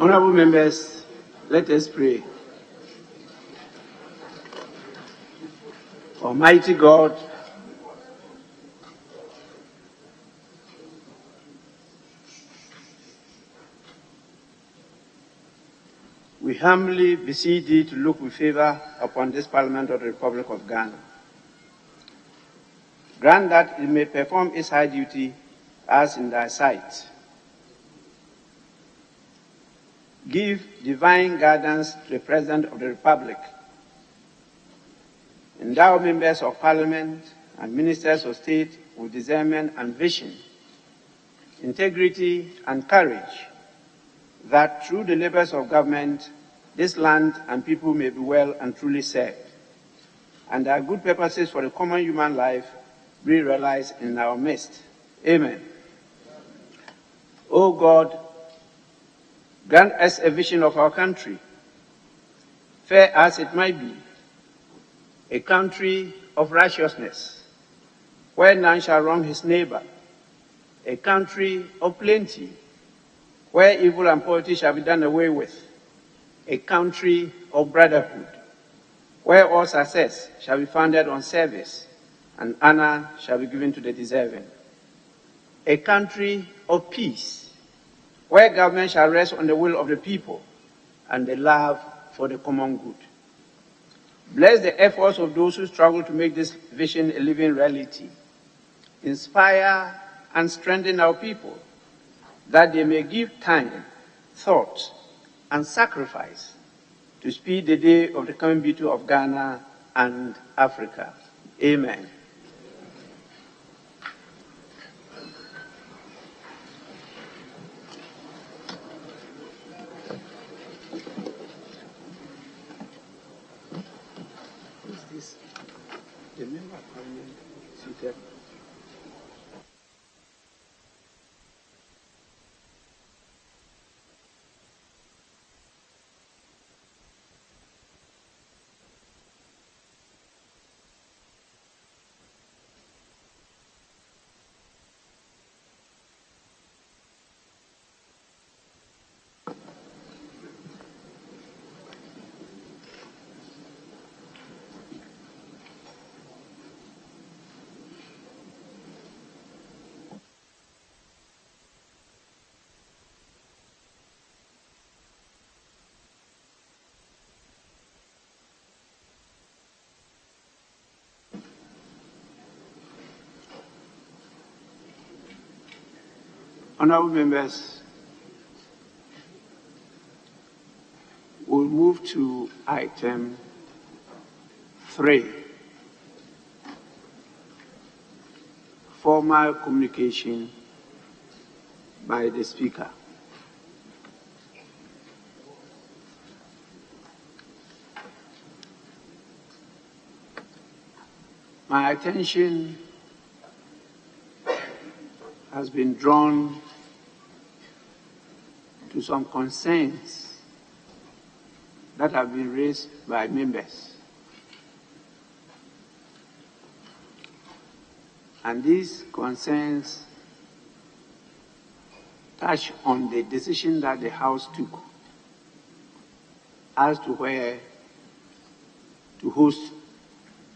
Honorable members, let us pray. Almighty God, we humbly beseech thee to look with favor upon this Parliament of the Republic of Ghana. Grant that it may perform its high duty as in thy sight. Give divine guidance to the President of the Republic. Endow members of Parliament and ministers of state with discernment and vision, integrity and courage, that through the labors of government, this land and people may be well and truly served, and our good purposes for the common human life be realized in our midst. Amen. O God, grant us a vision of our country, fair as it might be, a country of righteousness, where none shall wrong his neighbor, a country of plenty, where evil and poverty shall be done away with, a country of brotherhood, where all success shall be founded on service and honor shall be given to the deserving, a country of peace, where government shall rest on the will of the people and the love for the common good. Bless the efforts of those who struggle to make this vision a living reality. Inspire and strengthen our people, that they may give time, thought, and sacrifice to speed the day of the coming beauty of Ghana and Africa. Amen. Who is this? The member of Parliament seated. Honorable members, we'll move to item 3, formal communication by the Speaker. My attention has been drawn to some concerns that have been raised by members. And these concerns touch on the decision that the House took as to where to host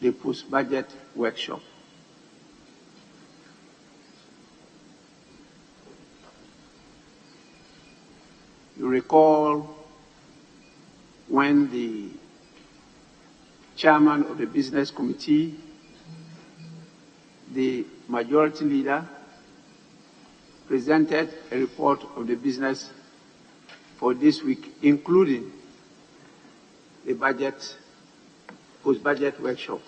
the post-budget workshop. You recall when the chairman of the business committee, the majority leader, presented a report of the business for this week, including the budget, post-budget workshop.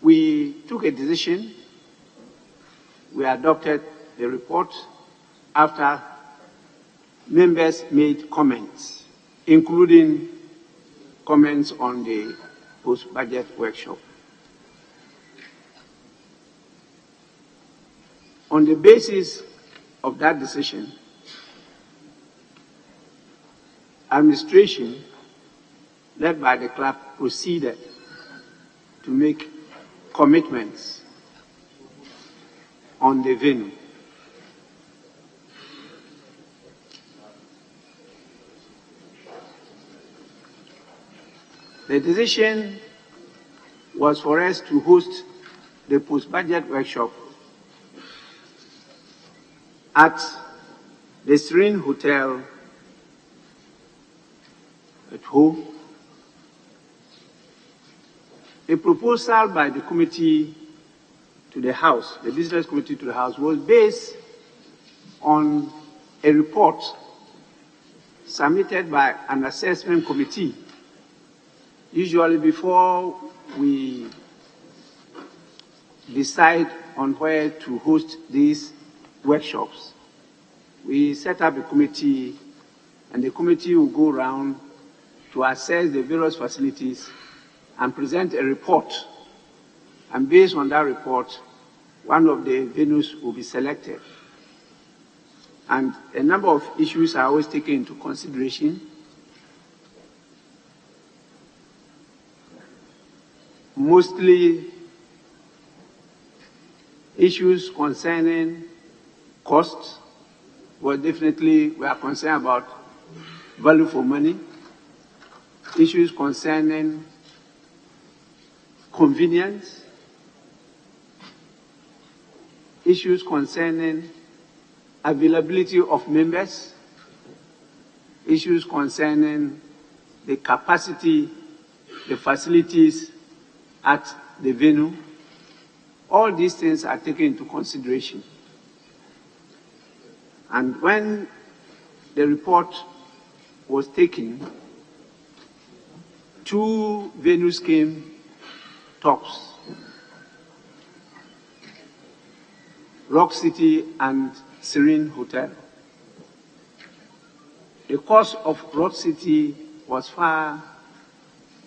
We took a decision. We adopted the report after members made comments, including comments on the post-budget workshop. On the basis of that decision, administration, led by the clerk, proceeded to make commitments on the venue. The decision was for us to host the post-budget workshop at the Serene Hotel at Ho. A proposal by the committee to the House, the Business Committee to the House, was based on a report submitted by an assessment committee. Usually before we decide on where to host these workshops, we set up a committee, and the committee will go around to assess the various facilities and present a report. And based on that report, one of the venues will be selected. And a number of issues are always taken into consideration. Mostly issues concerning costs. Well, definitely we are concerned about value for money. Issues concerning convenience. Issues concerning availability of members. Issues concerning the capacity, the facilities at the venue. All these things are taken into consideration. And when the report was taken, two venues came tops: Rock City and Serene Hotel. The cost of Rock City was far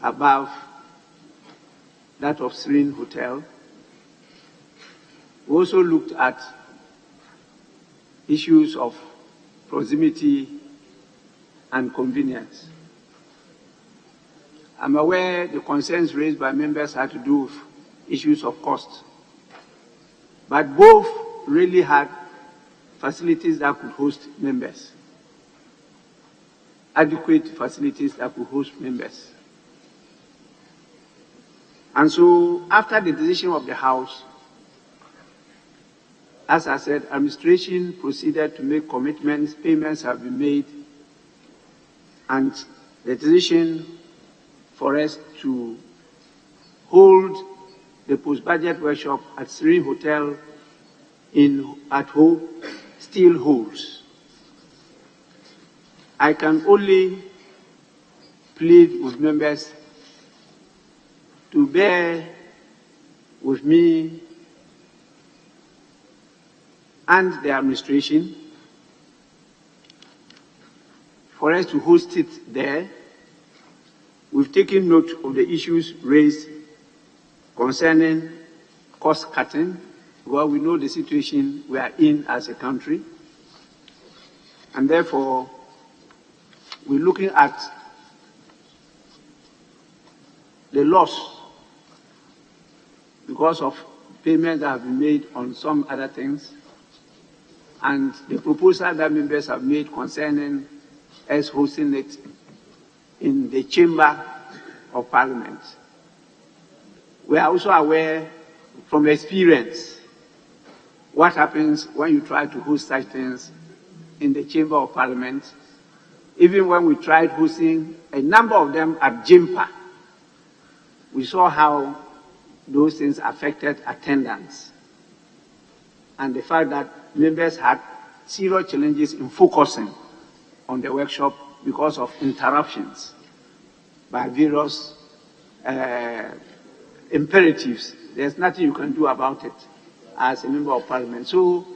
above that of Serene Hotel. We also looked at issues of proximity and convenience. I'm aware the concerns raised by members had to do with issues of cost, but both really had facilities that could host members, adequate facilities that could host members. And so, after the decision of the House, as I said, administration proceeded to make commitments, payments have been made, and the decision for us to hold the post-budget workshop at Serene Hotel at Ho still holds. I can only plead with members to bear with me and the administration for us to host it there. We've taken note of the issues raised concerning cost cutting. Well, we know the situation we are in as a country, and therefore we're looking at the loss because of payments that have been made on some other things, and the proposal that members have made concerning us hosting it in the Chamber of Parliament. We are also aware from experience what happens when you try to host such things in the Chamber of Parliament. Even when we tried hosting a number of them at Jimpa, we saw how those things affected attendance, and the fact that members had serious challenges in focusing on the workshop because of interruptions by various imperatives. There's nothing you can do about it as a member of Parliament. So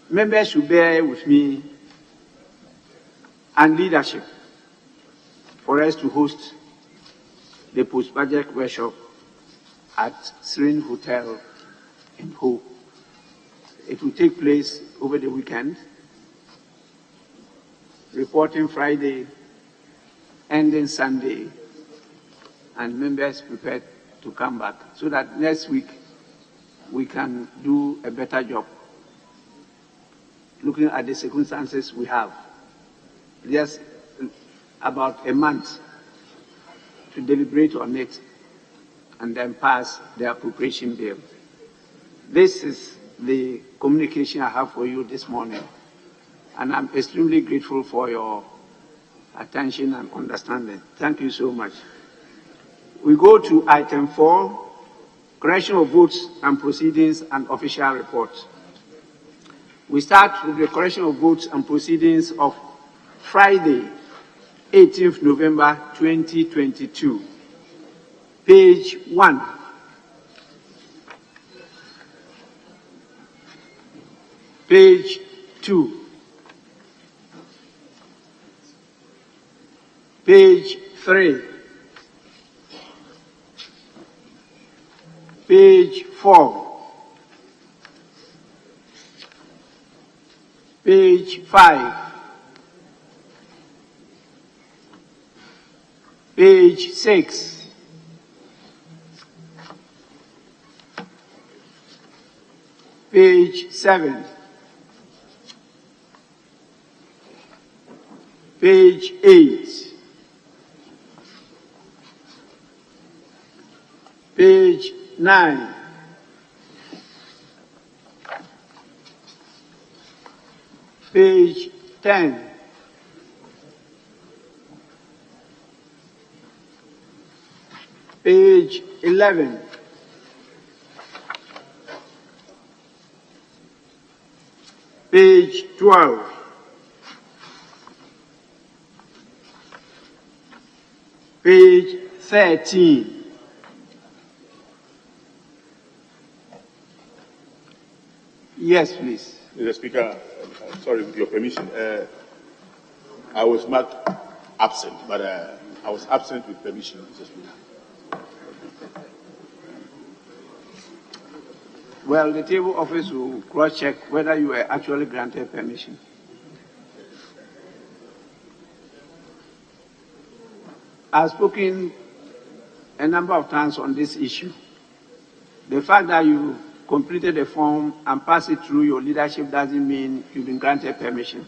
members should bear with me and leadership for us to host the post-budget workshop at Serene Hotel in Ho. It will take place over the weekend, reporting Friday, ending Sunday, and members prepared to come back so that next week we can do a better job looking at the circumstances we have. Just about a month to deliberate on it and then pass the appropriation bill. This is the communication I have for you this morning, and I'm extremely grateful for your attention and understanding. Thank you so much. We go to item 4, correction of votes and proceedings and official reports. We start with the correction of votes and proceedings of Friday, 18th November 2022. Page 1. Page 2. Page 3. Page 4. Page 5. Page 6. Page 7. Page 8. Page 9. Page 10. Page 11. Page 12. Page 13. Yes, please. Mr. Speaker, sorry, with your permission, I was marked absent, but I was absent with permission, Mr. Speaker. Well, the table office will cross-check whether you were actually granted permission. I've spoken a number of times on this issue. The fact that you completed the form and passed it through your leadership doesn't mean you've been granted permission.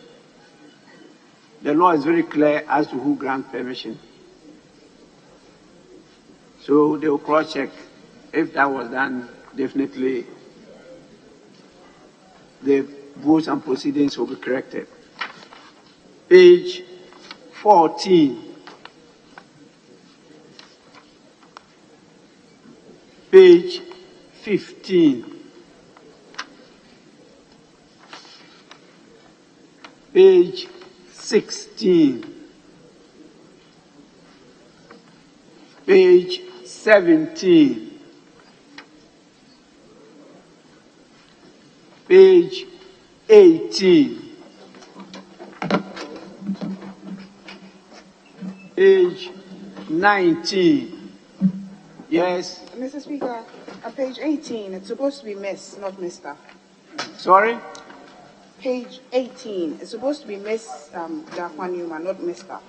The law is very clear as to who grants permission. So they will cross-check. If that was done, definitely the votes and proceedings will be corrected. Page 14. Page 15. Page 16. Page 17. Page 18. Page 19. Yes. Mr. Speaker, at page 18, it's supposed to be Miss, not Mr. Sorry? Page 18, it's supposed to be Miss Dakwanuma, not Mr.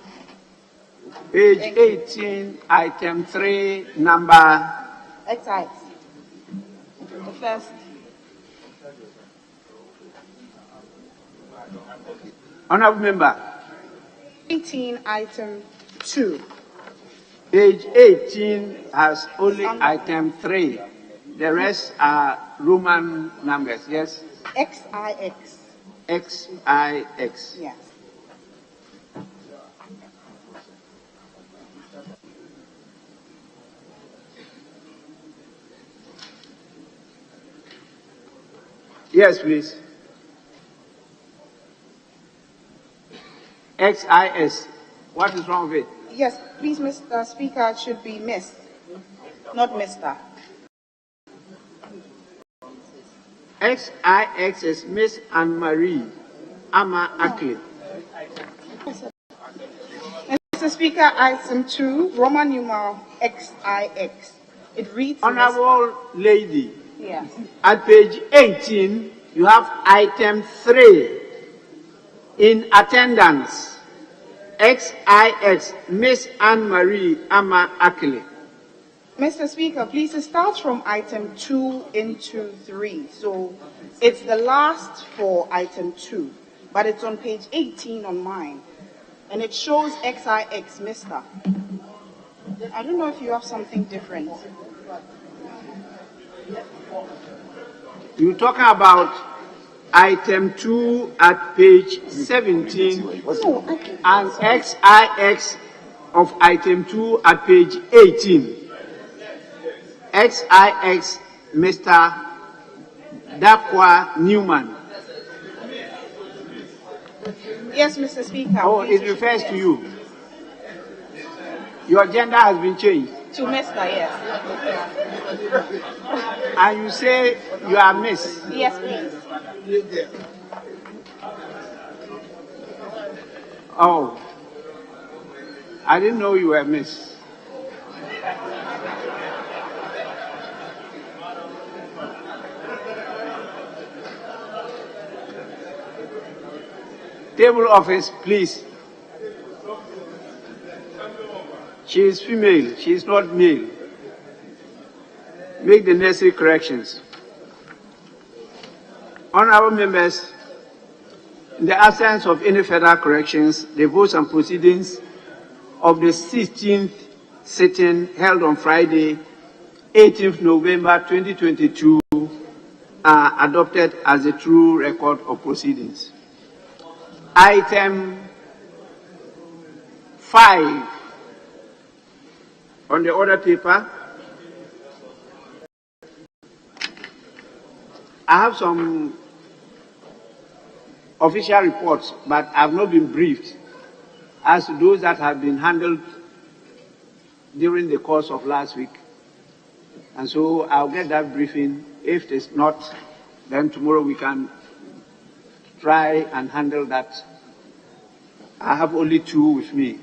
Page 18, item 3, number. XX. The first. Honorable member. 18, item 2. Page 18 has only item 3. The rest are Roman numbers, yes? XIX. XIX. Yes. Yes, please. XIS. What is wrong with it? Yes, please, Mr. Speaker, it should be Miss, not Mr. XIX is Miss Anne-Marie Ama Akle. Mr. Speaker, item 2, Roman numeral XIX. It reads. Honorable lady. Yes. At page 18, you have item 3 in attendance. XIX, Miss Anne-Marie Ama Akle. Mr. Speaker, please, it starts from item 2 into 3. So it's the last for item 2, but it's on page 18 on mine. And it shows XIX, Mr. I don't know if you have something different. You're talking about item 2 at page 17 No, and XIX of item 2 at page 18. XIX, Mr. Dakwa Newman. Yes, Mr. Speaker. Oh, it refers to you. Your gender has been changed. To Mr. Yes. And you say you are Miss. Yes, please. Oh, I didn't know you were Miss. Table office, please. She is female, she is not male. Make the necessary corrections. Honorable members, in the absence of any further corrections, the votes and proceedings of the 16th sitting held on Friday, 18th November 2022 are adopted as a true record of proceedings. Item 5 on the order paper. I have some official reports, but I have not been briefed as to those that have been handled during the course of last week. And so I'll get that briefing. If it's not, then tomorrow we can try and handle that. I have only 2 with me.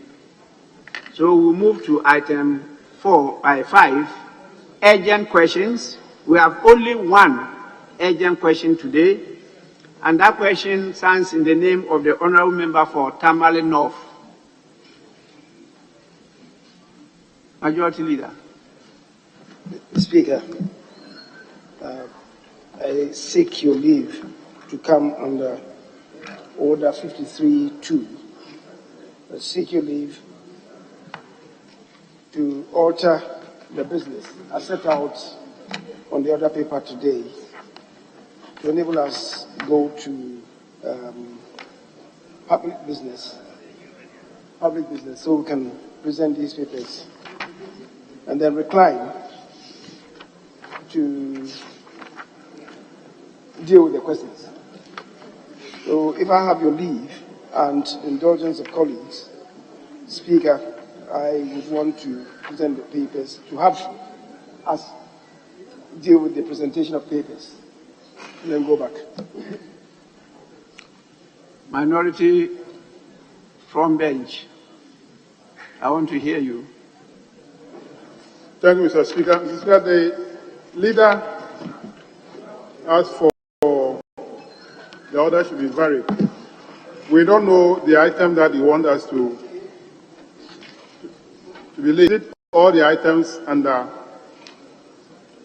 So we'll move to item 5, urgent questions. We have only 1 urgent question today, and that question stands in the name of the honorable member for Tamale North. Majority Leader. Speaker, I seek your leave to come under Order 53-2. I seek your leave to alter the business as set out on the order paper today to enable us to go to public business, so we can present these papers and then recline to deal with the questions. So if I have your leave and indulgence of colleagues, Speaker, I would want to present the papers, to have us deal with the presentation of papers, and then go back. Minority from bench. I want to hear you. Thank you, Mr. Speaker. Mr. Speaker, the leader asked for the order should be varied. We don't know the item that he wants us to be laid. All the items under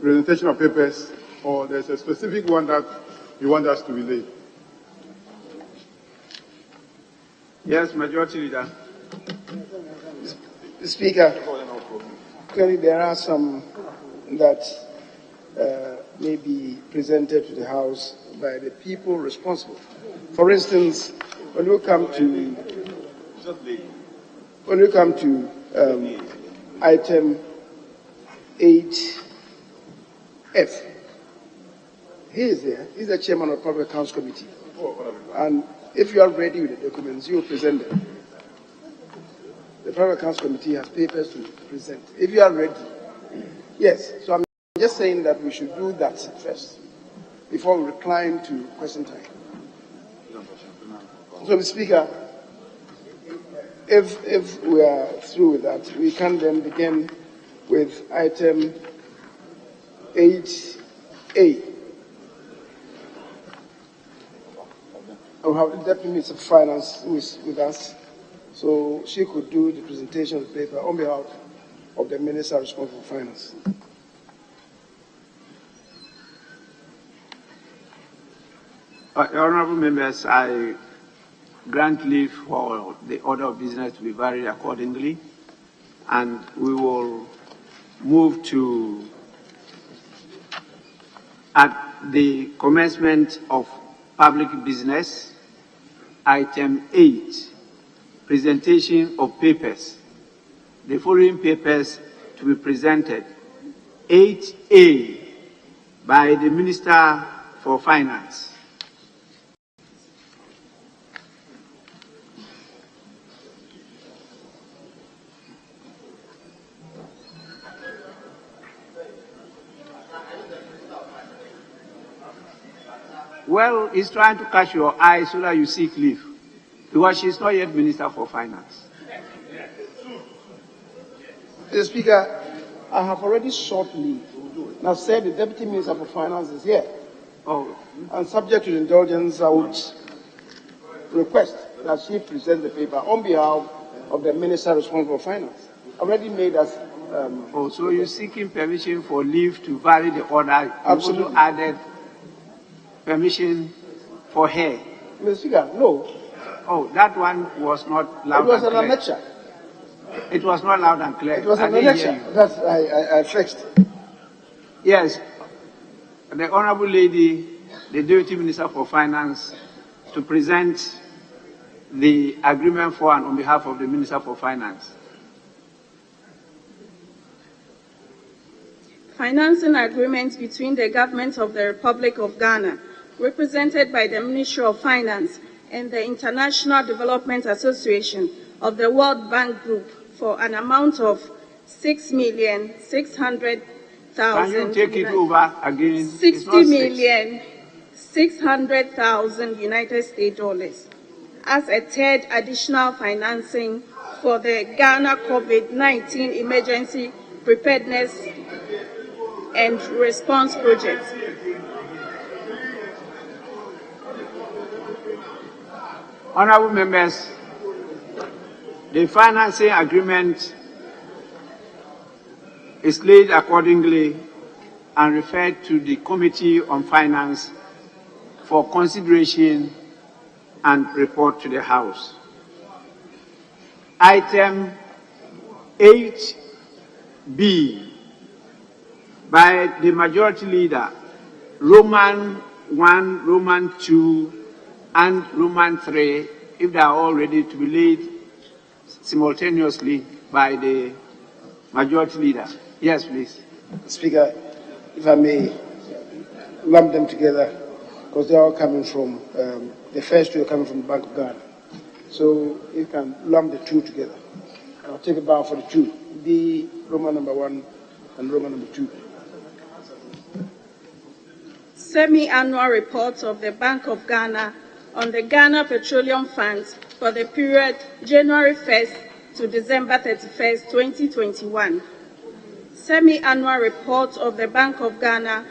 presentation of papers, or there's a specific one that you want us to be laid. Yes, Majority Leader. Speaker, clearly there are some that may be presented to the House by the people responsible. For instance, when you come to item 8F, he is there. He's the chairman of the Public Accounts Committee. And if you are ready with the documents, you will present them. The Public Accounts Committee has papers to present. If you are ready, yes. So I'm just saying that we should do that first before we recline to question time. So, Mr. Speaker, if we are through with that, we can then begin with item 8A. I will have the Deputy Minister of Finance who is with us, so she could do the presentation of the paper on behalf of the Minister responsible for Finance. Honorable members, I grant leave for the order of business to be varied accordingly, and we will move to, at the commencement of public business, item 8, presentation of papers. The following papers to be presented: 8A, by the Minister for Finance. Well, he's trying to catch your eye so that you seek leave, because she's not yet Minister for Finance. Mr. Speaker, I have already sought leave. And I've said the Deputy Minister for Finance is here. Oh, And subject to the indulgence, I would request that she present the paper on behalf of the Minister responsible for Finance. Already made us. so you're seeking permission for leave to vary the order? You Absolutely. also added permission for her. Mr. Speaker, no. Oh, that one was not loud It was and an clear. annexure. It was not loud and clear. It was I an didn't hear annexure. you. That's I fixed. Yes, the Honorable Lady, the Deputy Minister for Finance, to present the agreement for and on behalf of the Minister for Finance. Financing agreement between the Government of the Republic of Ghana, represented by the Ministry of Finance, and the International Development Association of the World Bank Group for an amount of $6,600,000. Can you take it over again? It's not 60,600,000 United States dollars as a third additional financing for the Ghana COVID-19 Emergency Preparedness and Response Project. Honorable members, the financing agreement is laid accordingly and referred to the Committee on Finance for consideration and report to the House. Item 8B, by the Majority Leader, Roman 1, Roman 2, and Roman 3, if they are all ready to be laid simultaneously by the Majority Leader. Yes, please. Speaker, if I may lump them together, because they're all coming from, the first two are coming from the Bank of Ghana. So you can lump the two together. I'll take a bow for the two, the Roman number 1 and Roman number 2. Semi-annual reports of the Bank of Ghana on the Ghana Petroleum Funds for the period January 1st to December 31st, 2021. Semi-annual report of the Bank of Ghana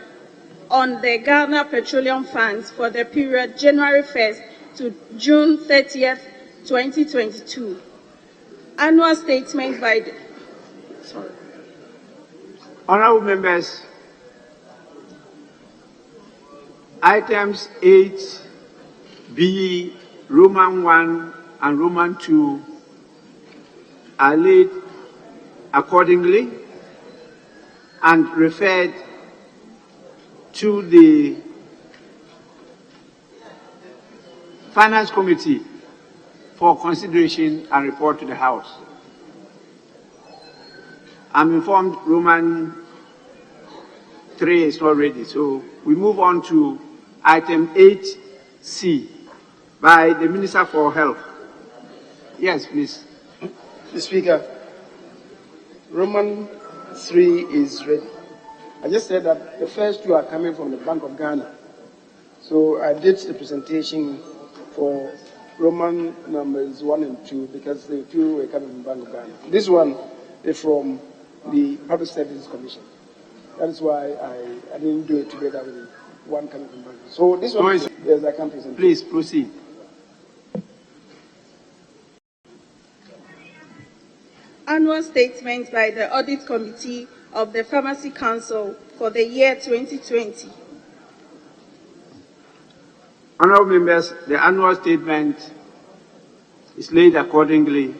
on the Ghana Petroleum Funds for the period January 1st to June 30th, 2022. Annual statement by the... Honorable members, items 8B, Roman 1, and Roman 2 are laid accordingly and referred to the Finance Committee for consideration and report to the House. I'm informed Roman 3 is not ready, so we move on to item 8C by the Minister for Health. Yes, please. Mr. Speaker, Roman 3 is ready. I just said that the first two are coming from the Bank of Ghana. So I did the presentation for Roman numbers 1 and 2 because the two were coming from the Bank of Ghana. This one is from the Public Services Commission. That is why I didn't do it together with the one coming from the Bank. So this one, yes, I can present. Please proceed. Annual statement by the Audit Committee of the Pharmacy Council for the year 2020. Honorable members, the annual statement is laid accordingly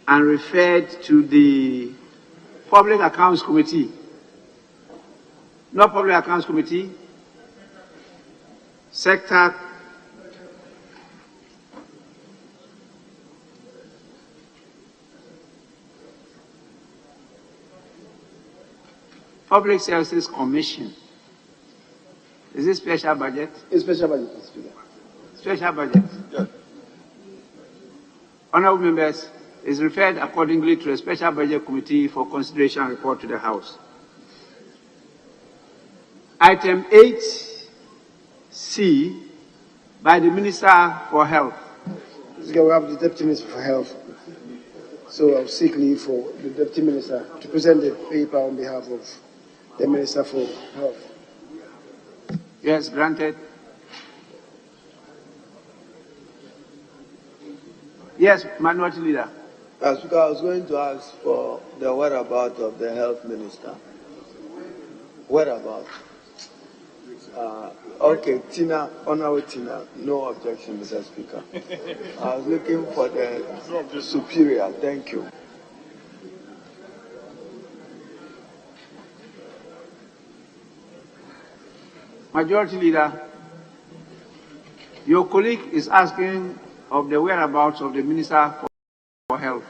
and referred to the Public Accounts Committee. Not Public Accounts Committee, Sector Public Services Commission. Is it special budget? It's special budget, Mr. Speaker. Special budget. Yes. Honorable members, is referred accordingly to the Special Budget Committee for consideration and report to the House. Item 8C by the Minister for Health. Mr. Speaker, we have the Deputy Minister for Health. So I'll seek leave for the Deputy Minister to present the paper on behalf of the Minister for Health. Yes, granted. Yes, Minority Leader. Speaker, I was going to ask for the whereabouts of the Health Minister. Whereabouts? Okay, Tina, Honorable Tina, no objection, Mr. Speaker. I was looking for the superior. Thank you. Majority Leader, your colleague is asking of the whereabouts of the Minister for Health.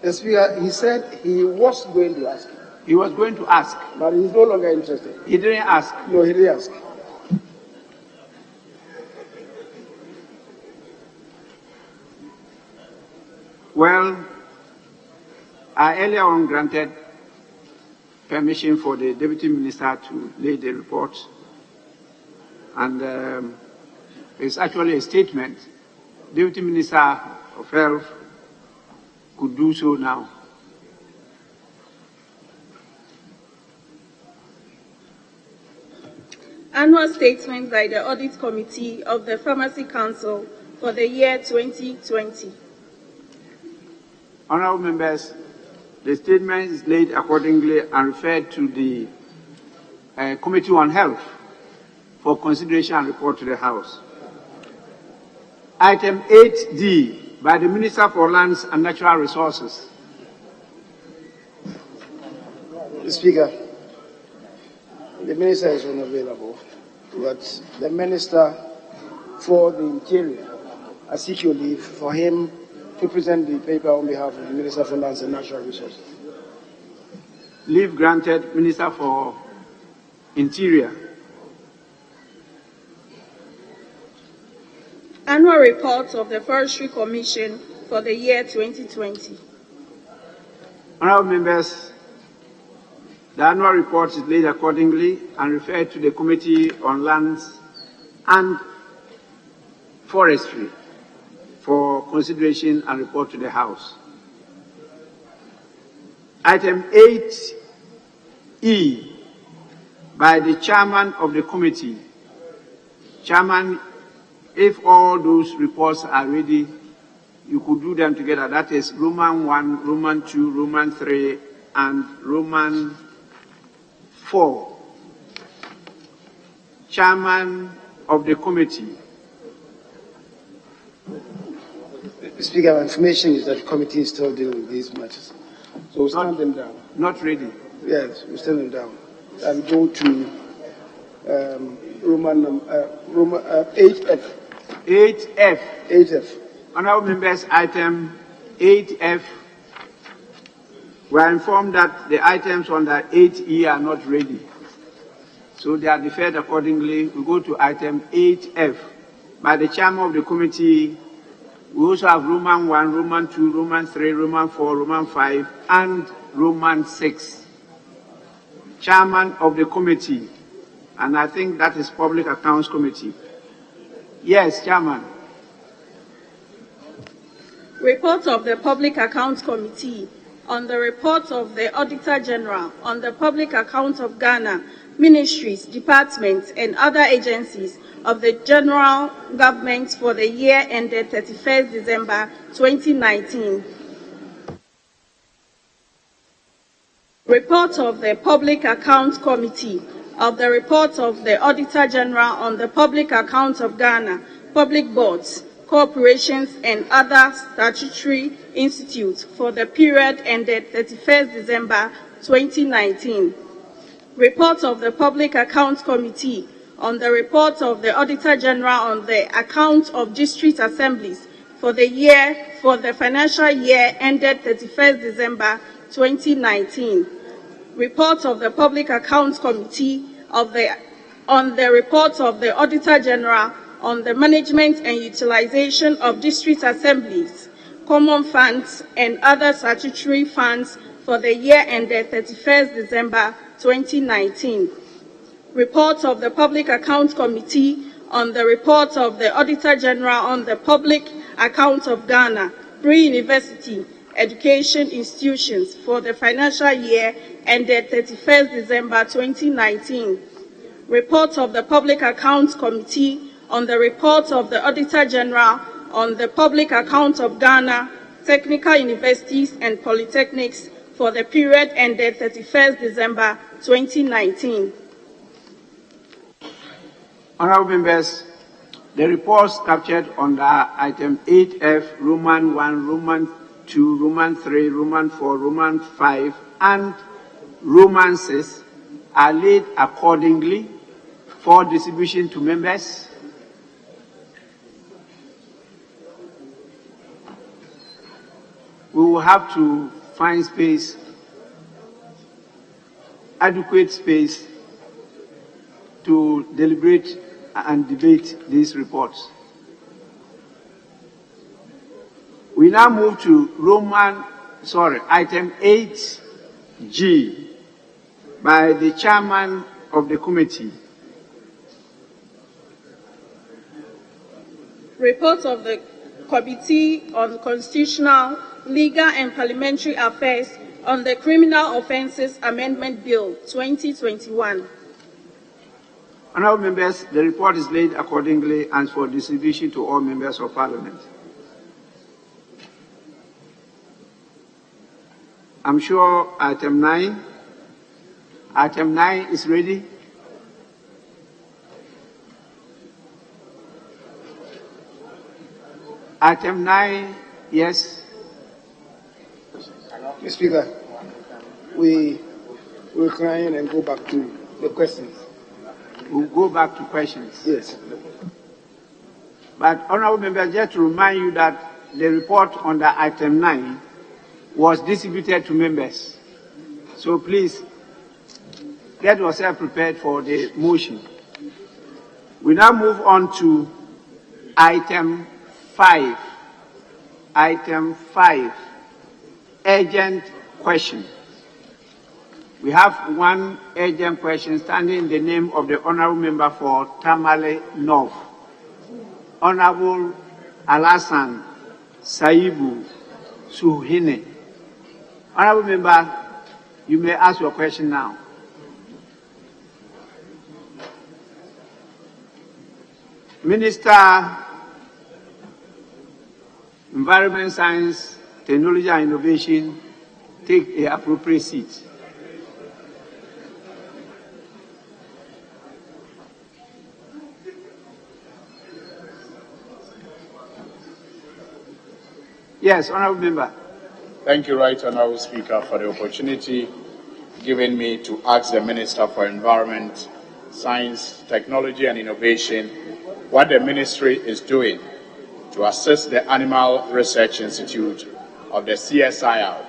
The Speaker, he said he was going to ask, He was going to ask. but he's no longer interested. He didn't ask. No, he didn't ask. Well, I earlier on granted permission for the Deputy Minister to lay the report. And it's actually a statement. Deputy Minister of Health could do so now. Annual statement by the Audit Committee of the Pharmacy Council for the year 2020. Honorable members, the statement is laid accordingly and referred to the Committee on Health for consideration and report to the House. Item 8D by the Minister for Lands and Natural Resources. Mr. Speaker, the Minister is unavailable, but the Minister for the Interior, I seek your leave for him to present the paper on behalf of the Minister for Lands and Natural Resources. Leave granted, Minister for Interior. Annual report of the Forestry Commission for the year 2020. Honorable members, the annual report is laid accordingly and referred to the Committee on Lands and Forestry for consideration and report to the House. Item 8E by the Chairman of the Committee. Chairman, if all those reports are ready, you could do them together. That is Roman 1, Roman 2, Roman 3, and Roman 4. Chairman of the Committee. Speaker, my information is that the committee is still dealing with these matters. So we'll stand them down. Not ready. Yes, we'll stand them down. And go to Roman 8F. 8F. 8F. Honorable members, item 8F. We are informed that the items under 8E are not ready. So they are deferred accordingly. We go to item 8F. By the Chairman of the Committee, we also have Roman 1, Roman 2, Roman 3, Roman 4, Roman 5, and Roman 6. Chairman of the Committee, and I think that is Public Accounts Committee. Yes, Chairman. Report of the Public Accounts Committee on the report of the Auditor General on the public accounts of Ghana, ministries, departments, and other agencies of the general government for the year ended 31st December 2019. Report of the Public Accounts Committee of the report of the Auditor General on the Public Accounts of Ghana, public boards, corporations, and other statutory institutes for the period ended 31st December 2019. Report of the Public Accounts Committee on the report of the Auditor General on the account of district assemblies for the financial year ended 31st December 2019. Report of the Public Accounts Committee on the report of the Auditor General on the management and utilization of district assemblies, common funds, and other statutory funds for the year ended 31st December 2019. Report of the Public Accounts Committee on the report of the Auditor General on the Public Accounts of Ghana, pre-university education institutions for the financial year ended 31st December 2019. Report of the Public Accounts Committee on the report of the Auditor General on the Public Accounts of Ghana, technical universities and polytechnics for the period ended 31st December 2019. Honorable members, the reports captured under item 8F, Roman 1, Roman 2, Roman 3, Roman 4, Roman 5, and Roman 6 are laid accordingly for distribution to members. We will have to find space, adequate space, to deliberate and debate these reports. We now move to item 8G by the chairman of the committee. Report of the Committee on Constitutional, Legal and Parliamentary Affairs on the Criminal Offences Amendment Bill 2021. Honourable members, the report is laid accordingly and for distribution to all members of Parliament. I'm sure item 9 is ready. Item 9, yes. Mr. Speaker, we will try and go back to the questions. We'll go back to questions. Yes. But, honourable members, just to remind you that the report under item 9 was distributed to members. So please, get yourself prepared for the motion. We now move on to item 5. Item 5, urgent question. We have one urgent question standing in the name of the honourable member for Tamale North, Honourable Alassane Saibu Suhine. Honourable member, you may ask your question now. Minister, Environment, Science, Technology and Innovation, take the appropriate seat. Yes, honourable member. Thank you, Right Honourable Speaker, for the opportunity given me to ask the Minister for Environment, Science, Technology and Innovation what the ministry is doing to assist the Animal Research Institute of the CSIR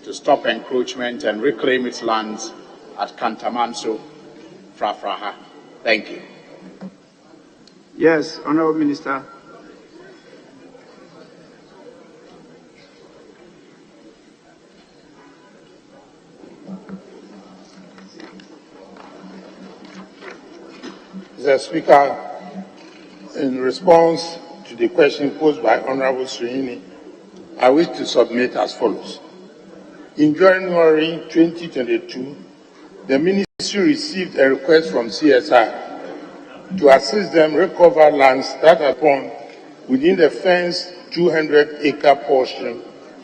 to stop encroachment and reclaim its lands at Kantamanso, Frafraha. Thank you. Yes, honourable Minister. Mr. Speaker, in response to the question posed by Honourable Suhini, I wish to submit as follows. In January 2022, the Ministry received a request from CSI to assist them recover lands that are found within the fenced 200-acre portion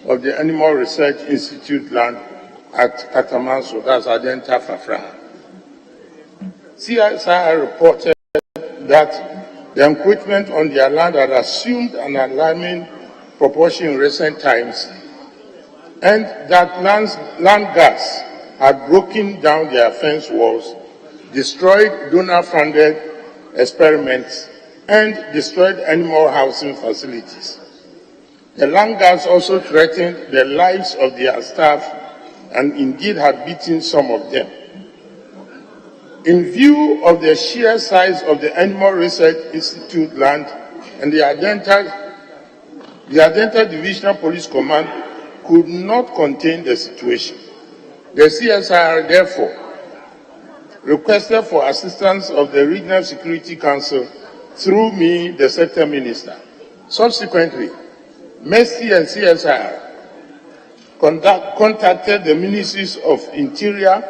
of the Animal Research Institute land at Katamanso, that's Adenta Fafra. CSIR reported that the encroachment on their land had assumed an alarming proportion in recent times, and that land gas had broken down their fence walls, destroyed donor-funded experiments, and destroyed animal housing facilities. The land gas also threatened the lives of their staff and indeed had beaten some of them. In view of the sheer size of the Animal Research Institute land and the Adenta Divisional Police Command could not contain the situation, the CSIR therefore requested for assistance of the Regional Security Council through me, the Sector Minister. Subsequently, MESI and CSIR contacted the Ministries of Interior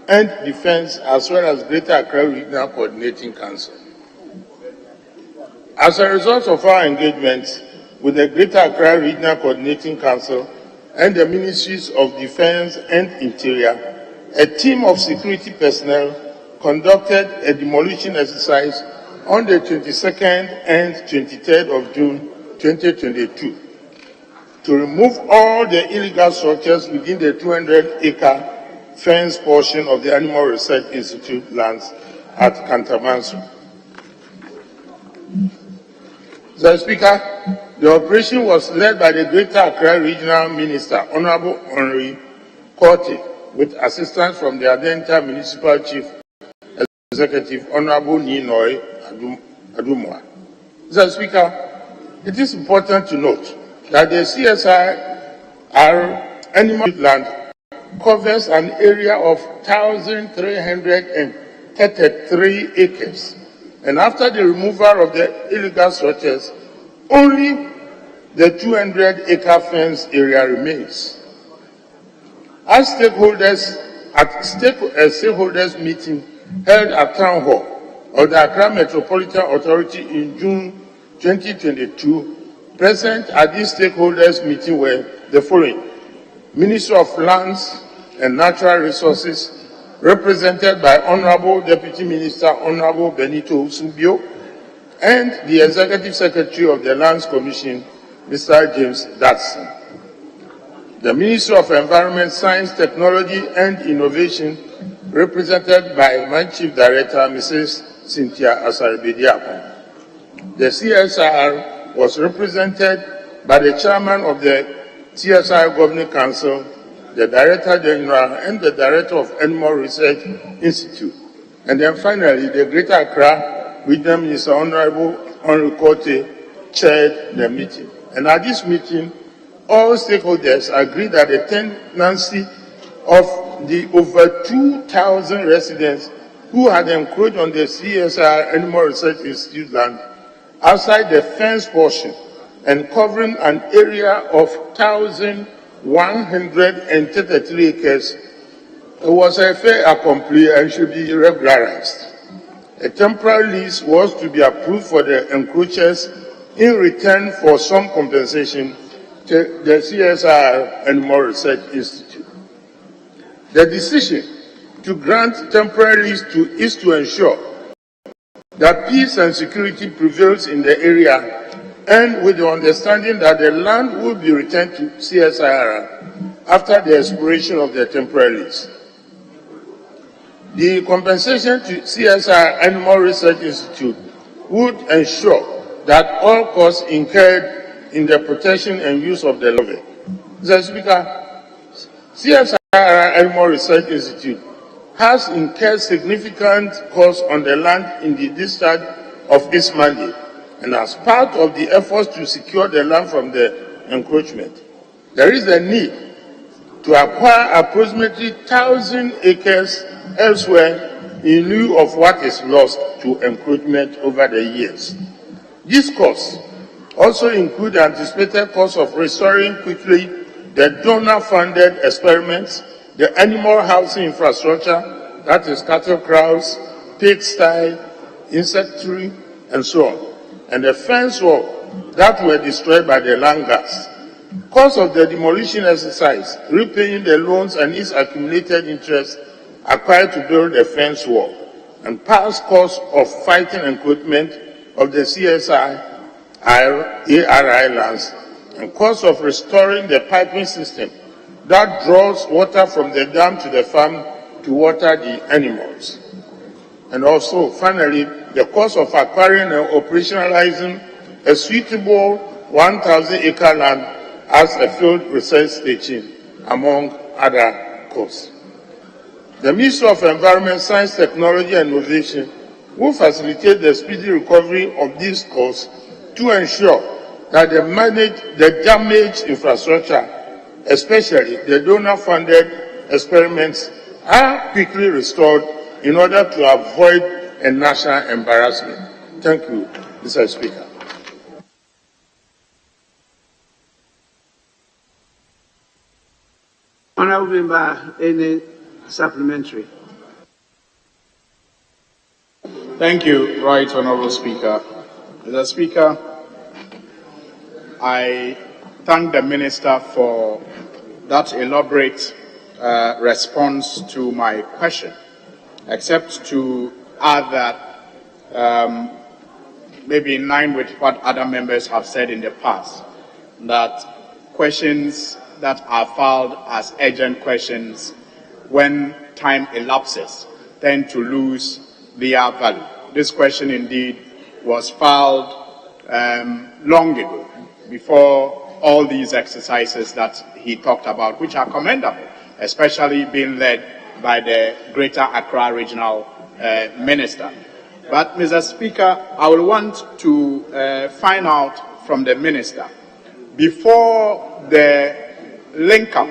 and Defense as well as Greater Accra Regional Coordinating Council. As a result of our engagements with the Greater Accra Regional Coordinating Council and the Ministries of Defense and Interior, a team of security personnel conducted a demolition exercise on the 22nd and 23rd of June 2022 to remove all the illegal structures within the 200-acre fence portion of the Animal Research Institute lands at Kantamanso. Mr. Speaker, the operation was led by the Greater Accra Regional Minister, Honorable Henry Korte, with assistance from the Adenta Municipal Chief Executive, Honorable Ninoy Adumwa. Mr. Speaker, it is important to note that the CSIR Animal Land covers an area of 1,333 acres. And after the removal of the illegal structures, only the 200-acre fence area remains. As stakeholders at a stakeholders meeting held at Town Hall of the Accra Metropolitan Authority in June 2022, present at this stakeholders meeting were the following: Minister of Lands and Natural Resources, represented by Honorable Deputy Minister Honorable Benito Usubio, and the Executive Secretary of the Lands Commission, Mr. James Datson. The Minister of Environment, Science, Technology and Innovation, represented by my Chief Director, Mrs. Cynthia Asaribediapo. The CSIR was represented by the Chairman of the CSIR Governing Council, the Director General, and the Director of Animal Research Institute. And then finally, the Greater Accra Regional Minister, Honorable Henry Korte, chaired the meeting. And at this meeting, all stakeholders agreed that the tenancy of the over 2,000 residents who had encroached on the CSIR Animal Research Institute land outside the fence portion and covering an area of 1,133 acres was a fait accompli and should be regularized. A temporary lease was to be approved for the encroachers in return for some compensation to the CSIR Animal Research Institute. The decision to grant temporary lease is to ensure that peace and security prevails in the area, and with the understanding that the land will be returned to CSIR after the expiration of the temporary lease. The compensation to CSIR Animal Research Institute would ensure that all costs incurred in the protection and use of the land. Mr. Speaker, CSIR Animal Research Institute has incurred significant costs on the land in the discharge of its mandate, and as part of the efforts to secure the land from the encroachment, there is a need to acquire approximately 1,000 acres elsewhere in lieu of what is lost to encroachment over the years. These costs also include the anticipated cost of restoring quickly the donor-funded experiments, the animal housing infrastructure, that is cattle kraals, pigsty, insectary, and so on, and the fence wall that were destroyed by the land gas. Cost of the demolition exercise, repaying the loans and its accumulated interest acquired to build the fence wall, and past cost of fighting encroachment of the CSI ARI lands, and cost of restoring the piping system that draws water from the dam to the farm to water the animals. And also, finally, the cost of acquiring and operationalizing a suitable 1,000-acre land as a field research station, among other costs. The Ministry of Environment, Science, Technology and Innovation will facilitate the speedy recovery of these costs to ensure that the damaged infrastructure, especially the donor-funded experiments, are quickly restored in order to avoid a national embarrassment. Thank you, Mr. Speaker. Honourable Member, any supplementary? Thank you, Right Honourable Speaker. Mr. Speaker, I thank the Minister for that elaborate response to my question, except to add that maybe in line with what other members have said in the past, that questions that are filed as urgent questions when time elapses tend to lose their value. This question indeed was filed long ago, before all these exercises that he talked about, which are commendable, especially being led by the Greater Accra Regional Minister. But, Mr. Speaker, I would want to find out from the Minister, before the link-up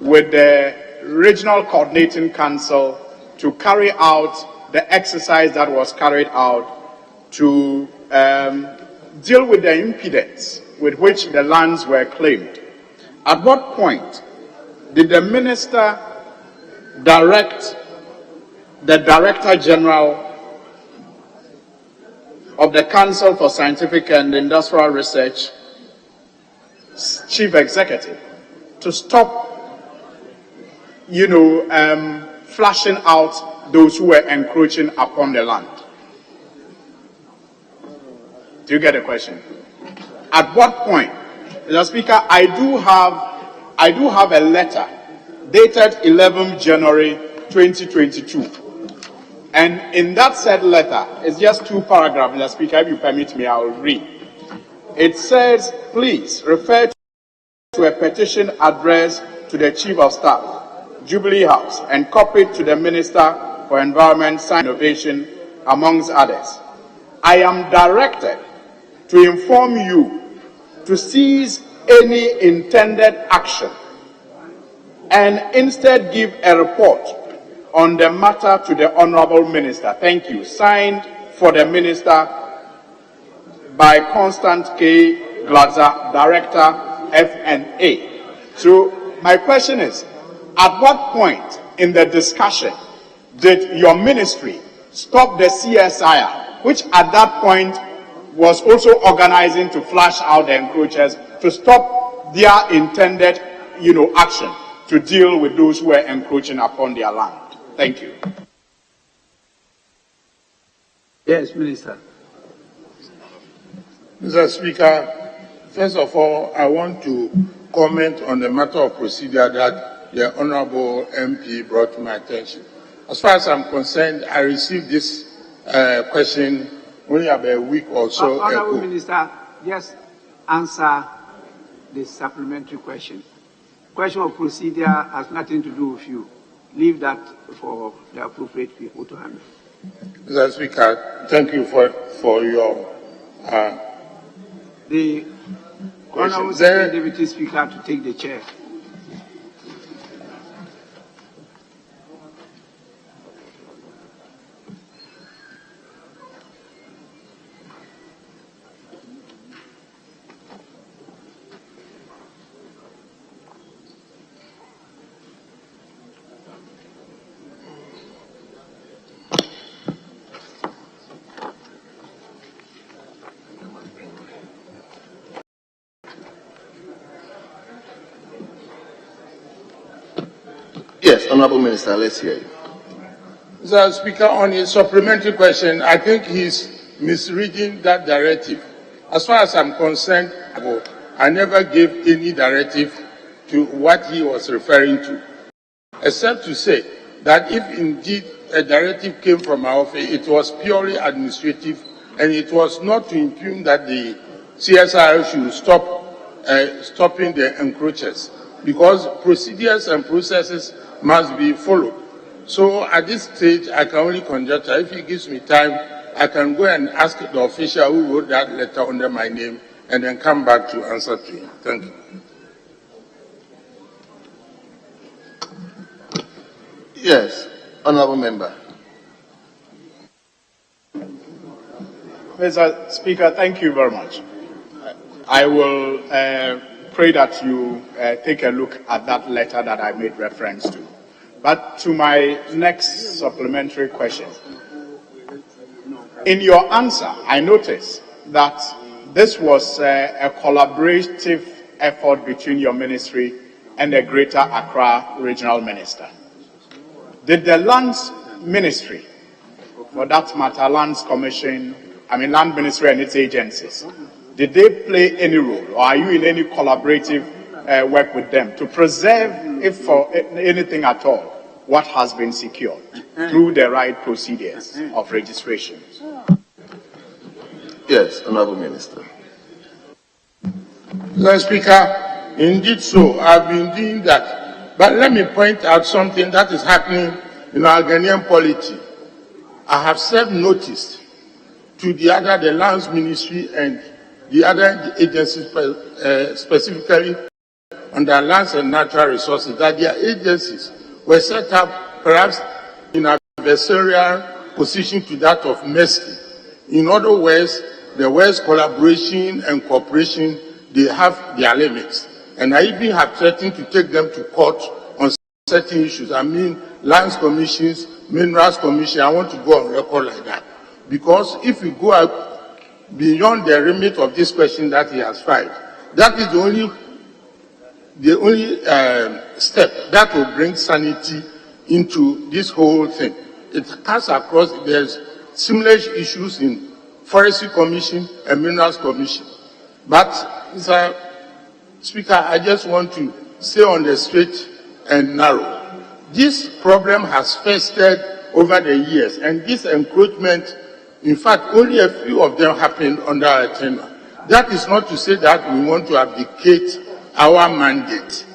with the Regional Coordinating Council to carry out the exercise that was carried out to deal with the impedance with which the lands were claimed. At what point did the Minister direct the Director General of the Council for Scientific and Industrial Research, Chief Executive, to stop, flashing out those who were encroaching upon the land? Do you get the question? At what point? Mr. Speaker, I do have a letter dated 11 January 2022. And in that said letter, it's just 2 paragraphs, Mr. Speaker, if you permit me, I will read. It says, please refer to a petition addressed to the Chief of Staff, Jubilee House, and copied to the Minister for Environment, Science and Innovation, amongst others. I am directed to inform you to cease any intended action and instead give a report on the matter to the Honourable Minister. Thank you. Signed for the Minister by Constant K. Gladza, Director, FNA. So my question is, at what point in the discussion did your ministry stop the CSIR, which at that point was also organizing to flash out the encroachers, to stop their intended, action to deal with those who were encroaching upon their land? Thank you. Yes, Minister. Mr. Speaker, first of all, I want to comment on the matter of procedure that the Honourable MP brought to my attention. As far as I'm concerned, I received this question only about a week or so Honourable ago. Minister, just answer the supplementary question. Question of procedure has nothing to do with you. Leave that for the appropriate people to handle. Mr. Speaker, thank you for your The Honourable Second Deputy Speaker to take the chair. Honorable Minister, let's hear you. Mr. Speaker, on a supplementary question, I think he's misreading that directive. As far as I'm concerned, I never gave any directive to what he was referring to, except to say that if indeed a directive came from our office, it was purely administrative, and it was not to impugn that the CSIR should stop stopping the encroachers, because procedures and processes must be followed. So at this stage, I can only conjecture. If he gives me time, I can go and ask the official who wrote that letter under my name and then come back to answer to him. Thank you. Yes, Honorable Member. Mr. Speaker, thank you very much. I will pray that you take a look at that letter that I made reference to. But to my next supplementary question, in your answer, I noticed that this was a collaborative effort between your ministry and the Greater Accra Regional Minister. Did the Lands Ministry, for that matter, Lands Commission, Land Ministry and its agencies, did they play any role, or are you in any collaborative work with them to preserve, if for anything at all, what has been secured through the right procedures of registration? Yes, Honorable Minister. Mr. Speaker, indeed so. I've been doing that. But let me point out something that is happening in our Ghanaian polity. I have served notice to the Lands Ministry and the other agencies, specifically under Lands and Natural Resources, that their agencies were set up perhaps in an adversarial position to that of MESTI. In other words, the words collaboration and cooperation, they have their limits. And I even have threatened to take them to court on certain issues. Lands Commissions, Minerals Commission, I want to go on record like that. Because if we go out beyond the remit of this question that he has filed, that is the only step that will bring sanity into this whole thing. It cuts across, there's similar issues in Forestry Commission and Minerals Commission. But, Mr. Speaker, I just want to stay on the straight and narrow. This problem has festered over the years, and this encroachment, in fact, only a few of them happened under our tenure. That is not to say that we want to abdicate our mandate,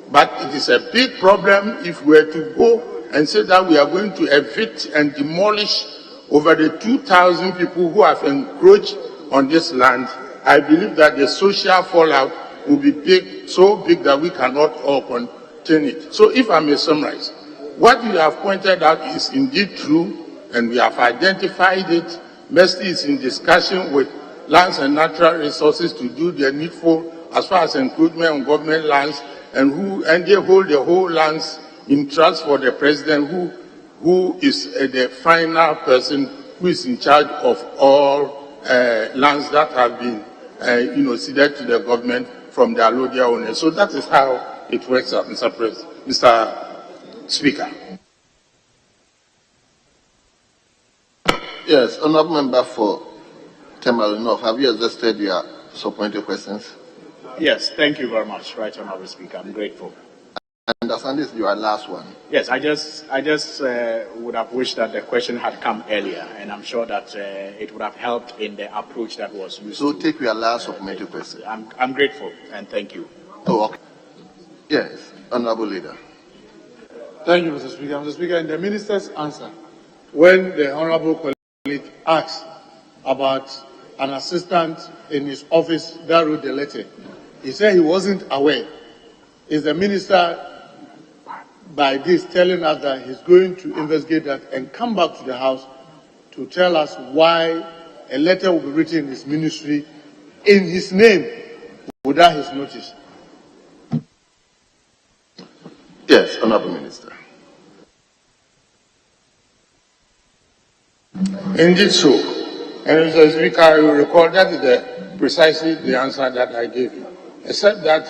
but it is a big problem if we were to go and say that we are going to evict and demolish over the 2,000 people who have encroached on this land. I believe that the social fallout will be big, so big that we cannot all contain it. So if I may summarize, what you have pointed out is indeed true, and we have identified it. MESTI is in discussion with Lands and Natural Resources to do the needful as far as encroachment on government lands, and they hold the whole lands in trust for the president, who is the final person who is in charge of all lands that have been ceded to the government from the allodial owners. So that is how it works out, Mr. Speaker. Yes, Honorable Member for Temarinov, have you exhausted your supplementary questions? Yes, thank you very much, Right Honorable Speaker. I'm grateful. I understand this is your last one. Yes, I just would have wished that the question had come earlier, and I'm sure that it would have helped in the approach that was used. So take your last supplementary question. I'm grateful, and thank you. Oh, okay. Yes, Honorable Leader. Thank you, Mr. Speaker. Mr. Speaker, in the Minister's answer, when the Honorable colleague asked about an assistant in his office that wrote the letter, he said he wasn't aware. Is the Minister by this telling us that he's going to investigate that and come back to the House to tell us why a letter will be written in his ministry in his name without his notice? Yes, Honorable Minister. Indeed so. And Mr. Speaker, you recall that is precisely the answer that I gave you. Except that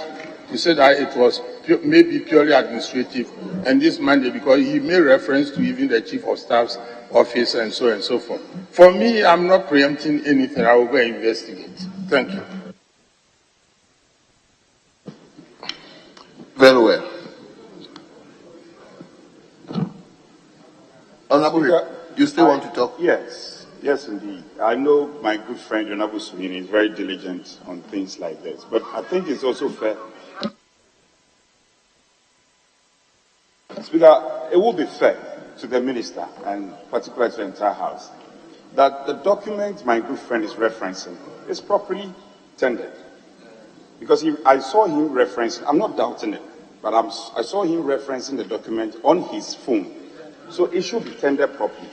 you said that it was may be purely administrative, and this mandate, because he made reference to even the Chief of Staff's office and so on and so forth. For me, I'm not preempting anything. I will go and investigate. Thank you. Very well. Honorable, you still want to talk? Yes, yes, indeed. I know my good friend, Honorable Sweeney, is very diligent on things like this, but I think it's also fair. Speaker, it will be fair to the minister and particularly to the entire House that the document my good friend is referencing is properly tendered. Because I saw him referencing, I'm not doubting it, but I saw him referencing the document on his phone. So it should be tendered properly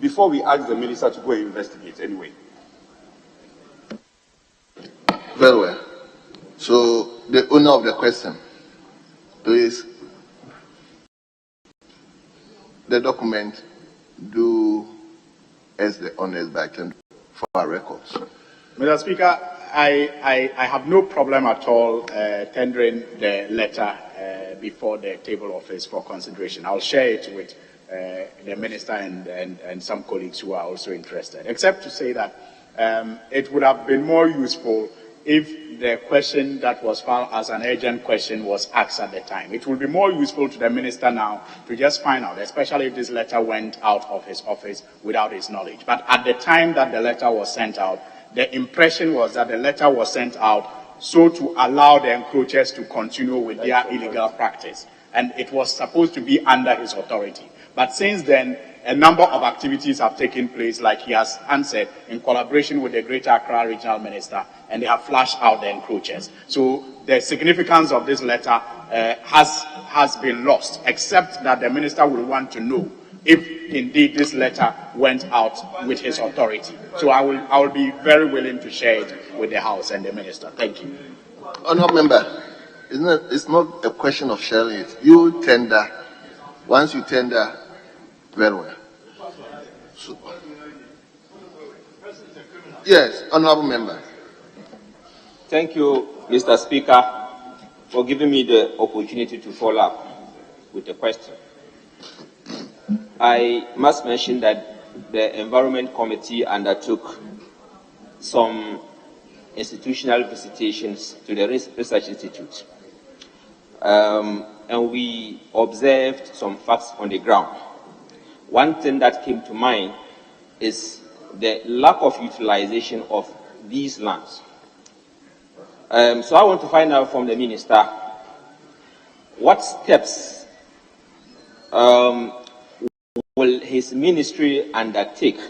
before we ask the minister to go and investigate anyway. Very well. So the owner of the question, please. The document do as the honest by tender for our records. Mr. Speaker, I have no problem at all tendering the letter before the table office for consideration. I'll share it with the minister and some colleagues who are also interested, except to say that it would have been more useful if the question that was filed as an urgent question was asked at the time. It will be more useful to the minister now to just find out, especially if this letter went out of his office without his knowledge. But at the time that the letter was sent out, the impression was that the letter was sent out so to allow the encroachers to continue with their illegal practice. And it was supposed to be under his authority. But since then, a number of activities have taken place, like he has answered, in collaboration with the Greater Accra Regional Minister, and they have flashed out the encroachers. So the significance of this letter has been lost, except that the minister will want to know if indeed this letter went out with his authority. So I will be very willing to share it with the House and the minister. Thank you. Honourable member, it's not a question of sharing it. You tender. Once you tender, very well. So, yes, honourable member. Thank you, Mr. Speaker, for giving me the opportunity to follow up with a question. I must mention that the Environment Committee undertook some institutional visitations to the Research Institute, and we observed some facts on the ground. One thing that came to mind is the lack of utilization of these lands. So I want to find out from the minister what steps will his ministry undertake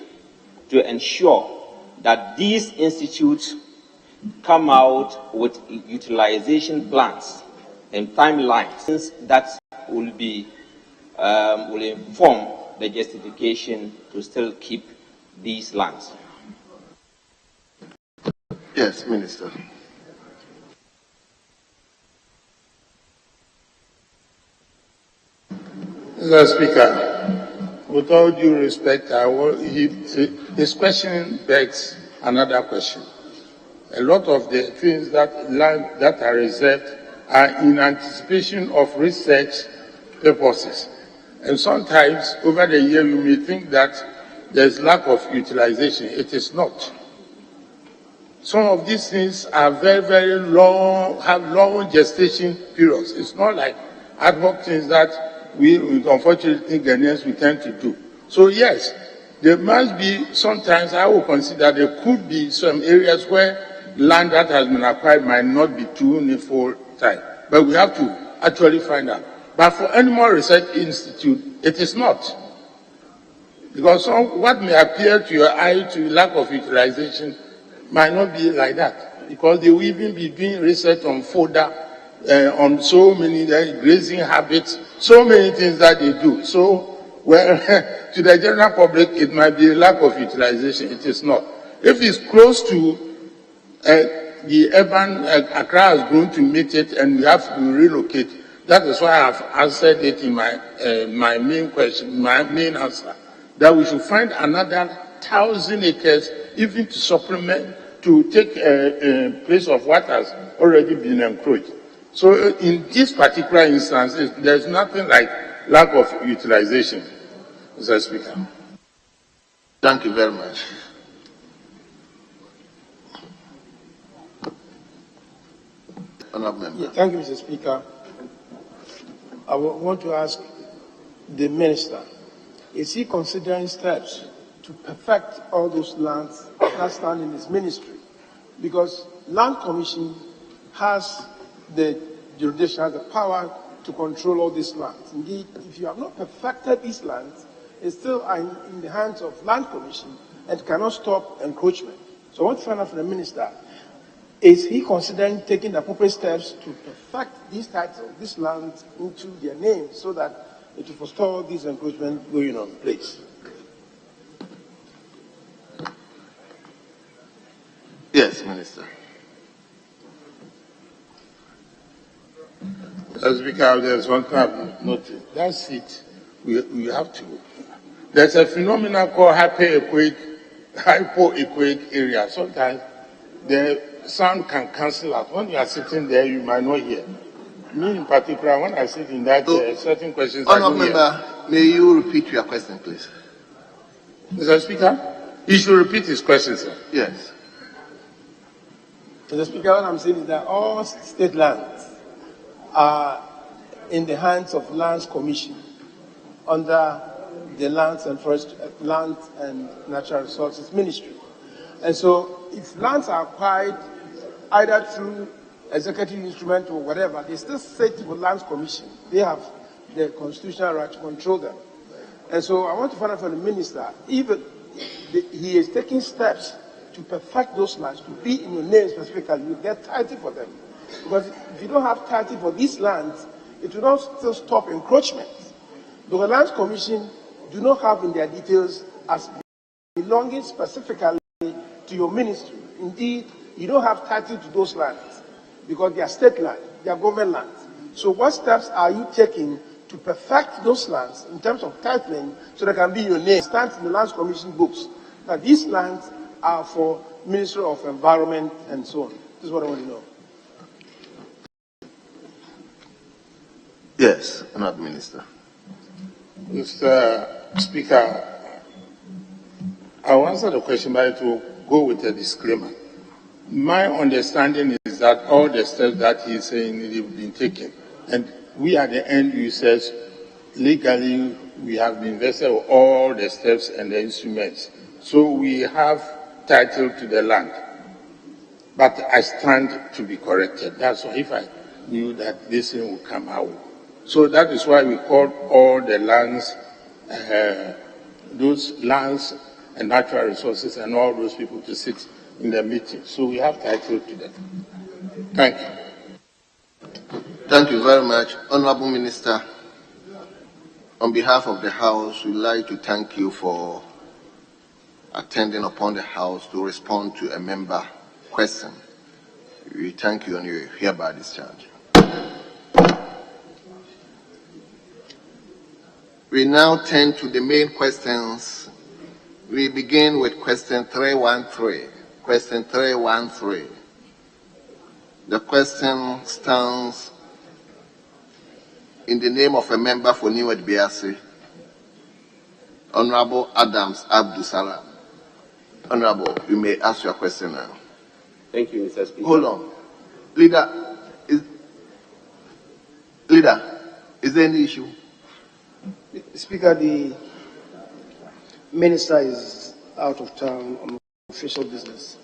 to ensure that these institutes come out with utilization plans and timelines that will inform the justification to still keep these lands. Yes, Minister. Mr. Speaker, with all due respect, his question begs another question. A lot of the things that are reserved are in anticipation of research purposes. And sometimes, over the year, you may think that there's lack of utilization. It is not. Some of these things are very, very long, have long gestation periods. It's not like ad hoc things that we unfortunately Ghanaians we tend to do. So yes, there must be, sometimes I will consider there could be some areas where land that has been acquired might not be too needful time. But we have to actually find out. But for Animal Research Institute, it is not. Because what may appear to your eye to lack of utilization might not be like that. Because they will even be doing research on fodder, on so many grazing habits, so many things that they do. So, well, to the general public, it might be a lack of utilization. It is not. If it's close to the urban, Accra has grown to meet it, and we have to relocate. That is why I have answered it in my main question, my main answer, that we should find another 1,000 acres, even to supplement, to take a place of what has already been encroached. So in this particular instance, there's nothing like lack of utilization, Mr. Speaker. Thank you very much. Honourable Member. Thank you, Mr. Speaker. I want to ask the Minister, is he considering steps to perfect all those lands that stand in his ministry? Because Land Commission has the jurisdiction, has the power to control all these lands. Indeed, if you have not perfected these lands, it's still in the hands of Land Commission and cannot stop encroachment. So I want to find out from the Minister, is he considering taking the appropriate steps to perfect these titles, these lands into their names so that it will forestall these encroachments going on, please? Yes, Minister. Mr. Speaker, there's one thing I've noticed. That's it. We have to. There's a phenomenon called hypoechoic area. Sometimes the sound can cancel out. When you are sitting there, you might not hear. Me in particular, when I sit in that, certain questions I don't hear. Member, may you repeat your question, please? Mr. Speaker, he should repeat his question, sir. Yes. Mr. Speaker, what I'm saying is that all state lands are in the hands of Lands Commission under the Lands and Natural Resources Ministry. And so if lands are acquired either through executive instrument or whatever, they still sit with Lands Commission. They have the constitutional right to control them. And so I want to find out from the Minister, even he is taking steps to perfect those lands, to be in your name specifically, you get title for them. Because if you don't have title for these lands, it will not still stop encroachment. The Lands Commission do not have in their details as belonging specifically to your ministry. Indeed, you don't have title to those lands because they are state land, they are government lands. So what steps are you taking to perfect those lands in terms of titling so they can be your name? It stands in the Lands Commission books that these lands are for Ministry of Environment and so on. This is what I want to know. Yes, Honourable Minister. Mr. Speaker, I'll answer the question, but to go with a disclaimer. My understanding is that all the steps that he's saying have been taken, and we are the end users. Legally, we have been invested with all the steps and the instruments. So we have title to the land. But I stand to be corrected. That's why if I knew that this thing would come out. So that is why we called all the lands, those lands and natural resources and all those people to sit in the meeting. So we have title to them. Thank you. Thank you very much. Honourable Minister, on behalf of the House, we'd like to thank you for attending upon the House to respond to a member question. We thank you and you hereby discharge. We now turn to the main questions. We begin with question 313. Question 313. The question stands in the name of a member for New Biase, Honorable Adams Abdul Salam. Honorable, you may ask your question now. Thank you, Mr. Speaker. Hold on. Leader, is there any issue? Speaker, the Minister is out of town on official business,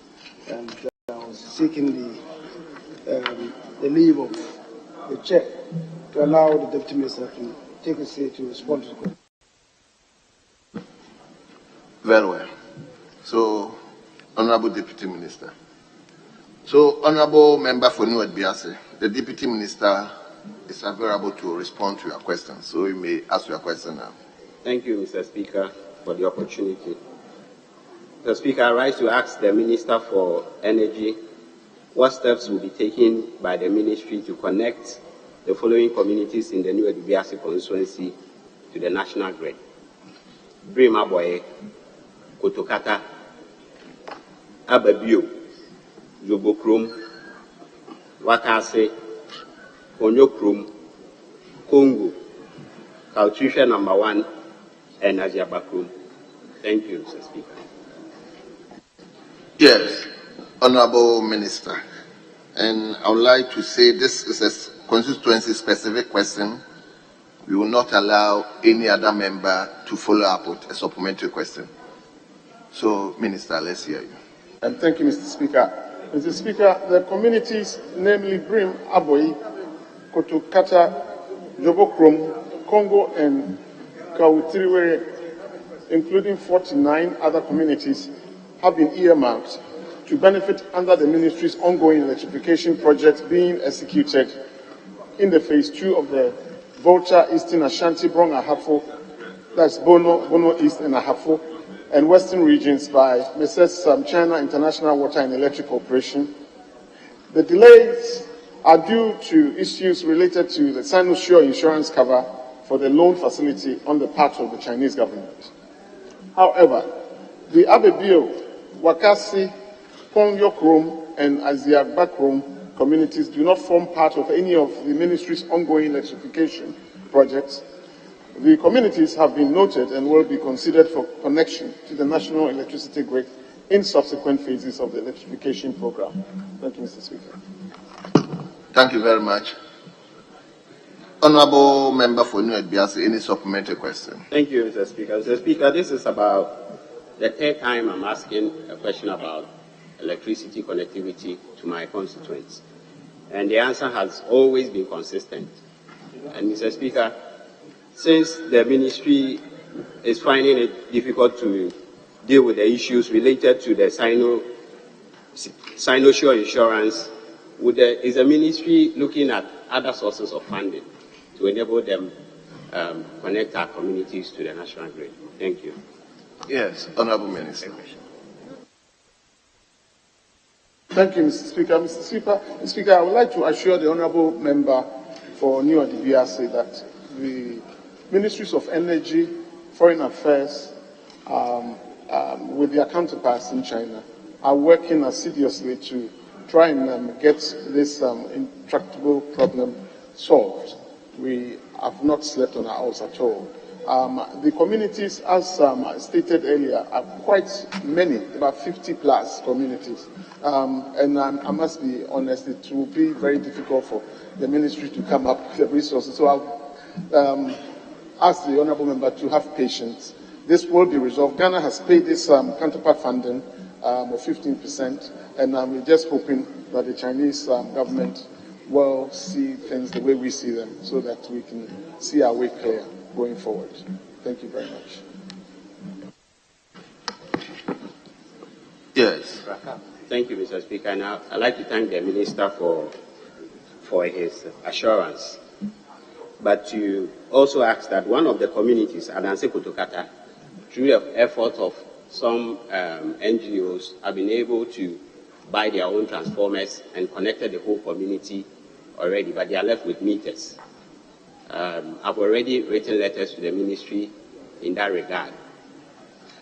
and I was seeking the leave of the chair to allow the Deputy Minister to take a seat to respond to the question. Very well. So, Honorable Deputy Minister. So, Honorable Member for New Biase, the Deputy Minister is available to respond to your question. So, you may ask your question now. Thank you, Mr. Speaker, for the opportunity. Mr. Speaker, I rise to ask the Minister for Energy what steps will be taken by the Ministry to connect the following communities in the New Biase constituency to the national grid: Brimaboye, Kotokata, Ababio, Yobokrom, Wakase, Onyokrum, Congo, Kaltusha number 1, and Aziabakrum. Thank you, Mr. Speaker. Yes, Honorable Minister. And I would like to say this is a constituency-specific question. We will not allow any other member to follow up with a supplementary question. So, Minister, let's hear you. And thank you, Mr. Speaker. Mr. Speaker, the communities, namely Brim, Aboy, Kotokata, Jobokrom, Congo, and Kautiriwere, including 49 other communities, have been earmarked to benefit under the ministry's ongoing electrification project being executed in the phase 2 of the Volta Eastern Ashanti Brong Ahafo, that's Bono East and Ahafo, and Western regions by Mrs. China International Water and Electric Corporation. The delays are due to issues related to the Sino-Sure insurance cover for the loan facility on the part of the Chinese government. However, the Abebio, Wakasi, Pongyokrom, and Aziagbakrom communities do not form part of any of the ministry's ongoing electrification projects. The communities have been noted and will be considered for connection to the national electricity grid in subsequent phases of the electrification program. Thank you, Mr. Speaker. Thank you very much. Honorable Member for New Biasi, any supplementary question? Thank you, Mr. Speaker. Mr. Speaker, this is about the third time I'm asking a question about electricity connectivity to my constituents. And the answer has always been consistent. And Mr. Speaker, since the ministry is finding it difficult to deal with the issues related to the Sino-Sure insurance, is the ministry looking at other sources of funding to enable them connect our communities to the national grid? Thank you. Yes, Honorable Minister. Thank you, Mr. Speaker. Mr. Speaker, I would like to assure the Honorable Member for New DBRC that the Ministries of Energy, Foreign Affairs, with their counterparts in China, are working assiduously to try and get this intractable problem solved. We have not slept on our oars at all. The communities, as stated earlier, are quite many, about 50 plus communities. And I must be honest, it will be very difficult for the ministry to come up with the resources. So I'll ask the Honourable Member to have patience. This will be resolved. Ghana has paid this counterpart funding of 15%, and we're just hoping that the Chinese government will see things the way we see them so that we can see our way clear going forward. Thank you very much. Yes. Thank you, Mr. Speaker. And I'd like to thank the Minister for his assurance. But to also ask that one of the communities, Adanse Kotokata, through the effort of some NGOs, have been able to buy their own transformers and connected the whole community already, but they are left with meters. I've already written letters to the ministry in that regard.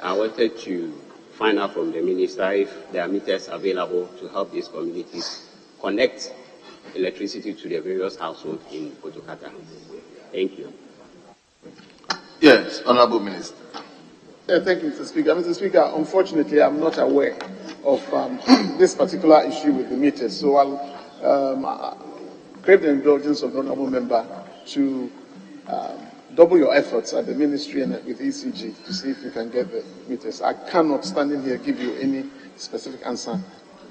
I wanted to find out from the minister if there are meters available to help these communities connect electricity to the various households in Kotokata. Thank you. Yes, Honorable Minister. Thank you, Mr. Speaker. Mr. Speaker, unfortunately, I'm not aware of this particular issue with the meters, so I'll crave the indulgence of the Honourable Member to double your efforts at the ministry and with ECG to see if you can get the meters. I cannot, standing here, give you any specific answer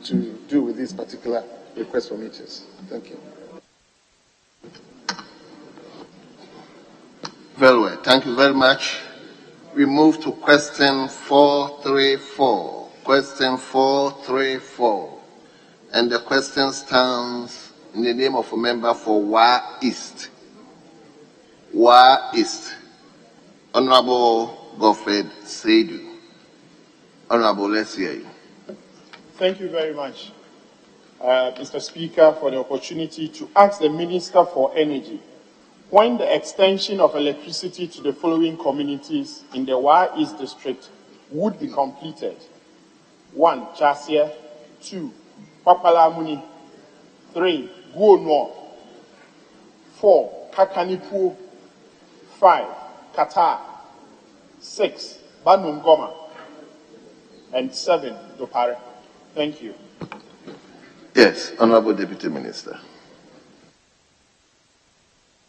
to do with this particular request for meters. Thank you. Very well. Thank you very much. We move to question 434. Question 434. And the question stands in the name of a member for Wa East. Wa East. Honorable Godfred Seidu. Honorable, let's hear you. Thank you very much, Mr. Speaker, for the opportunity to ask the Minister for Energy when the extension of electricity to the following communities in the Wa East District would be completed. 1. Chasia. 2. Papalamuni. 3. Guonor. 4, Kakanipu. 5, Qatar. 6, Banungoma. And 7, Dopare. Thank you. Yes, Honorable Deputy Minister.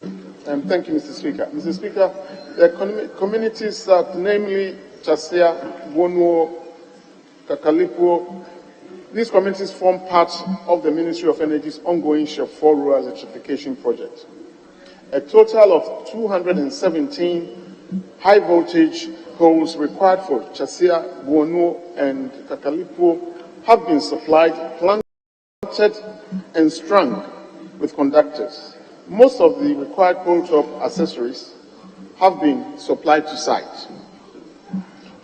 Thank you, Mr. Speaker. Mr. Speaker, the communities that, namely Chasia, Bonuo, Kakalipo, these communities form part of the Ministry of Energy's ongoing Share 4 Rural Electrification project. A total of 217 high-voltage poles required for Chasia, Bonuo, and Kakalipo have been supplied, planted, and strung with conductors. Most of the required pole top accessories have been supplied to site.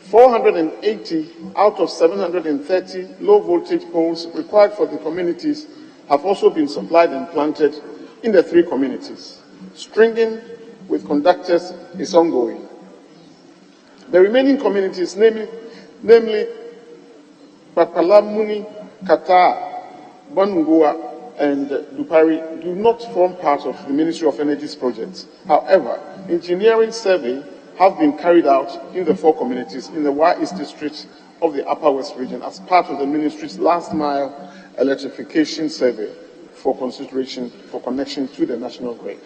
480 out of 730 low-voltage poles required for the communities have also been supplied and planted in the 3 communities. Stringing with conductors is ongoing. The remaining communities, namely Papalamuni, Qatar, Banungua, and Dupari, do not form part of the Ministry of Energy's projects. However, engineering survey have been carried out in the 4 communities in the Wa East District of the Upper West region as part of the ministry's last mile electrification survey for consideration for connection to the national grid.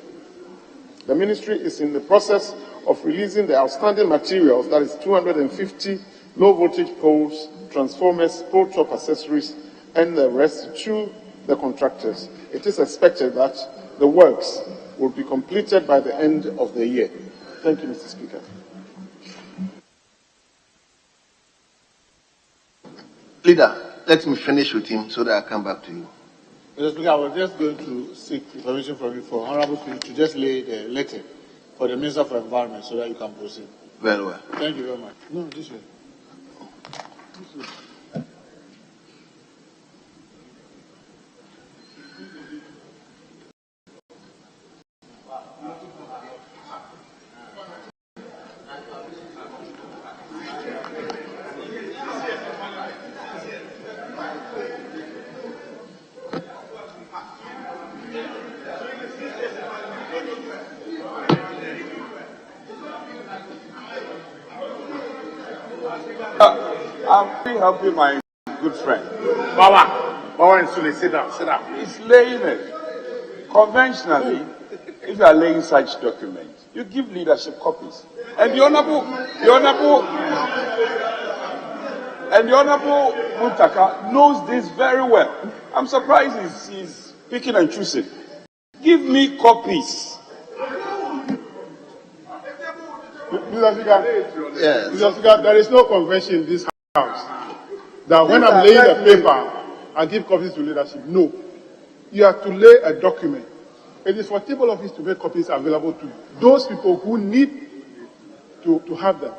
The ministry is in the process of releasing the outstanding materials, that is 250 low voltage poles, transformers, pole top accessories, and the rest to the contractors. It is expected that the works will be completed by the end of the year. Thank you, Mr. Speaker. Leader, let me finish with him so that I come back to you. Mr. Speaker, I was just going to seek information from you for Honorable Speaker to just lay the letter for the Minister for Environment so that you can proceed. Very well. Thank you very much. No, this way. This way. I'm being helping my good friend. Bawa and Sule, sit down, sit down. He's laying it. Conventionally, if you are laying such documents, you give leadership copies. And the Honorable Muntaka knows this very well. I'm surprised he's picking and choosing. Give me copies. Mr. Speaker, Yes. Mr. Speaker, there is no convention in this house that when I'm laying a paper, I give copies to leadership. No. You have to lay a document. It is for table office to make copies available to those people who need to have them.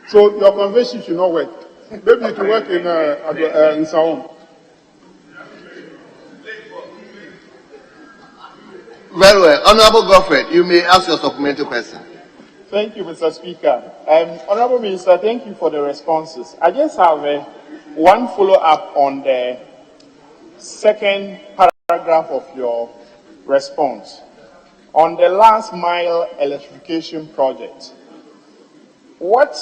So your convention should not work. Maybe it will work in Saom. Very well. Honorable Godfrey, you may ask your supplementary question. Thank you, Mr. Speaker. Honorable Minister, thank you for the responses. I just have one follow-up on the second paragraph of your response. On the last mile electrification project, what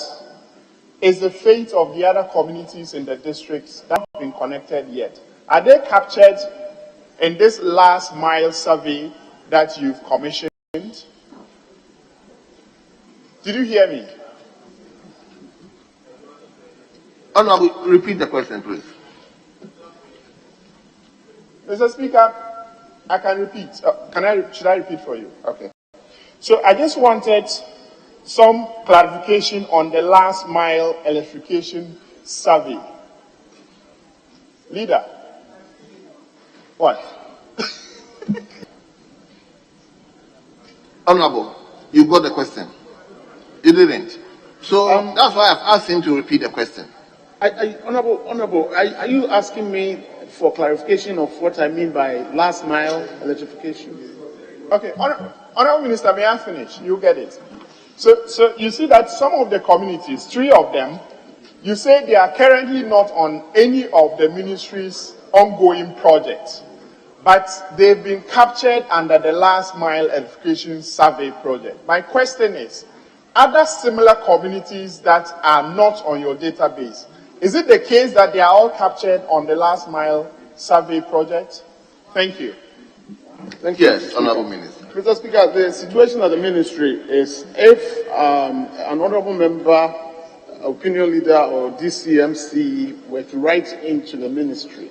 is the fate of the other communities in the districts that have been connected yet? Are they captured in this last mile survey that you've commissioned? Did you hear me? Honorable, repeat the question, please. Mr. Speaker, I can repeat. Should I repeat for you? Okay. So I just wanted some clarification on the last mile electrification survey. Leader. What? Honorable, you got the question. You didn't. So that's why I've asked him to repeat the question. Honorable, are you asking me for clarification of what I mean by last mile electrification? Okay, Honorable Minister, may I finish? You get it. So you see that some of the communities, 3 of them, you say they are currently not on any of the ministry's ongoing projects. but they've been captured under the last mile electrification survey project. My question is, other similar communities that are not on your database, is it the case that they are all captured on the last mile survey project? Thank you. Thank you. Yes, Honorable Minister. Mr. Speaker, the situation at the ministry is if an honorable member, opinion leader, or DCMC were to write into the ministry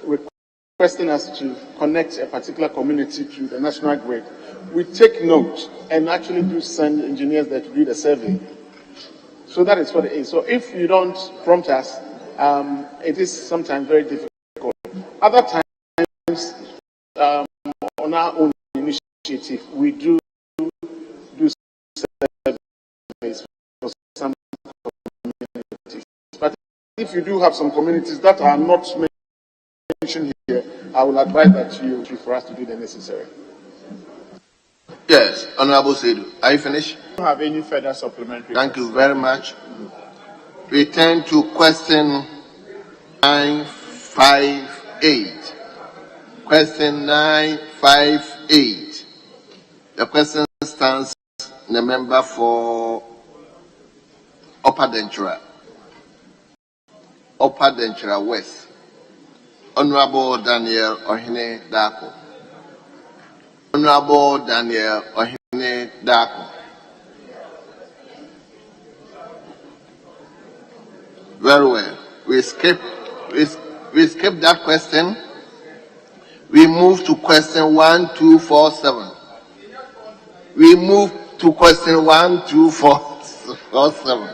requesting us to connect a particular community to the national grid, we take note and actually do send engineers there to do the survey. So that is what it is. So if you don't prompt us, it is sometimes very difficult. Other times, on our own initiative, we do surveys for some communities. But if you do have some communities that are not mentioned here, I will advise that you for us to do the necessary. Yes, Honorable Sedu, are you finished? I don't have any further supplementary. Thank you very much. We turn to question 958. Question 958. The question stands the member for Upper Denchira West, Honorable Daniel Ohene Dako. Honorable Daniel Ohene Dako. Very well. We skip that question. We move to question 1247. We move to question 1247.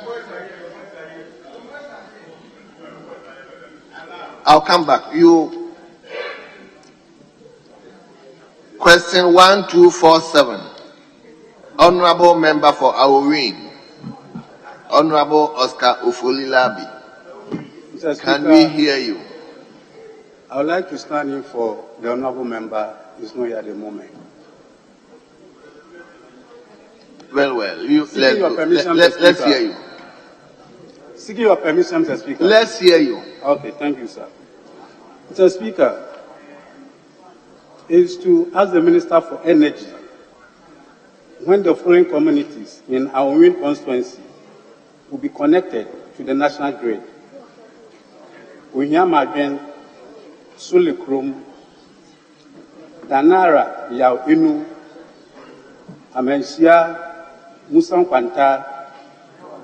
I'll come back. Question 1247. Honorable member for Awowin, Honorable Oscar Ufolilabi. Can we hear you? I would like to stand in for the honorable member. He's not here at the moment. Well. Let's hear you. Seeking your permission, Mr. Speaker. Let's hear you. Okay, thank you, sir. Mr. Speaker, is to ask the Minister for Energy when the following communities in our wind constituency will be connected to the national grid. Unyamagen, Sulikrum, Danara, Yao Inu, Amensia, Musan Kwanta,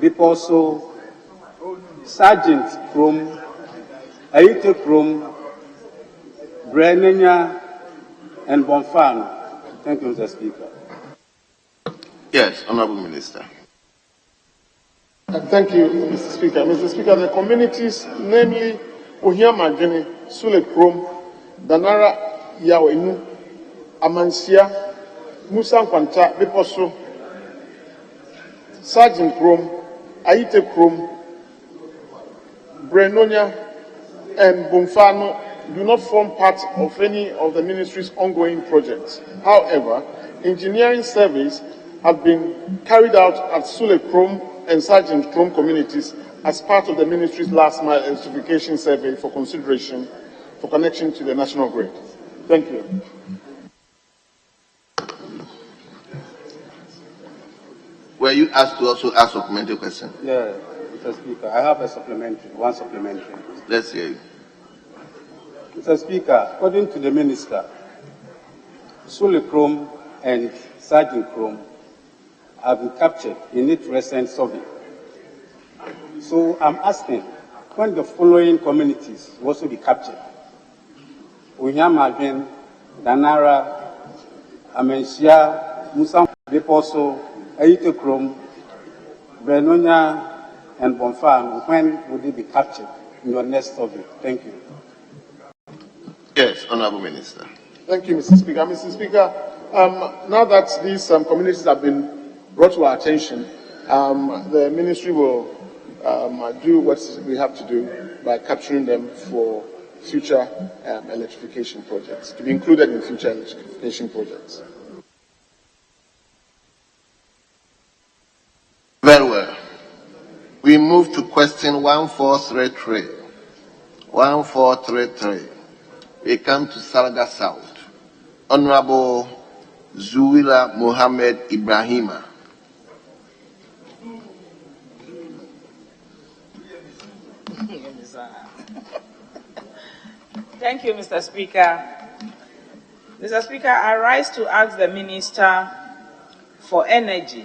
Biposo, Sergeant Krum, Aite Krum, Brenenya, and Bonfan. Thank you, Mr. Speaker. Yes, Honorable Minister. Thank you, Mr. Speaker. Mr. Speaker, the communities, namely Ohiamagene, Sule Krom, Danara Yawenu, Amansia, Musa Kwanta, Biposo, Sergeant Krom, Aite Krom, Brenonia, and Bonfano do not form part of any of the ministry's ongoing projects. However, engineering surveys have been carried out at Sule Krom and Sergeant Krom communities as part of the ministry's last mile electrification survey for consideration for connection to the national grid. Thank you. Were you asked to also ask a supplementary question? Yeah, Mr. Speaker, I have one supplementary. Let's hear you. Mr. Speaker, according to the Minister, Sule Krom and Sergeant Krom have been captured in its recent survey. So I'm asking, when the following communities will also be captured? Unyamagen, Danara, Amensia, Musa Beposo, Aite Krom, Brenonia, and Bonfan, when would they be captured in your next survey? Thank you. Yes, Honorable Minister. Thank you, Mr. Speaker. Mr. Speaker, now that these communities have been brought to our attention, the ministry will do what we have to do by capturing them for future electrification projects, to be included in future electrification projects. Very well. We move to question 1433. 1433. We come to Salaga South. Honorable Zuila Mohammed Ibrahima. Thank you, Mr. Speaker. Mr. Speaker, I rise to ask the Minister for Energy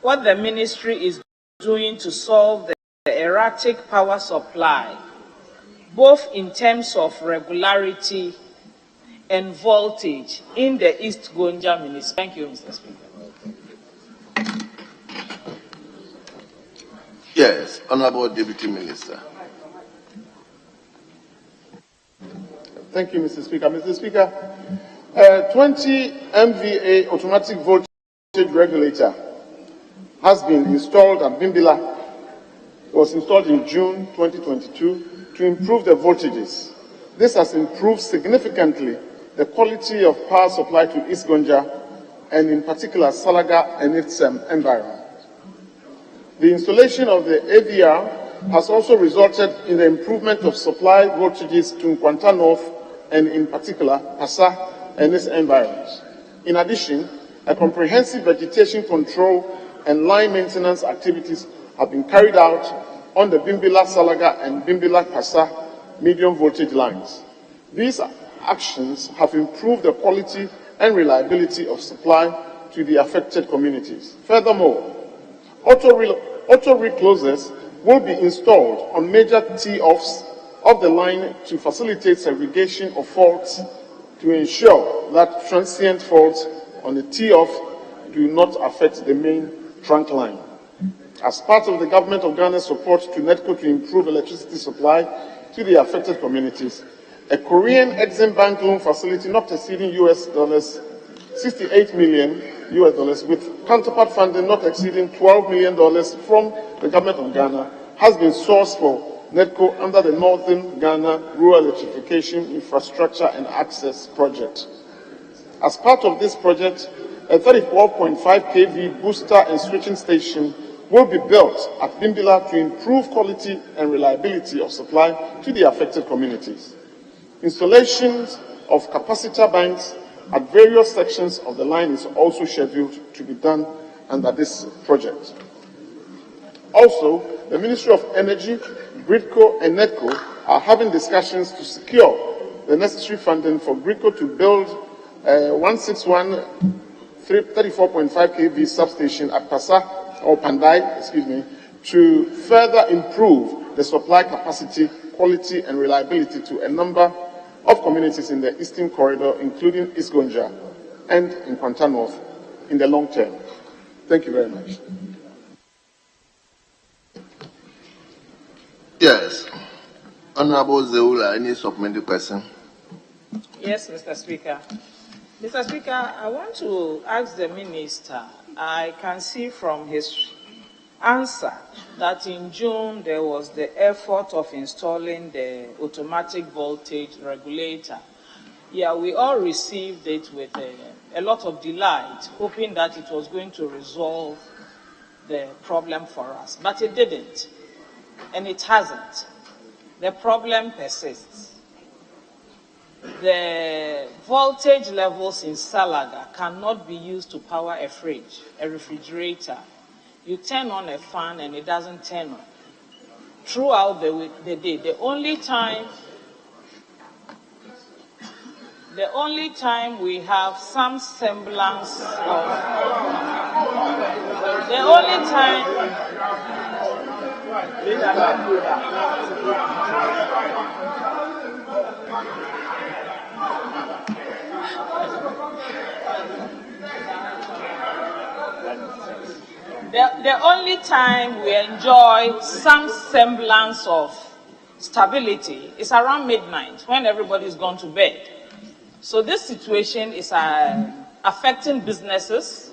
what the ministry is doing to solve the erratic power supply, both in terms of regularity and voltage in the East Gonja municipality. Thank you, Mr. Speaker. Yes, Honorable Deputy Minister. Thank you, Mr. Speaker. Mr. Speaker, 20 MVA automatic voltage regulator has been installed at Bimbila. It was installed in June 2022 to improve the voltages. This has improved significantly the quality of power supply to East Gonja and in particular Salaga and its environment. The installation of the AVR has also resulted in the improvement of supply voltages to Nkwanta North and in particular Pasa and its environs. In addition, a comprehensive vegetation control and line maintenance activities have been carried out on the Bimbila Salaga and Bimbila Pasa medium voltage lines. These actions have improved the quality and reliability of supply to the affected communities. Furthermore, auto reclosers will be installed on major tee-offs of the line to facilitate segregation of faults to ensure that transient faults on the tee-off do not affect the main trunk line. As part of the Government of Ghana's support to NEDCO to improve electricity supply to the affected communities, a Korean Exim Bank loan facility not exceeding $68 million with counterpart funding not exceeding $12 million from the Government of Ghana has been sourced for NEDCO under the Northern Ghana Rural Electrification Infrastructure and Access Project. As part of this project, a 34.5 kV booster and switching station will be built at Bimbila to improve quality and reliability of supply to the affected communities. Installations of capacitor banks at various sections of the line is also scheduled to be done under this project. Also, the Ministry of Energy, GRIDCO and NEDCO are having discussions to secure the necessary funding for GRIDCO to build a 161 34.5 kV substation at Pandai, to further improve the supply capacity, quality and reliability to a number of communities in the Eastern Corridor, including East Gonja and in Nkwanta North in the long term. Thank you very much. Yes. Honorable Zeula, any supplementary question? Yes, Mr. Speaker. Mr. Speaker, I want to ask the Minister, I can see from his answer that in June there was the effort of installing the automatic voltage regulator. Yeah, we all received it with a lot of delight, hoping that it was going to resolve the problem for us, but it didn't, and it hasn't. The problem persists. The voltage levels in Salaga cannot be used to power a fridge, a refrigerator. You turn on a fan and it doesn't turn on. Throughout the day, the only time we have some semblance of, the only time, the only time we enjoy some semblance of stability is around midnight when everybody's gone to bed. So this situation is affecting businesses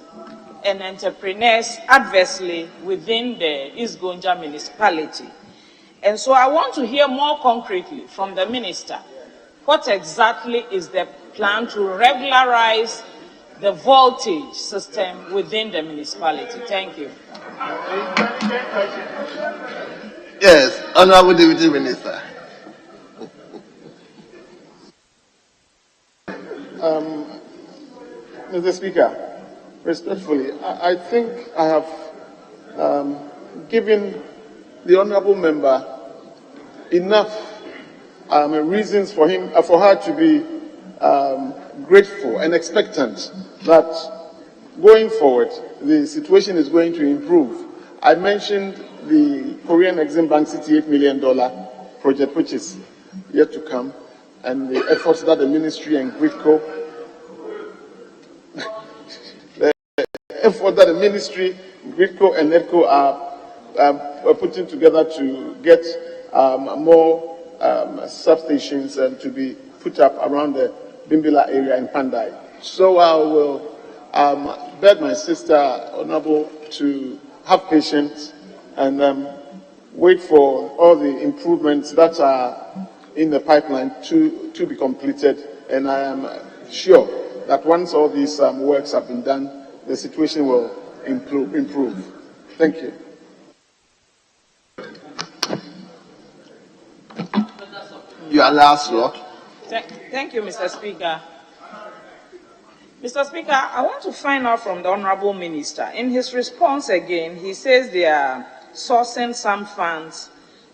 and entrepreneurs adversely within the East Gonja municipality. And so I want to hear more concretely from the minister, what exactly is the plan to regularize the voltage system within the municipality? Thank you. Yes, Honorable Deputy Minister. Mr. Speaker, respectfully, I think I have given the honourable member enough reasons for her to be grateful and expectant that going forward the situation is going to improve. I mentioned the Korean Exim Bank $68 million project, which is yet to come, and the efforts that the ministry and GRIDCO, GRIDCO and NEDCO are putting together to get more substations and to be put up around the Bimbila area in Pandai. So I will beg my sister, Honorable, to have patience and wait for all the improvements that are in the pipeline to be completed. And I am sure that once all these works have been done, the situation will improve. Thank you. Your last slot. Thank you, Mr. Speaker. Mr. Speaker, I want to find out from the Honourable Minister. In his response again, he says they are sourcing some funds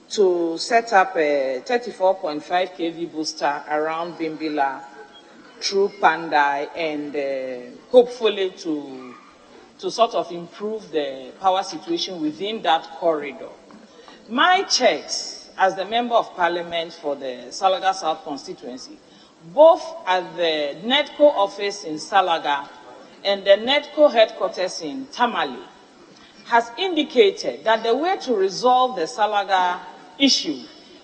to set up a 34.5 kV booster around Bimbila through Pandai and hopefully to sort of improve the power situation within that corridor. My checks as the Member of Parliament for the Salaga South constituency, both at the NEDCO office in Salaga and the NEDCO headquarters in Tamale, has indicated that the way to resolve the Salaga issue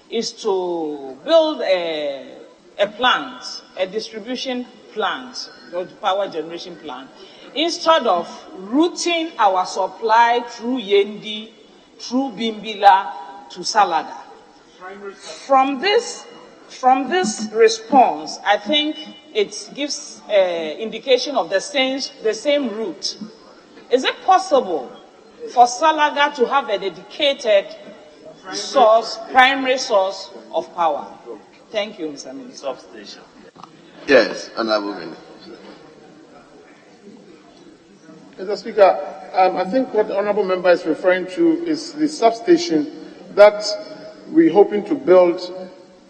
is to build a plant, a distribution plant, or power generation plant, instead of routing our supply through Yendi, through Bimbila to Salaga. From this response, I think it gives indication of the same route. Is it possible for Salaga to have a dedicated primary source of power? Thank you, Mr. Minister. Substation. Yes, Honourable Minister. Mr. Speaker, I think what the Honourable Member is referring to is the substation that we're hoping to build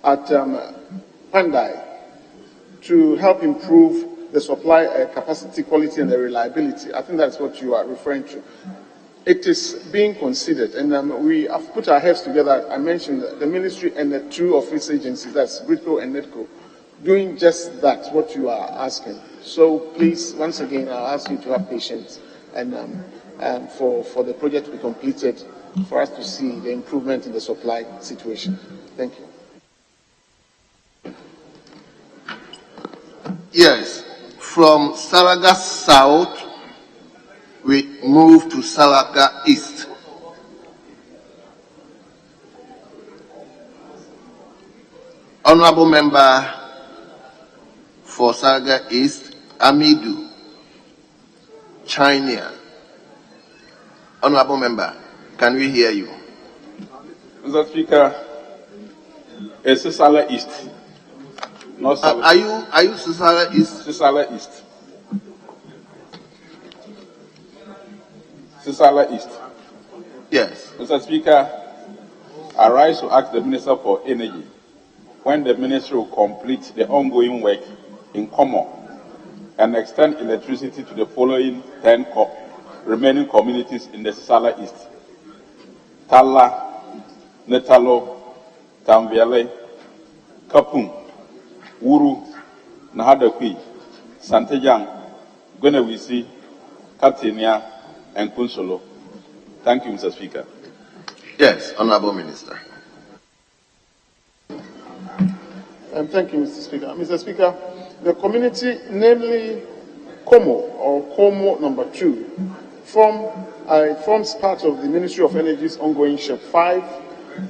at Pandai to help improve the supply capacity, quality, and the reliability. I think that's what you are referring to. It is being considered, and we have put our heads together. I mentioned the ministry and the two of its agencies, that's GRIDCO and NEDCO, doing just that, what you are asking. So please, once again, I'll ask you to have patience and for the project to be completed, for us to see the improvement in the supply situation. Thank you. Yes, from Salaga South, we move to Salaga East. Honourable Member for Salaga East, Amidu China. Honourable Member, can we hear you? Mr. Speaker, it's Sisala East. Not Sisala. Are you Sisala East? Sisala East. Sisala East. Yes. Mr. Speaker, I rise to ask the Minister for Energy when the ministry will complete the ongoing work in Como and extend electricity to the following 10 remaining communities in the Sisala East: Tala, Netalo, Tamviale, Kapung, Wuru, Nahadakwi, Santejang, Gwenewisi, Katinia, and Kunsolo. Thank you, Mr. Speaker. Yes, Honourable Minister. Thank you, Mr. Speaker. Mr. Speaker, the community, namely Como or Como number 2, forms part of the Ministry of Energy's ongoing SHEP 5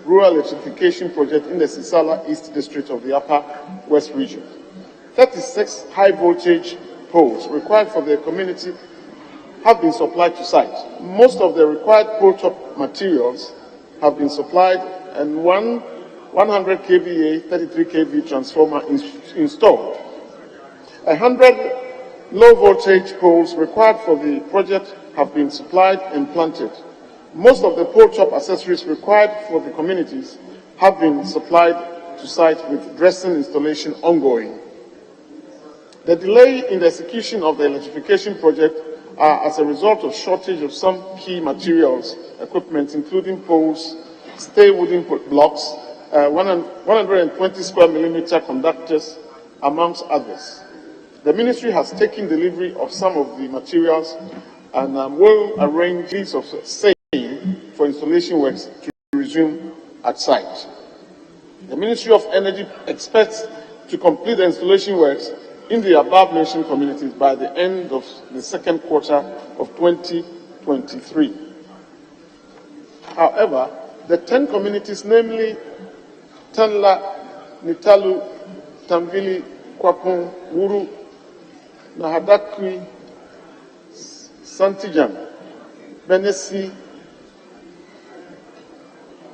rural electrification project in the Sisala East District of the Upper West Region. 36 high voltage poles required for the community have been supplied to site. Most of the required pole top materials have been supplied, and one 100 kVA 33 kV transformer installed. 100 Low voltage poles required for the project have been supplied and planted. Most of the pole top accessories required for the communities have been supplied to site with dressing installation ongoing. The delay in the execution of the electrification project are as a result of shortage of some key materials, equipment, including poles, stay wooden blocks, 120 square millimeter conductors, amongst others. The ministry has taken delivery of some of the materials and will arrange leads of same for installation works to resume at site. The Ministry of Energy expects to complete the installation works in the above-mentioned communities by the end of the second quarter of 2023. However, the 10 communities, namely Tanla, Nitalu, Tamvili, Kwapon, Wuru, Nahadakwi, Santijan, Benesi,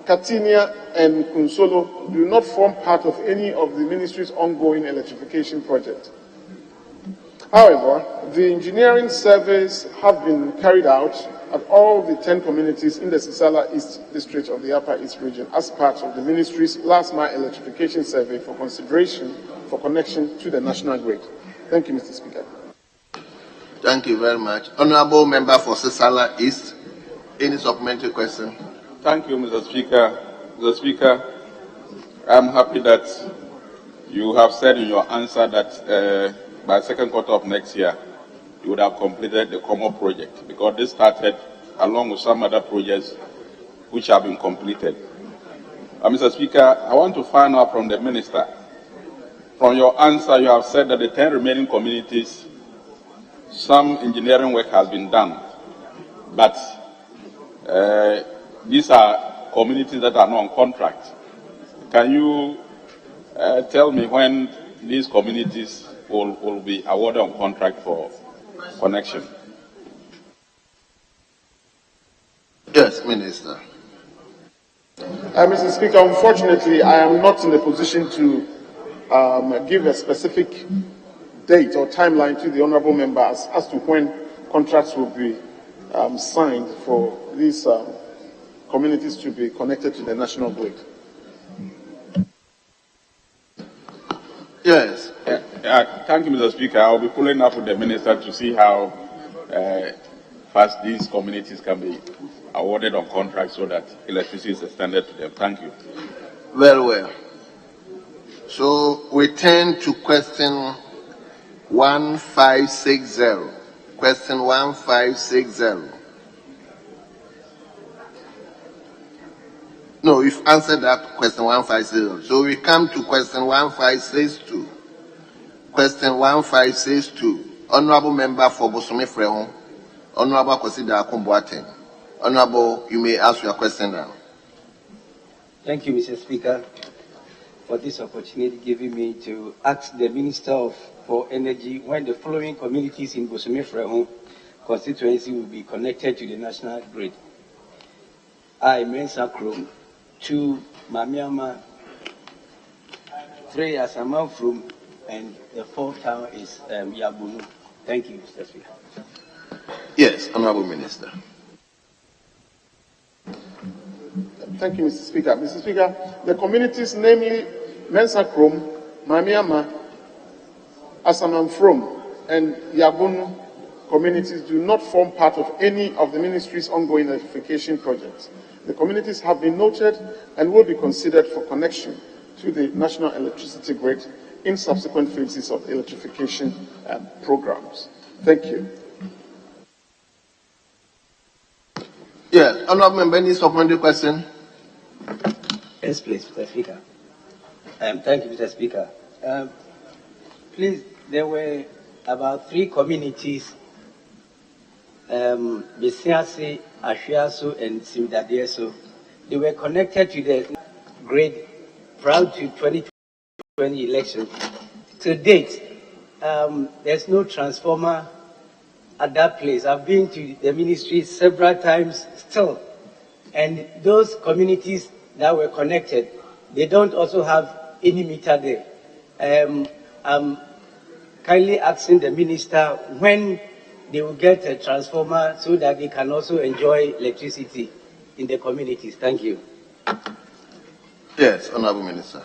Katinia, and Kunsolo, do not form part of any of the ministry's ongoing electrification project. However, the engineering surveys have been carried out at all the 10 communities in the Sisala East District of the Upper East Region as part of the ministry's last mile electrification survey for consideration for connection to the national grid. Thank you, Mr. Speaker. Thank you very much. Honorable Member for Sisala East, any supplementary question? Thank you, Mr. Speaker. Mr. Speaker, I'm happy that you have said in your answer that by the second quarter of next year, you would have completed the Como project, because this started along with some other projects which have been completed. Mr. Speaker, I want to find out from the Minister, from your answer, you have said that the 10 remaining communities, some engineering work has been done, but these are communities that are not on contract. Can you tell me when these communities will be awarded on contract for connection? Yes, Minister. Mr. Speaker, unfortunately, I am not in a position to give a specific date or timeline to the honourable member as to when contracts will be signed for these communities to be connected to the national grid. Yes. Thank you, Mr. Speaker. I will be following up with the Minister to see how fast these communities can be awarded on contract so that electricity is extended to them. Thank you. Very well. So we turn to question 1560. Question 1560. No, you've answered that question 1560. So we come to question 1562. Question 1562. Honorable Member for Bosome Frehon, Honorable Kosida Akumbuaten. Honorable, you may ask your question now. Thank you, Mr. Speaker, for this opportunity given me to ask the Minister for Energy when the following communities in Bosome Frehon constituency will be connected to the national grid. I, Mensa Krom, 2, Mamiama, 3, Asaman From, and the 4th town is Yabunu. Thank you, Mr. Speaker. Yes, Honorable Minister. Thank you, Mr. Speaker. Mr. Speaker, the communities, namely Mensa Krom, Mamiama, Asaman From, and Yabunu communities do not form part of any of the ministry's ongoing electrification projects. The communities have been noted and will be considered for connection to the national electricity grid in subsequent phases of electrification programs. Thank you. Yes, Honorable Member, any supplementary question? Yes, please, Mr. Speaker. Thank you, Mr. Speaker. Please, there were about 3 communities, Besiase, Ashiaso, and Simdadieso. They were connected to the grid prior to 2020 election. To date, there's no transformer at that place. I've been to the ministry several times still, and those communities that were connected, they don't also have any meter there. I'm kindly asking the minister when they will get a transformer so that they can also enjoy electricity in the communities. Thank you. Yes, Honorable Minister.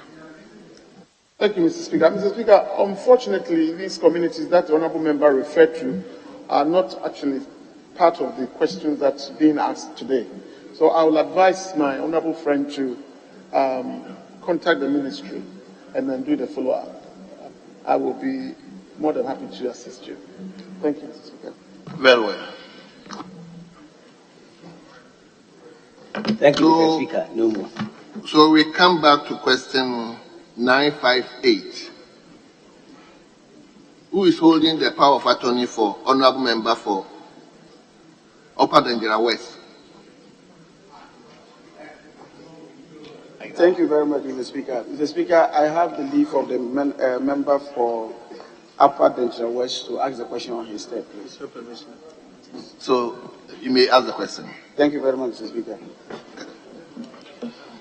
Thank you, Mr. Speaker. Mr. Speaker, unfortunately, these communities that the Honorable Member referred to are not actually part of the questions that's being asked today. So I will advise my honorable friend to contact the ministry and then do the follow-up. I will be more than happy to assist you. Thank you, Mr. Speaker. Very well. Thank you, Mr. Speaker. No more. So we come back to question 958. Who is holding the power of attorney for Honorable Member for Upper Danjira West? Thank you very much, Mr. Speaker. Mr. Speaker, I have the leave of the member for Upper Danjira West to ask the question on his step, please. So you may ask the question. Thank you very much, Mr. Speaker.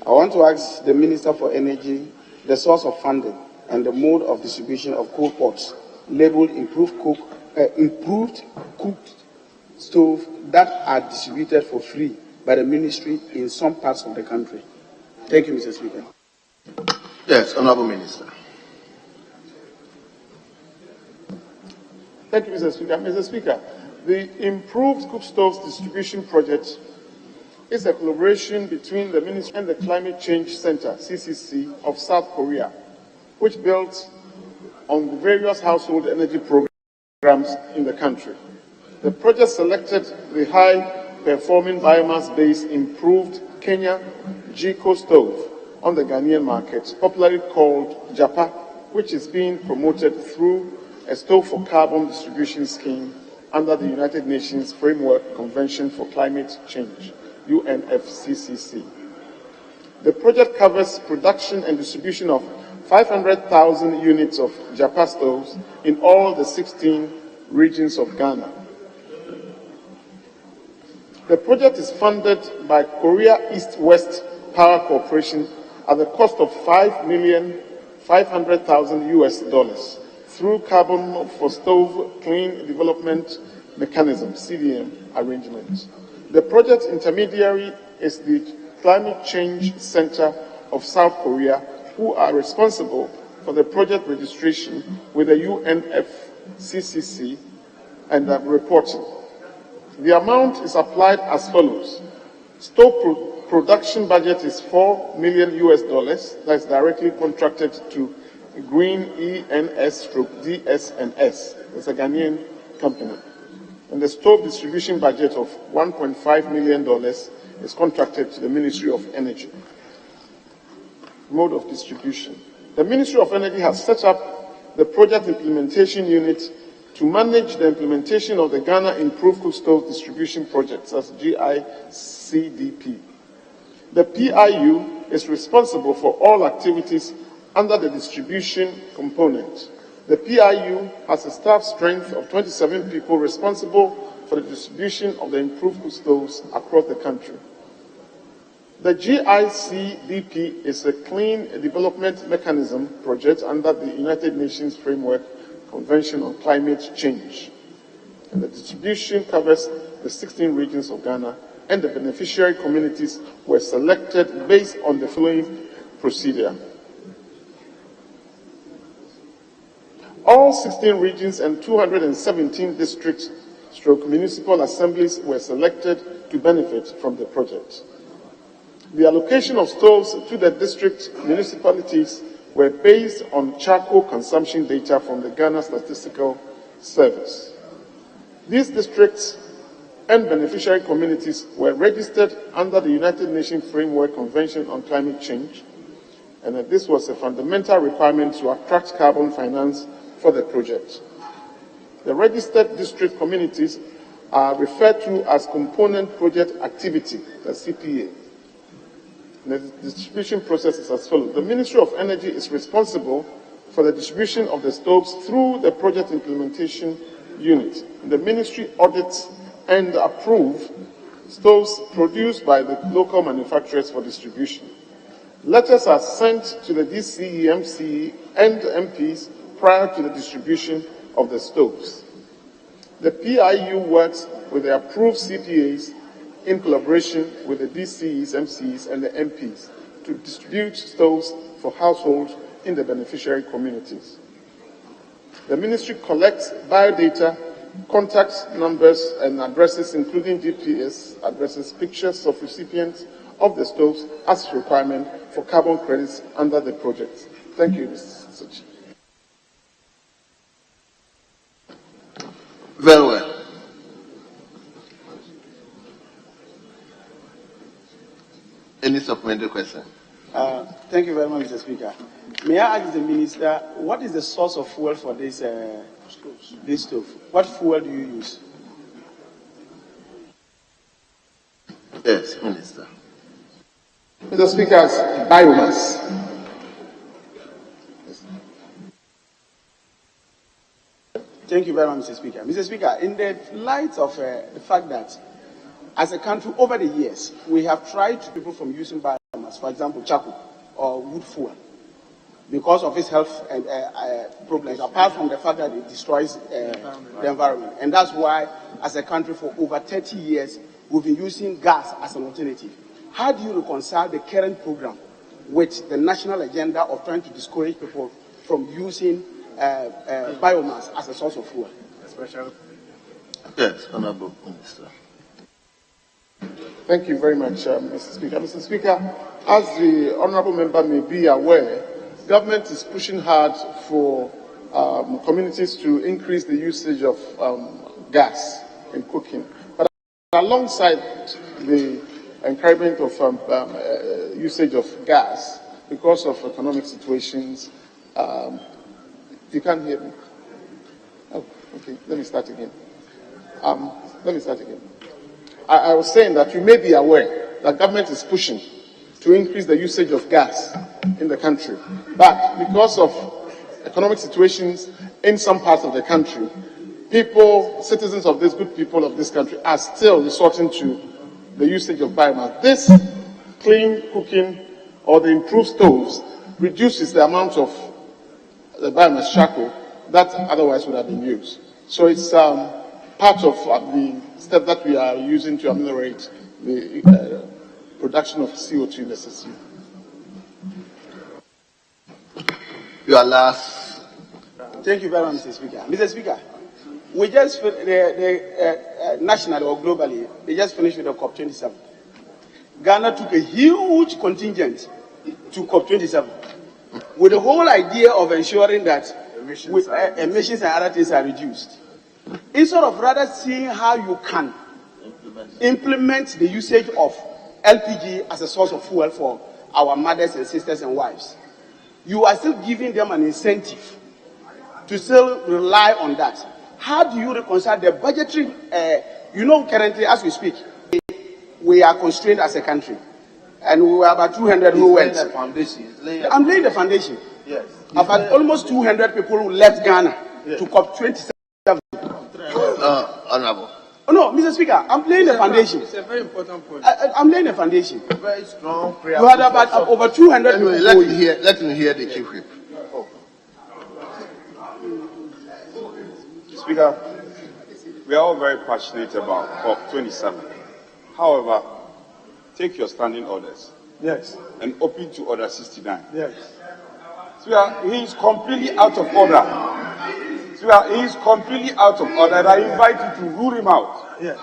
I want to ask the Minister for Energy the source of funding and the mode of distribution of coal pots labeled improved cooked stove that are distributed for free by the ministry in some parts of the country. Thank you, Mr. Speaker. Yes, Honorable Minister. Thank you, Mr. Speaker. Mr. Speaker, the Improved Cook Stoves Distribution Project is a collaboration between the Ministry and the Climate Change Center, CCC, of South Korea, which builds on the various household energy programs in the country. The project selected the high-performing biomass-based improved Kenya Jiko stove on the Ghanaian market, popularly called Japa, which is being promoted through a stove for carbon distribution scheme under the United Nations Framework Convention for Climate Change, UNFCCC. The project covers production and distribution of 500,000 units of Japa stoves in all the 16 regions of Ghana. The project is funded by Korea East-West Power Corporation at the cost of $500,000 US through Carbon for Stove Clean Development Mechanism, CDM arrangement. The project intermediary is the Climate Change Center of South Korea, who are responsible for the project registration with the UNFCCC and the reporting. The amount is applied as follows. Stove production budget is $4 million US, that's directly contracted to Green ENS/DS&S. It's a Ghanaian company. And the stove distribution budget of $1.5 million is contracted to the Ministry of Energy. Mode of distribution. The Ministry of Energy has set up the Project Implementation Unit to manage the implementation of the Ghana Improved Cook Stove Distribution Projects as GICDP. The PIU is responsible for all activities under the distribution component. The PIU has a staff strength of 27 people responsible for the distribution of the improved cook stoves across the country. The GICDP is a clean development mechanism project under the United Nations Framework Convention on Climate Change. And the distribution covers the 16 regions of Ghana, and the beneficiary communities were selected based on the following procedure. All 16 regions and 217 district/municipal assemblies were selected to benefit from the project. The allocation of stoves to the district municipalities were based on charcoal consumption data from the Ghana Statistical Service. These districts and beneficiary communities were registered under the United Nations Framework Convention on Climate Change, and that this was a fundamental requirement to attract carbon finance for the project. The registered district communities are referred to as Component Project Activity, the CPA. The distribution process is as follows. The Ministry of Energy is responsible for the distribution of the stoves through the Project Implementation Unit. The Ministry audits and approves stoves produced by the local manufacturers for distribution. Letters are sent to the DCE, MCE, and MPs prior to the distribution of the stoves. The PIU works with the approved CPAs in collaboration with the DCEs, MCs, and the MPs to distribute stoves for households in the beneficiary communities. The ministry collects biodata, contact numbers and addresses, including GPS addresses, pictures of recipients of the stoves as requirement for carbon credits under the project. Thank you, Mr. Sochi. Very well. Any supplementary question? Thank you very much, Mr. Speaker. May I ask the minister, what is the source of fuel for this stove? What fuel do you use? Yes, Minister. Mr. Speaker, biomass. Thank you very much, Mr. Speaker. Mr. Speaker, in the light of the fact that as a country over the years, we have tried to people from using biomass, for example, charcoal or wood fuel, because of its health and problems, apart from the fact that it destroys the environment. And that's why, as a country, for over 30 years, we've been using gas as an alternative. How do you reconcile the current program with the national agenda of trying to discourage people from using biomass as a source of fuel? Yes, Honorable Minister. Thank you very much, Mr. Speaker. Mr. Speaker, as the honourable member may be aware, government is pushing hard for communities to increase the usage of gas in cooking. But alongside the encouragement of usage of gas, because of economic situations, you can't hear me. Oh, okay. Let me start again. I was saying that you may be aware that government is pushing to increase the usage of gas in the country. But because of economic situations in some parts of the country, people, citizens of this, good people of this country, are still resorting to the usage of biomass. This clean cooking or the improved stoves reduces the amount of the biomass charcoal that otherwise would have been used. So it's part of the step that we are using to ameliorate the production of CO2 in the system. Your last. Thank you very much, Mr. Speaker. Mr. Speaker, we just nationally or globally, they just finished with the COP27. Ghana took a huge contingent to COP27 with the whole idea of ensuring that emissions and other things are reduced. Instead of rather seeing how you can implement the usage of LPG as a source of fuel for our mothers and sisters and wives, you are still giving them an incentive to still rely on that. How do you reconcile the budgetary, currently as we speak, we are constrained as a country, and we were about 200 who went. I'm laying the foundation. Yes. About almost 200 people who left Ghana to COP27. Honorable. Oh, no, Mr. Speaker, I'm laying the foundation. It's a very important point. I'm laying the foundation. Very strong prayer. You had about over 200 people. Let me hear the Chief Whip. Speaker, we are all very passionate about COP27. However, take your standing orders. Yes. And open to Order 69. Yes. Speaker, he is completely out of order. Speaker, he is completely out of order, and I invite you to rule him out. Yes.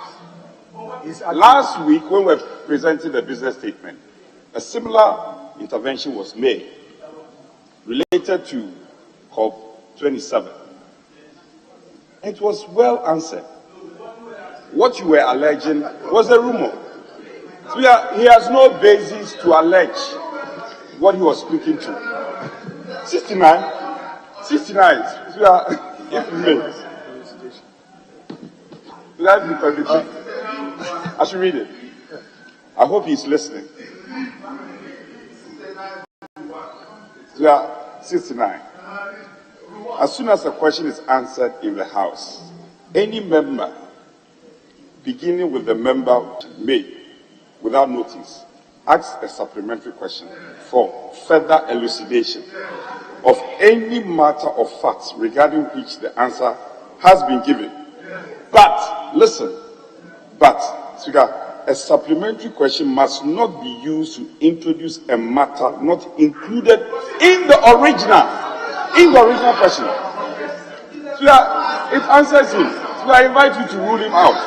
Last week, when we were presenting the business statement, a similar intervention was made related to COP27. It was well answered. What you were alleging was a rumor. So he has no basis to allege what he was speaking to. 69. So if you may. I should read it. I hope he's listening. So 69. As soon as a question is answered in the House, any member, beginning with the member may, without notice, ask a supplementary question for further elucidation of any matter of fact regarding which the answer has been given. But, listen, Speaker, a supplementary question must not be used to introduce a matter not included in the original question. Speaker, it answers him. So I invite you to rule him out.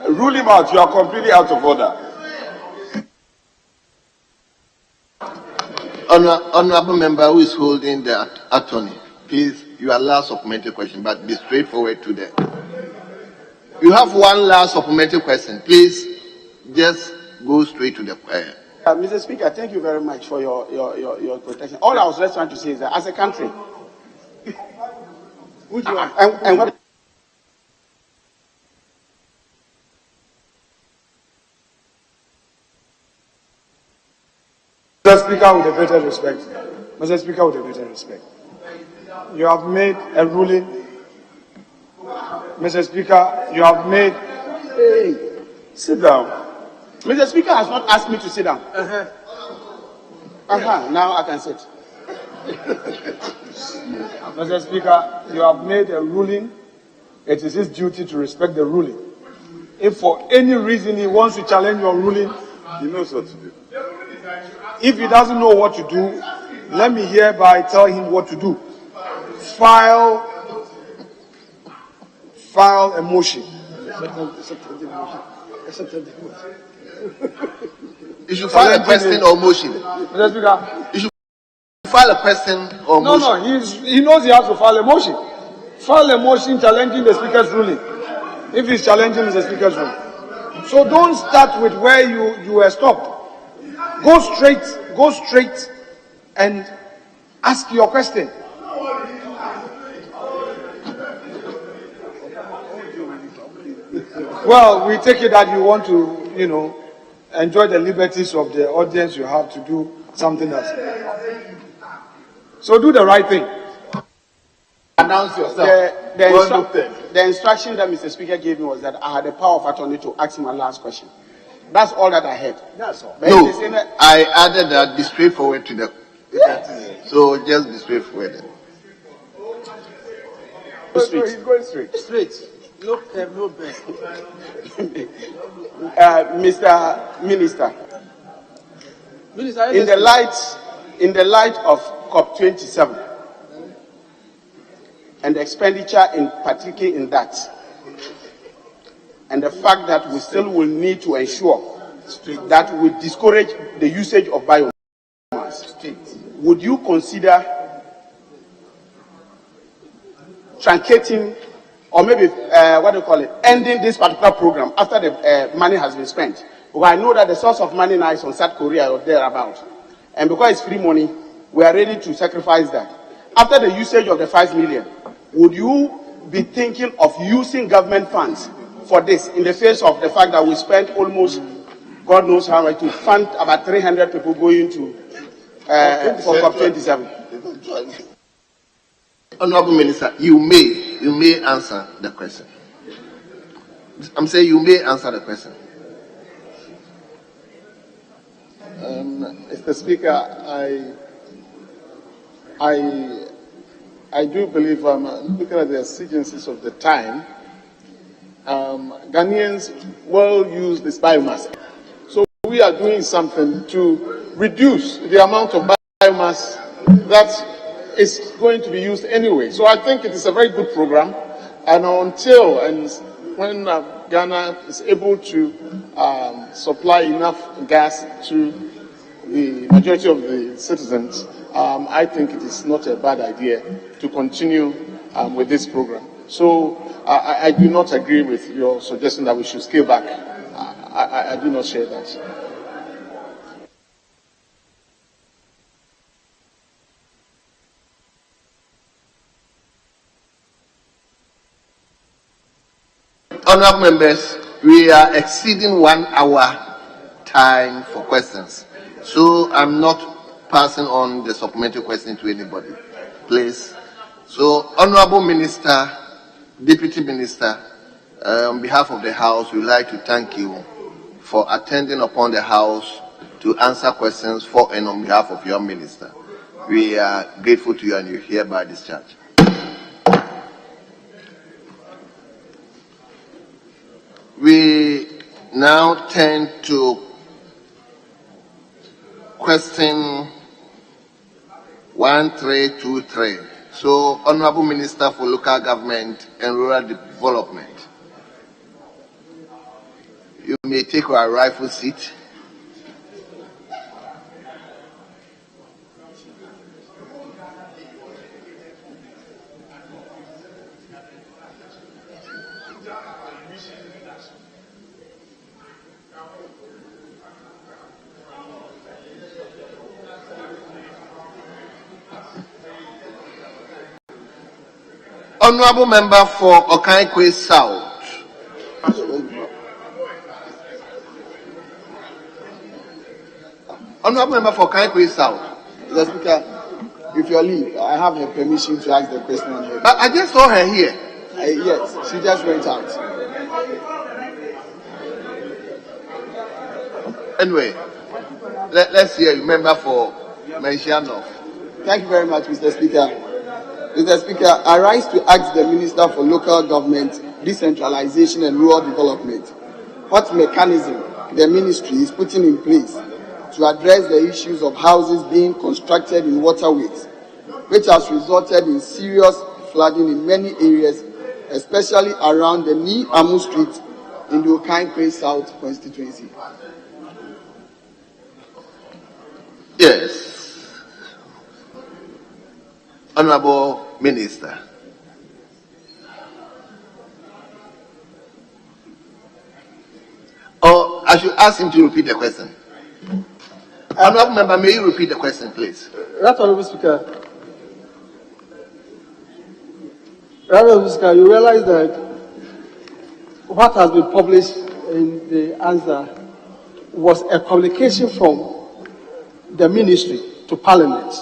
Rule him out. You are completely out of order. Honorable member who is holding the attorney, please, your last supplementary question, but be straightforward to them. You have one last supplementary question. Please, just go straight to the prayer. Mr. Speaker, thank you very much for your protection. All I was just trying to say is that as a country, Which one? and what Mr. Speaker, with a greater respect. Mr. Speaker, with a greater respect. You have made a ruling. Mr. Speaker, you have made. Hey, sit down. Mr. Speaker has not asked me to sit down. Now I can sit. Mr. Speaker, you have made a ruling. It is his duty to respect the ruling. If for any reason he wants to challenge your ruling, He knows what to do. if he doesn't know what to do, let me hereby tell him what to do. File a motion. You should file a question or motion. Mr. Speaker. You should file a question or motion. No, he knows he has to file a motion. File a motion challenging the Speaker's ruling. If he's challenging the Speaker's ruling. So don't start with where you were stopped. Go straight and ask your question. Well, we take it that you want to, enjoy the liberties of the audience. You have to do something else. So do the right thing. Announce yourself. The instruction that Mr. Speaker gave me was that I had the power of attorney to ask him a last question. That's all that I heard. That's all. No, I added that be straightforward to the. Yes. So just be straightforward. He's going straight. Straight. No bend. Mr. Minister, Minister, in the light of COP27 and the expenditure in particular in that, and the fact that we still will need to ensure that we discourage the usage of biomass, would you consider truncating or maybe ending this particular program after the money has been spent? Because I know that the source of money now is on South Korea or thereabout, and because it's free money, we are ready to sacrifice that. After the usage of the 5 million, would you be thinking of using government funds for this in the face of the fact that we spent almost, God knows how much, to fund about 300 people going to for COP27? Honorable Minister, you may answer the question. I'm saying you may answer the question. Mr. Speaker, I do believe, looking at the exigencies of the time, Ghanaians will use this biomass. So we are doing something to reduce the amount of biomass that is going to be used anyway. So I think it is a very good program, and when Ghana is able to supply enough gas to the majority of the citizens, I think it is not a bad idea to continue with this program. So I do not agree with your suggestion that we should scale back. I do not share that. Honourable members, we are exceeding 1 hour time for questions. So I'm not passing on the supplementary question to anybody, please. So, Honourable Minister, Deputy Minister, on behalf of the House, we'd like to thank you for attending upon the House to answer questions for and on behalf of your minister. We are grateful to you and you hereby discharge. We now turn to question 1323. So, Honorable Minister for Local Government and Rural Development, you may take your rightful seat. Honorable Member for Okaikwe South. Honorable Member for Okaikwe South. Mr. Speaker, with your leave, I have her permission to ask the question. But I just saw her here. Yes, she just went out. Anyway, let's hear you, Member for Menchianoff. Thank you very much, Mr. Speaker. Mr. Speaker, I rise to ask the Minister for Local Government, Decentralization and Rural Development what mechanism the ministry is putting in place to address the issues of houses being constructed in waterways, which has resulted in serious flooding in many areas, especially around the Ni Amu Street in the Okaikwe South constituency. Yes. Honorable Minister. Or I should ask him to repeat the question. Honorable Member, may you repeat the question, please? Right, Honorable Speaker. Honorable Speaker, you realize that what has been published in the answer was a communication from the ministry to Parliament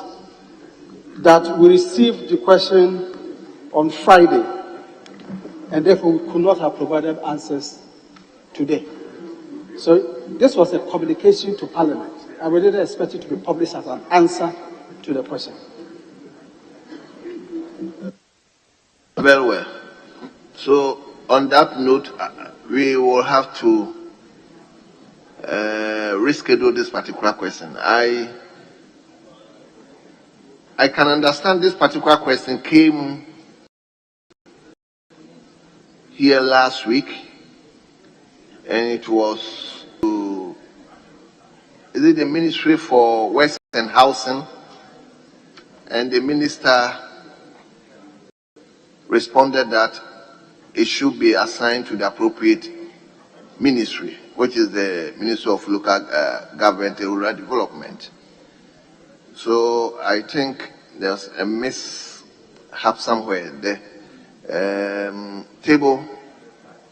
that we received the question on Friday, and therefore we could not have provided answers today. So this was a communication to Parliament, and we didn't expect it to be published as an answer to the question. Very well. So on that note, we will have to reschedule this particular question. I can understand this particular question came here last week, and it was to, is it the Ministry for Works and Housing, and the minister responded that it should be assigned to the appropriate ministry, which is the Ministry of Local Government and Rural Development. So I think there's a mishap somewhere. The table,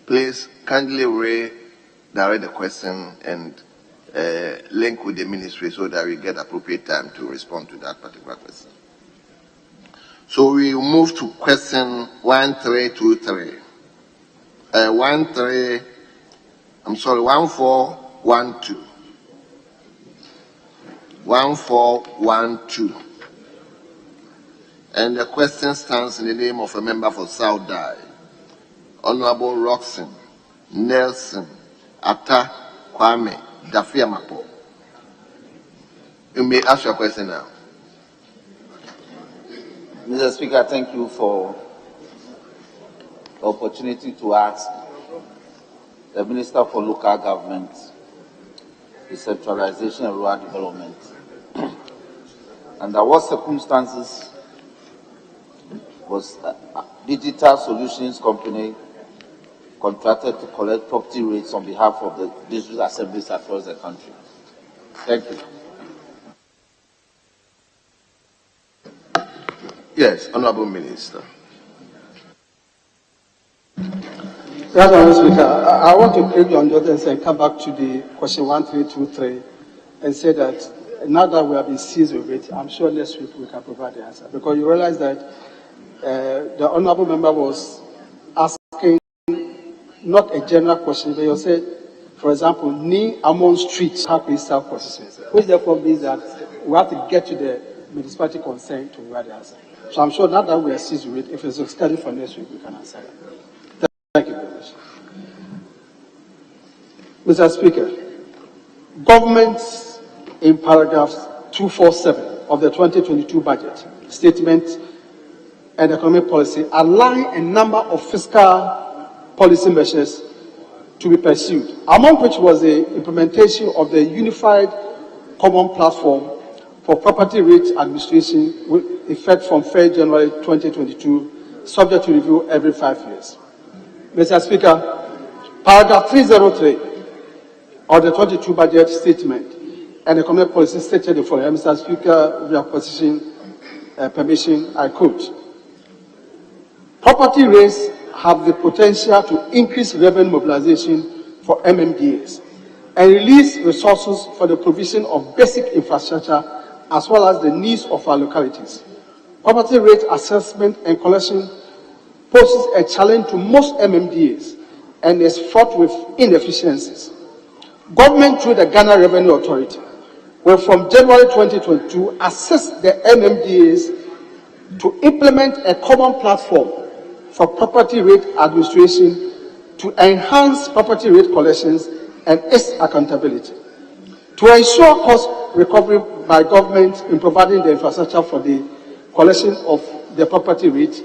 please kindly redirect the question and link with the ministry so that we get appropriate time to respond to that particular question. So we move to question 1323. 1412. 1412. And the question stands in the name of a member for South Dai, Honorable Roxanne Nelson Atta Kwame Dafiamapo. You may ask your question now. Mr. Speaker, thank you for the opportunity to ask the Minister for Local Government, Decentralization and Rural Development. Under what circumstances was a digital solutions company contracted to collect property rates on behalf of the district assemblies across the country? Thank you. Yes, Honorable Minister. Right, Honorable Speaker, I want to take you on the other and come back to the question 1323 and say that now that we have been seized with it, I'm sure next week we can provide the answer. Because you realize that the Honorable Member was asking not a general question, but you said, for example, Ni Amon Street, South constituency, which therefore means that we have to get to the municipality concerned to provide the answer. So I'm sure now that we are seized with it, if it's scheduled for next week, we can answer that. Thank you very much. Mr. Speaker, government in paragraphs 247 of the 2022 budget statement and economic policy outline a number of fiscal policy measures to be pursued, among which was the implementation of the unified common platform for property rate administration with effect from 1st January 2022, subject to review every 5 years. Mr. Speaker, paragraph 303 of the 22 budget statement and economic policy stated the following. Mr. Speaker, with your permission, I quote: property rates have the potential to increase revenue mobilization for MMDAs and release resources for the provision of basic infrastructure as well as the needs of our localities. Property rate assessment and collection poses a challenge to most MMDAs and is fraught with inefficiencies. Government through the Ghana Revenue Authority will from January 2022 assist the MMDAs to implement a common platform for property rate administration to enhance property rate collections and its accountability. To ensure cost recovery by government in providing the infrastructure for the collection of the property rate,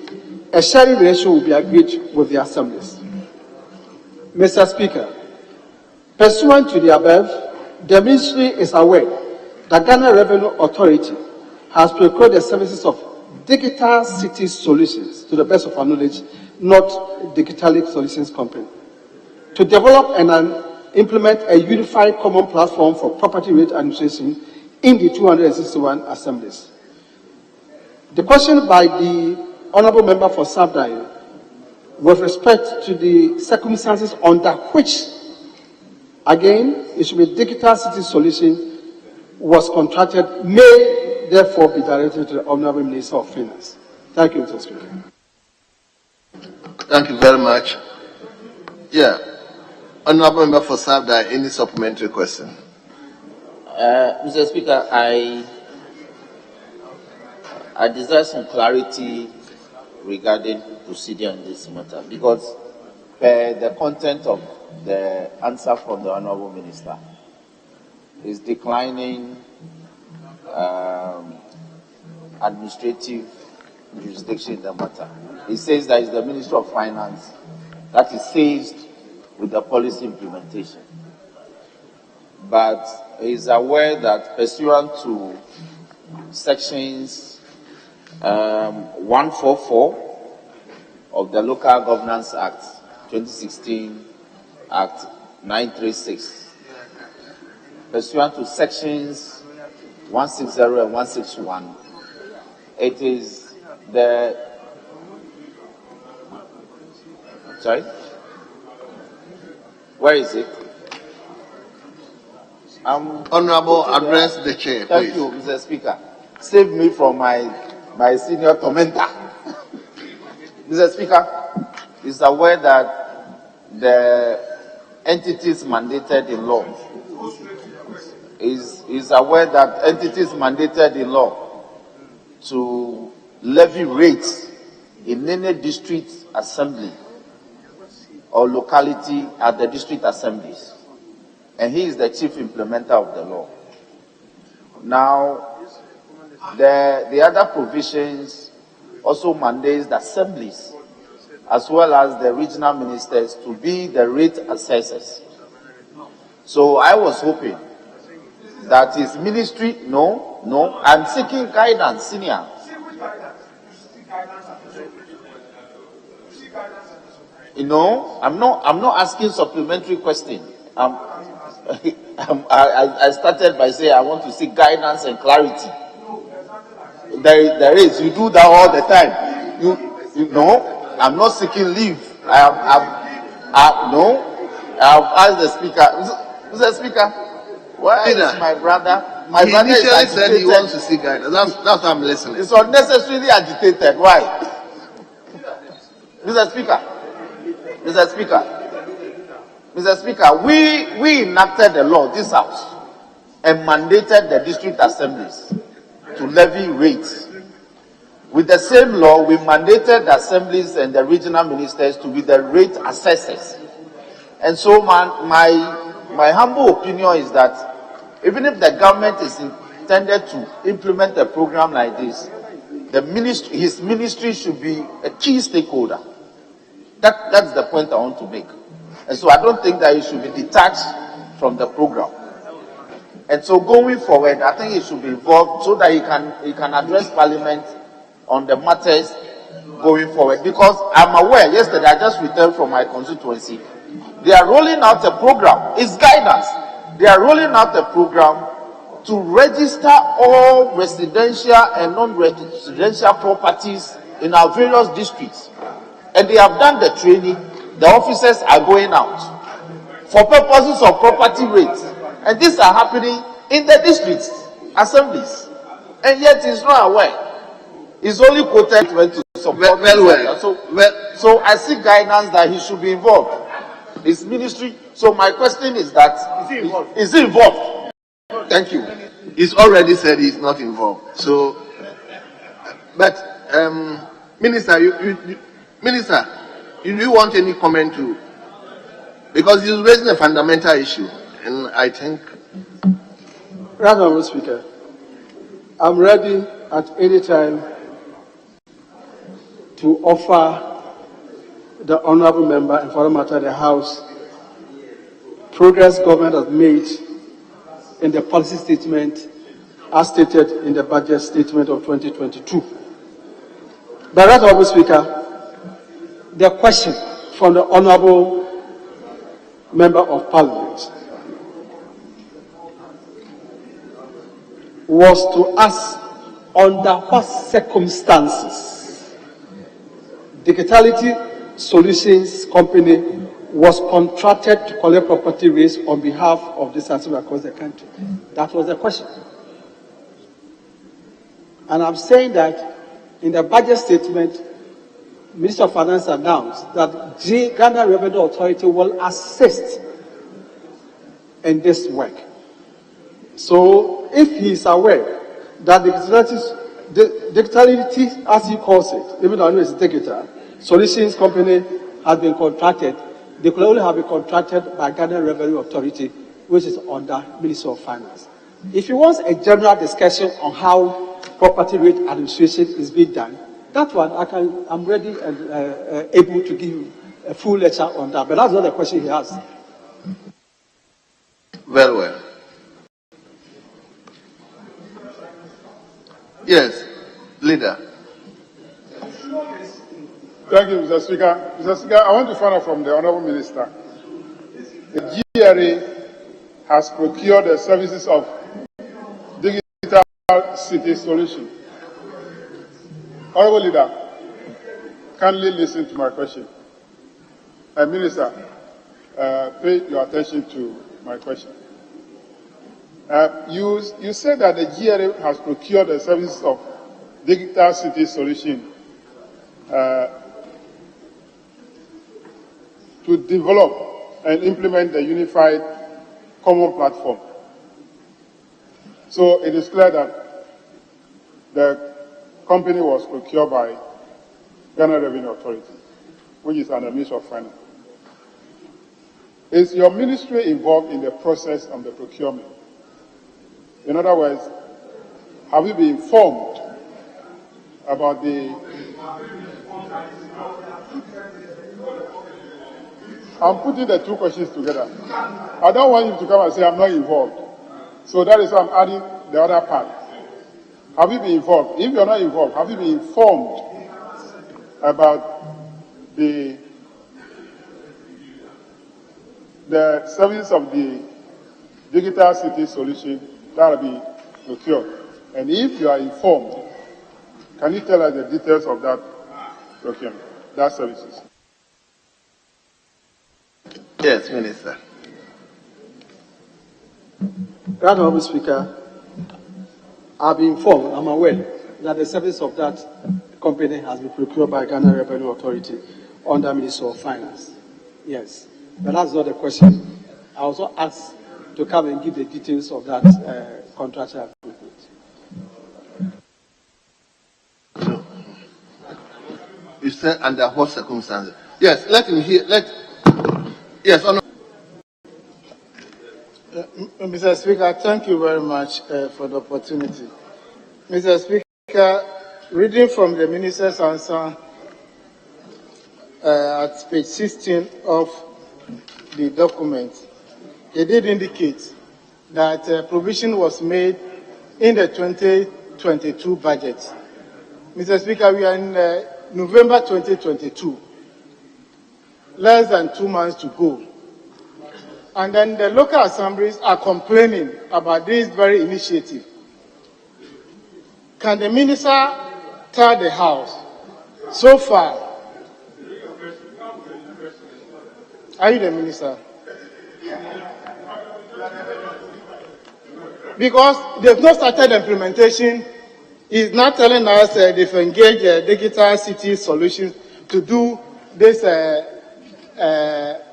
a sharing ratio will be agreed with the assemblies. Mr. Speaker, pursuant to the above, the Ministry is aware that Ghana Revenue Authority has procured the services of Digital City Solutions, to the best of our knowledge, not Digitalic Solutions Company, to develop and implement a unified common platform for property rate administration in the 261 assemblies. The question by the Honourable Member for Sabdai with respect to the circumstances under which, again, it should be Digital City Solution was contracted may therefore be directed to the Honourable Minister of Finance. Thank you, Mr. Speaker. Thank you very much. Yeah. Honourable Member for Sabda, any supplementary question? Mr. Speaker, I desire some clarity regarding procedure in this matter, because the content of the answer from the Honourable Minister is declining administrative jurisdiction in the matter. It says that it's the Ministry of Finance that is seized with the policy implementation. But he is aware that pursuant to sections 144 of the Local Governance Act 2016, Act 936, pursuant to sections 160 and 161, it is the, sorry? Where is it? Honourable, address the chair, Thank please. you, Mr. Speaker. Save me from my senior tormentor. Mr. Speaker, is aware that the entities mandated in law is aware that entities mandated in law to levy rates in any district assembly or locality at the district assemblies, and he is the chief implementer of the law. Now, the other provisions also mandates the assemblies as well as the regional ministers to be the rate assessors. So I was hoping that his ministry, no, I'm seeking guidance, senior. You know, I'm not asking supplementary question. I started by saying I want to seek guidance and clarity. There is. You do that all the time. You know, I'm not seeking leave. I've asked the speaker. Mr. Speaker, why is my brother? My brother is agitated. Said he wants to seek guidance. That's what I'm listening. It's unnecessarily agitated. Why? Mr. Speaker. Mr. Speaker, we enacted the law, this house, and mandated the district assemblies to levy rates. With the same law, we mandated the assemblies and the regional ministers to be the rate assessors. And so my humble opinion is that even if the government is intended to implement a program like this, his ministry should be a key stakeholder. That's the point I want to make. And so I don't think that he should be detached from the program. And so going forward, I think he should be involved so that he can address Parliament on the matters going forward. Because I'm aware, yesterday I just returned from my constituency. They are rolling out a program. It's guidance. They are rolling out a program to register all residential and non-residential properties in our various districts. And they have done the training. The officers are going out for purposes of property rates. And these are happening in the districts, assemblies. And yet he's not aware. He's only quoted to support. So I see guidance that he should be involved. His ministry. So my question is that is he involved? Thank you. He's already said he's not involved. So, but Minister, Minister, do you want any comment to? Because he's raising a fundamental issue, and I think. Right, Honourable Speaker, I'm ready at any time to offer the honourable member and for the matter the House progress government has made in the policy statement as stated in the budget statement of 2022. But right, Honourable Speaker, the question from the honourable member of Parliament was to ask under what circumstances Digitality Solutions Company was contracted to collect property rates on behalf of this assembly across the country. That was the question. And I'm saying that in the budget statement, Minister of Finance announced that the Ghana Revenue Authority will assist in this work. So if he is aware that the digitality, as he calls it, even though I know it's digital, Solutions Company has been contracted, they could only have been contracted by Ghana Revenue Authority, which is under Ministry of Finance. If he wants a general discussion on how property rate administration is being done, that one I'm ready and able to give a full lecture on that. But that's not the question he asked. Very well. Yes, leader. Thank you, Mr. Speaker. Mr. Speaker, I want to find out from the Honourable Minister. The GRA has procured the services of Digital City Solution. Honourable Leader, kindly listen to my question. Minister, pay your attention to my question. You said that the GRA has procured the services of Digital City Solution to develop and implement the unified common platform. So it is clear that the company was procured by Ghana Revenue Authority, which is under Ministry of Finance. Is your ministry involved in the process of the procurement? In other words, have you been informed about the... I'm putting the two questions together. I don't want you to come and say I'm not involved. So that is why I'm adding the other part. Have you been involved? If you're not involved, have you been informed about the service of the Digital City Solution that will be procured? And if you are informed, can you tell us the details of that procurement, that services? Yes, Minister. Right, Honourable Speaker, I've been informed, I'm aware, that the service of that company has been procured by Ghana Revenue Authority under Ministry of Finance. Yes, but that's not the question. I also asked to come and give the details of that contractual agreement. Say under what circumstances? Yes, let him hear. Yes, Honorable. Mr. Speaker, thank you very much for the opportunity. Mr. Speaker, reading from the Minister's answer at page 16 of the document, he did indicate that provision was made in the 2022 budget. Mr. Speaker, we are in November 2022, less than 2 months to go. And then the local assemblies are complaining about this very initiative. Can the minister tell the House, so far, are you the minister? Because they've not started implementation, he's not telling us they've engaged digital city solutions to do these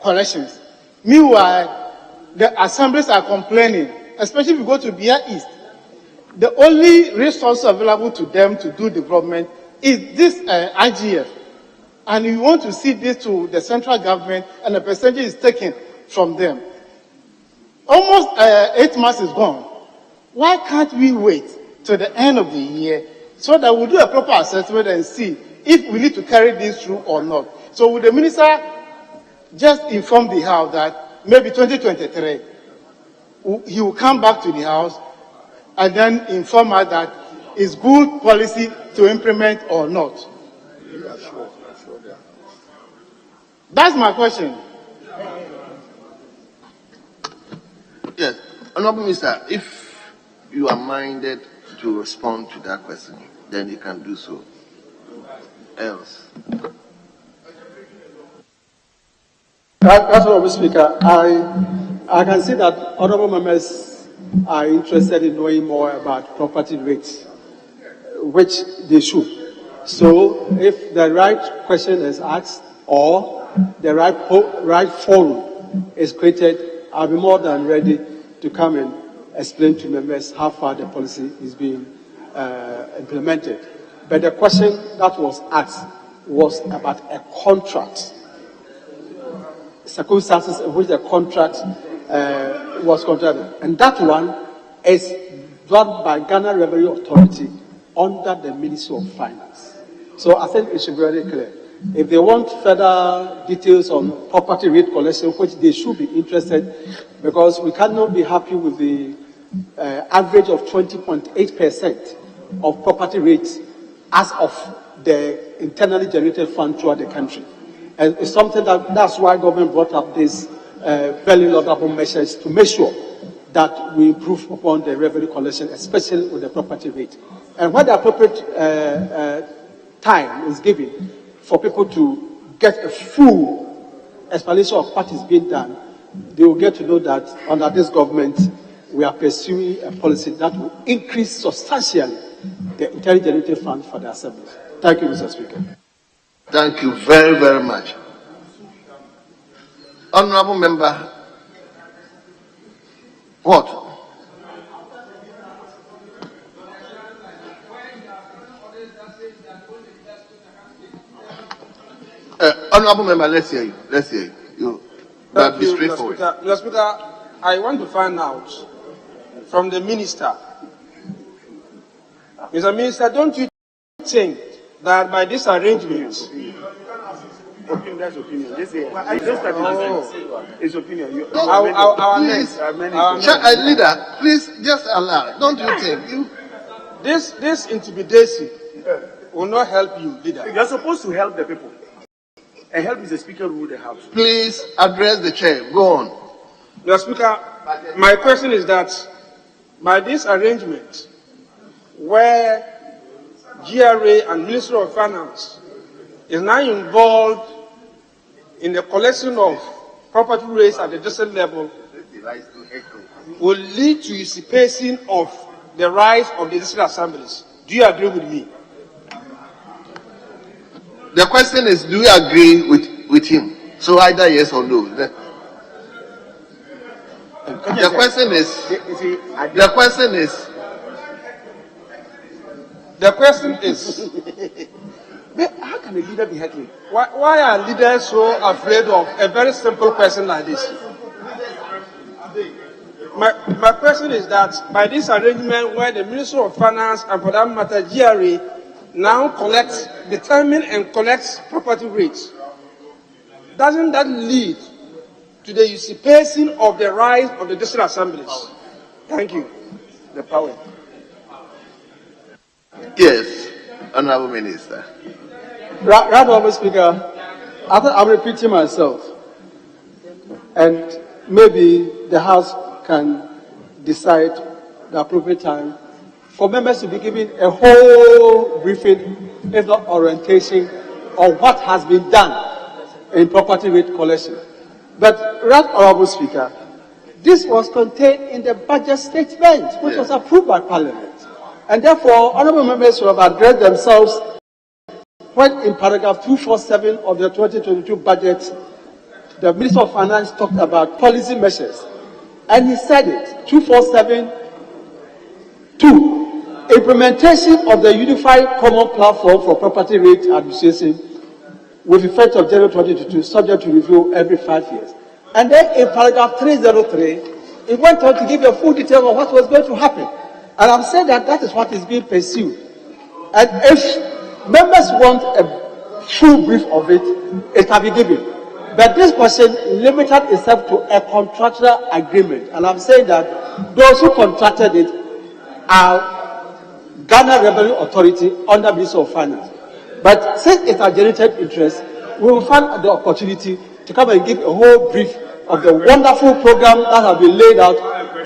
collections. Meanwhile, the assemblies are complaining, especially if you go to Bia East. The only resource available to them to do development is this IGF. And you want to see this to the central government, and the percentage is taken from them. Almost 8 months is gone. Why can't we wait till the end of the year so that we'll do a proper assessment and see if we need to carry this through or not? So would the minister just inform the House that maybe 2023, he will come back to the House and then inform us that it's good policy to implement or not? That's my question. Yes, Honorable Minister, if you are minded to respond to that question, then you can do so. Else. That's Honorable Speaker. I can see that honorable members are interested in knowing more about property rates, which they should. So if the right question is asked or the right forum is created, I'll be more than ready to come and explain to members how far the policy is being implemented. But the question that was asked was about a contract, circumstances in which the contract was contracted. And that one is done by Ghana Revenue Authority under the Ministry of Finance. So I think it should be very clear. If they want further details on property rate collection, which they should be interested, because we cannot be happy with the average of 20.8% of property rates as of the internally generated fund throughout the country. And it's something that's why government brought up these very laudable measures to make sure that we improve upon the revenue collection, especially with the property rate. And when the appropriate time is given for people to get a full explanation of what is being done, they will get to know that under this government, we are pursuing a policy that will increase substantially the internally generated fund for the Assembly. Thank you, Mr. Speaker. Thank you very, very much. Honorable Member, what? Honorable Member, let's hear you. Let's hear you. Be straightforward. Mr. Speaker, I want to find out from the Minister. Mr. Minister, don't you think that by this arrangement, That's opinion. It's opinion. Leader, please just allow. Don't you think? This intimidation will not help you, leader. You're supposed to help the people. And help is the Speaker rule the House. Please address the chair. Go on. Mr. Speaker, my question is that by this arrangement, where GRA and Ministry of Finance is now involved in the collection of property rates at the district level, will lead to usurpation of the rights of the district assemblies. Do you agree with me? The question is, do you agree with him? So either yes or no. The question is, But how can a leader be heckling? Why are leaders so afraid of a very simple question like this? My question is that by this arrangement where the Ministry of Finance and for that matter GRA now determine and collects property rates, doesn't that lead to the usurpation of the rights of the district assemblies? Thank you. The power. Yes, Honorable Minister. Right, Honorable Speaker, I think I'm repeating myself, and maybe the House can decide the appropriate time for members to be given a whole briefing, if not orientation, on what has been done in property rate collection. But, Right Honorable Speaker, this was contained in the budget statement, which was approved by Parliament. And therefore, honorable members should have addressed themselves when in paragraph 247 of the 2022 budget, the Minister of Finance talked about policy measures. And he said it, 247.2, implementation of the Unified Common Platform for Property Rate Administration with effect of January 2022, subject to review every 5 years. And then in paragraph 303, it went on to give a full detail of what was going to happen. And I'm saying that that is what is being pursued. And if members want a full brief of it, it can be given. But this question limited itself to a contractual agreement. And I'm saying that those who contracted it are Ghana Revenue Authority under Ministry of Finance. But since it has generated interest, we will find the opportunity to come and give a whole brief of the wonderful program that has been laid out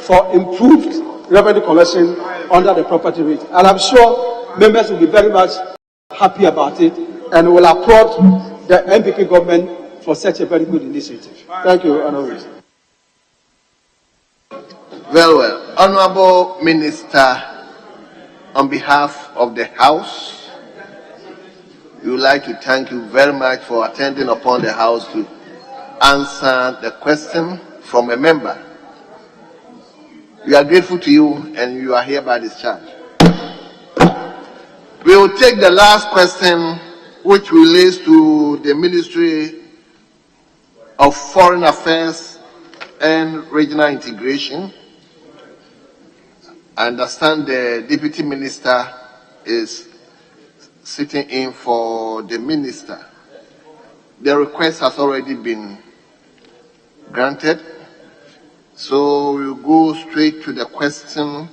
for improved revenue collection under the property rate. And I'm sure members will be very much happy about it and will applaud the MPP government for such a very good initiative. Thank you, Honorable. Very well. Honorable Minister, on behalf of the House, we would like to thank you very much for attending upon the House to answer the question from a member. We are grateful to you and you are hereby discharged. We will take the last question, which relates to the Ministry of Foreign Affairs and Regional Integration. I understand the Deputy Minister is sitting in for the Minister. The request has already been granted. So we'll go straight to the question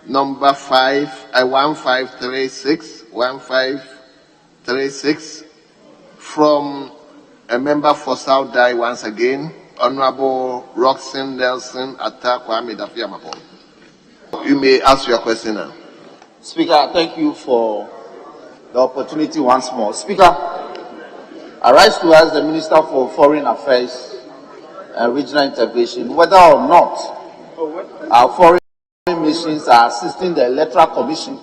number 1536 from a member for South Dai once again, Honorable Roxanne Nelson Kwame Dafiamapo. You may ask your question now. Speaker, thank you for the opportunity once more. Speaker, I rise to ask the Minister for Foreign Affairs and Regional Integration whether or not our foreign missions are assisting the Electoral Commission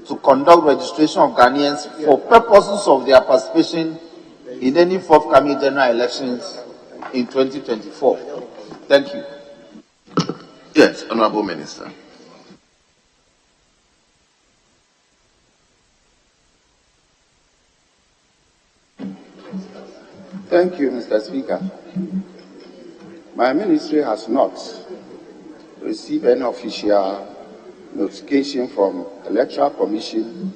to conduct registration of Ghanaians for purposes of their participation in any forthcoming general elections in 2024. Thank you. Yes, Honorable Minister. Thank you, Mr. Speaker. My ministry has not received any official notification from Electoral Commission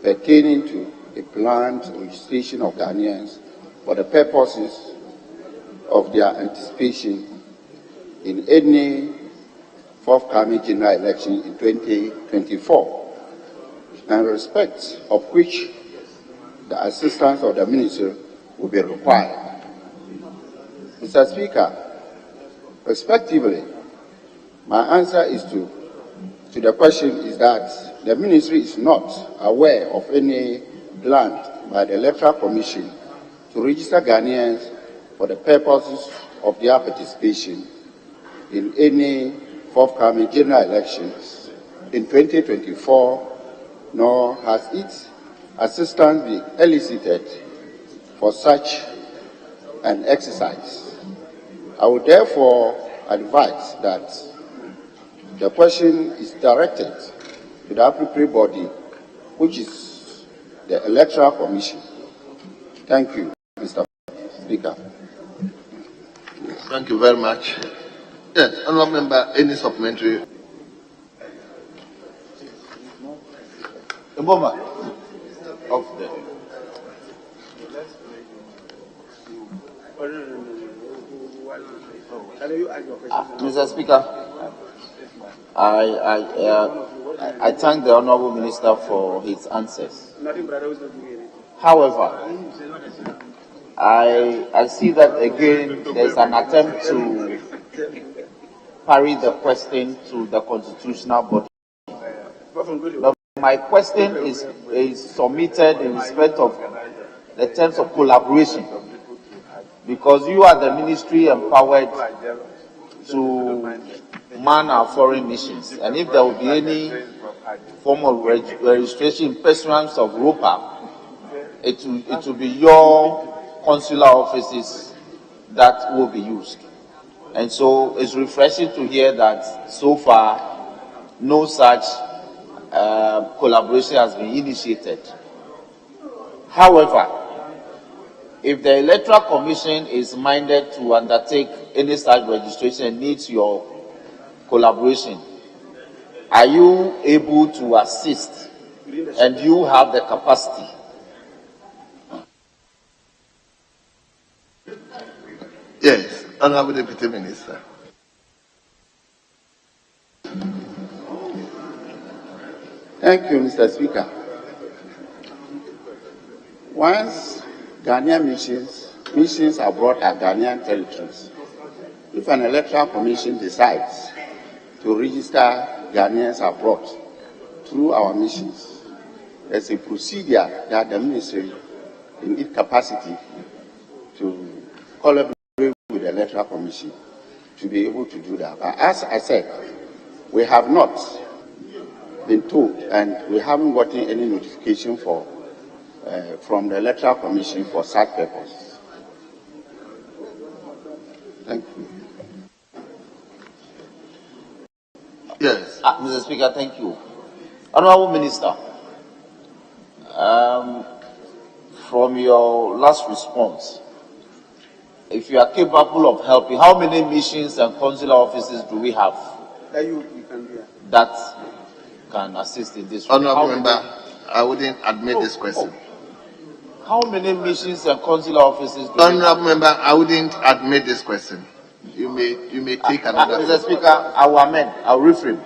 pertaining to a planned registration of Ghanaians for the purposes of their anticipation in any forthcoming general election in 2024, in respect of which the assistance of the ministry will be required. Mr. Speaker, respectively, my answer is to the question is that the ministry is not aware of any plan by the Electoral Commission to register Ghanaians for the purposes of their participation in any forthcoming general elections in 2024, nor has its assistance been elicited for such an exercise. I would therefore advise that the question is directed to the appropriate body, which is the Electoral Commission. Thank you, Mr. Speaker. Thank you very much. Yes, honourable member, any supplementary? A moment of the. Mr. Speaker, I thank the Honourable Minister for his answers. However, I see that again there's an attempt to parry the question to the constitutional body. But my question is submitted in respect of the terms of collaboration, because you are the ministry empowered to man our foreign missions, and if there will be any form of registration in pursuance of ROPA, it will be your consular offices that will be used. And so it's refreshing to hear that so far no such collaboration has been initiated. However, if the Electoral Commission is minded to undertake any such registration, needs your collaboration, are you able to assist, and you have the capacity? Yes, Honourable Deputy Minister. Thank you, Mr. Speaker. Once Ghanaian missions abroad are Ghanaian territories, if an electoral commission decides to register Ghanaians abroad through our missions, there's a procedure that the ministry, in its capacity, to collaborate with the electoral commission to be able to do that. But as I said, we have not been told, and we haven't gotten any notification from the Electoral Commission for such purpose. Thank you. Yes. Mr. Speaker, thank you. Honourable Minister, from your last response, if you are capable of helping, how many missions and consular offices do we have that can assist in this? Honourable member, I wouldn't admit this question. How many missions and consular offices do Honourable member, I wouldn't admit this question. You may take another. Mr. Speaker, I will amend. I'll reframe.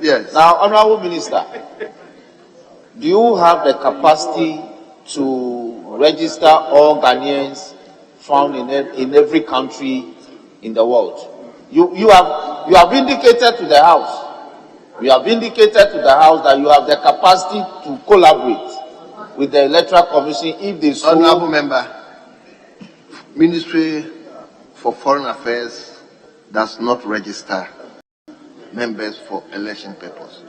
Yes. Now, Honourable Minister, do you have the capacity to register all Ghanaians found in every country in the world? You have indicated to the House. You have indicated to the House that you have the capacity to collaborate with the Electoral Commission if they so. Honourable member, Ministry for Foreign Affairs does not register members for election purpose.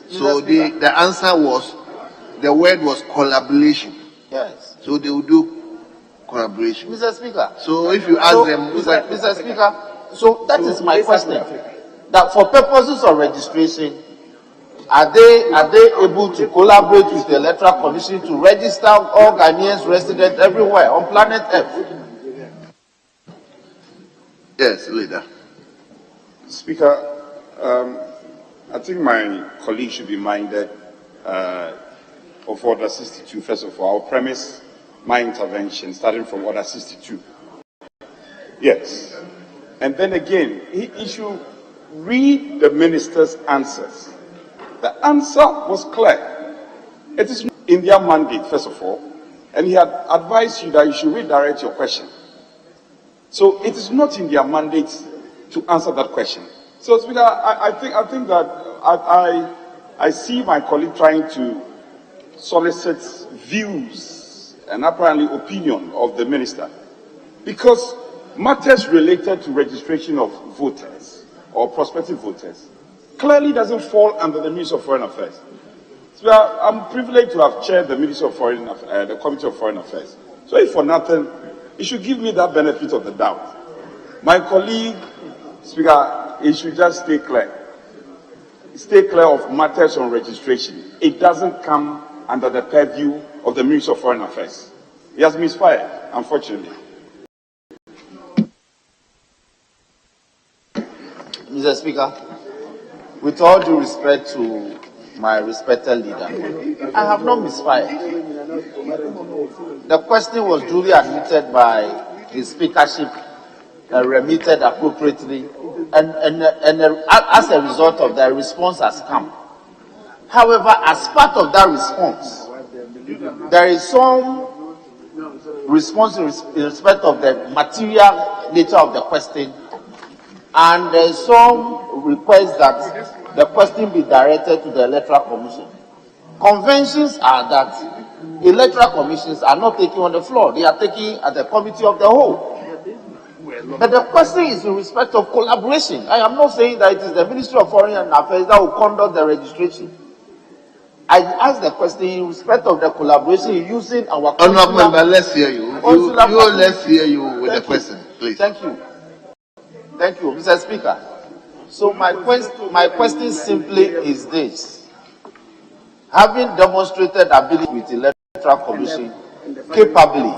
So the answer was, the word was collaboration. Yes. So they will do collaboration. Mr. Speaker. So if you ask them, Mr. Speaker, so that is my question. That for purposes of registration, are they able to collaborate with the Electoral Commission to register all Ghanaians resident everywhere on planet Earth? Yes, leader. Speaker, I think my colleague should be minded of Order 62. First of all, I'll premise my intervention starting from Order 62. Yes. And then again, he should read the minister's answers. The answer was clear. It is in their mandate, first of all, and he had advised you that you should redirect your question. So it is not in their mandate to answer that question. So, Speaker, I think that I see my colleague trying to solicit views and apparently opinion of the minister, because matters related to registration of voters or prospective voters clearly doesn't fall under the Ministry of Foreign Affairs. So I'm privileged to have chaired the Ministry of Foreign Affairs, the Committee of Foreign Affairs. So if for nothing, he should give me that benefit of the doubt. My colleague, Speaker, he should just stay clear. stay clear of matters on registration. It doesn't come under the purview of the Ministry of Foreign Affairs. He has misfired, unfortunately. Mr. Speaker, with all due respect to my respected leader, I have not misfired. The question was duly admitted by the speakership and remitted appropriately, and as a result of that, response has come. However, as part of that response, there is some response in respect of the material nature of the question, and there is some request that the question be directed to the Electoral Commission. Conventions are that electoral commissions are not taking on the floor, they are taking at the committee of the whole. But the question is in respect of collaboration. I am not saying that it is the Ministry of Foreign Affairs that will conduct the registration. I asked the question in respect of the collaboration using our Honourable Member, let's hear you. Let's hear you with the question, please. Thank you. Thank you, Mr. Speaker. So my question simply is this. Having demonstrated ability with the Electoral Commission capably,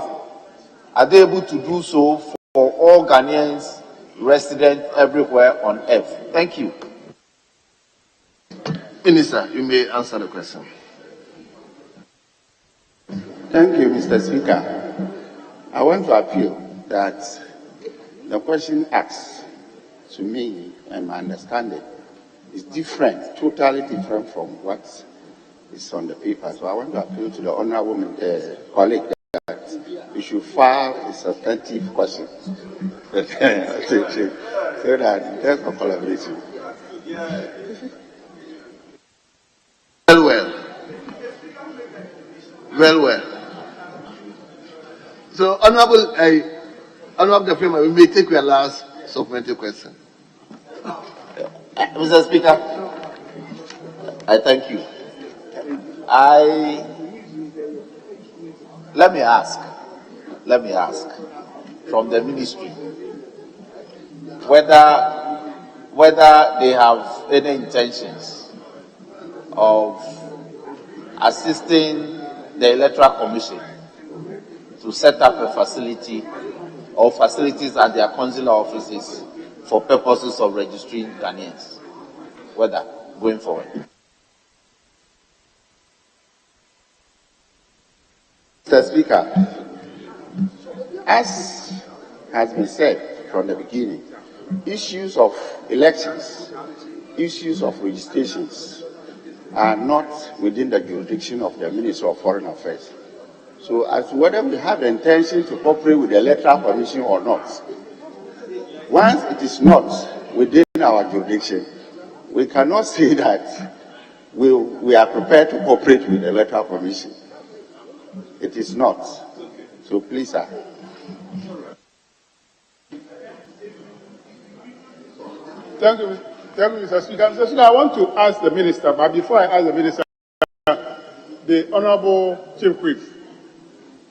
are they able to do so for all Ghanaians resident everywhere on earth? Thank you. Minister, you may answer the question. Thank you, Mr. Speaker. I want to appeal that the question asked to me and my understanding is different, totally different from what is on the paper. So I want to appeal to the honourable colleague that we should file a substantive question so that in terms of collaboration. Well. So, Honourable the Premier, we may take your last supplementary question. Mr. Speaker, I thank you. Let me ask from the ministry whether they have any intentions of assisting the Electoral Commission to set up a facility or facilities at their consular offices for purposes of registering Ghanaians, whether going forward. Mr. Speaker, as has been said from the beginning, issues of elections, issues of registrations are not within the jurisdiction of the Ministry of Foreign Affairs. So as to whether we have the intention to cooperate with the Electoral Commission or not, once it is not within our jurisdiction, we cannot say that we are prepared to cooperate with the Electoral Commission. It is not. So please, sir. Thank you, Mr. Speaker. Mr. Speaker, I want to ask the Minister, but before I ask the Minister, the Honourable Chief Whip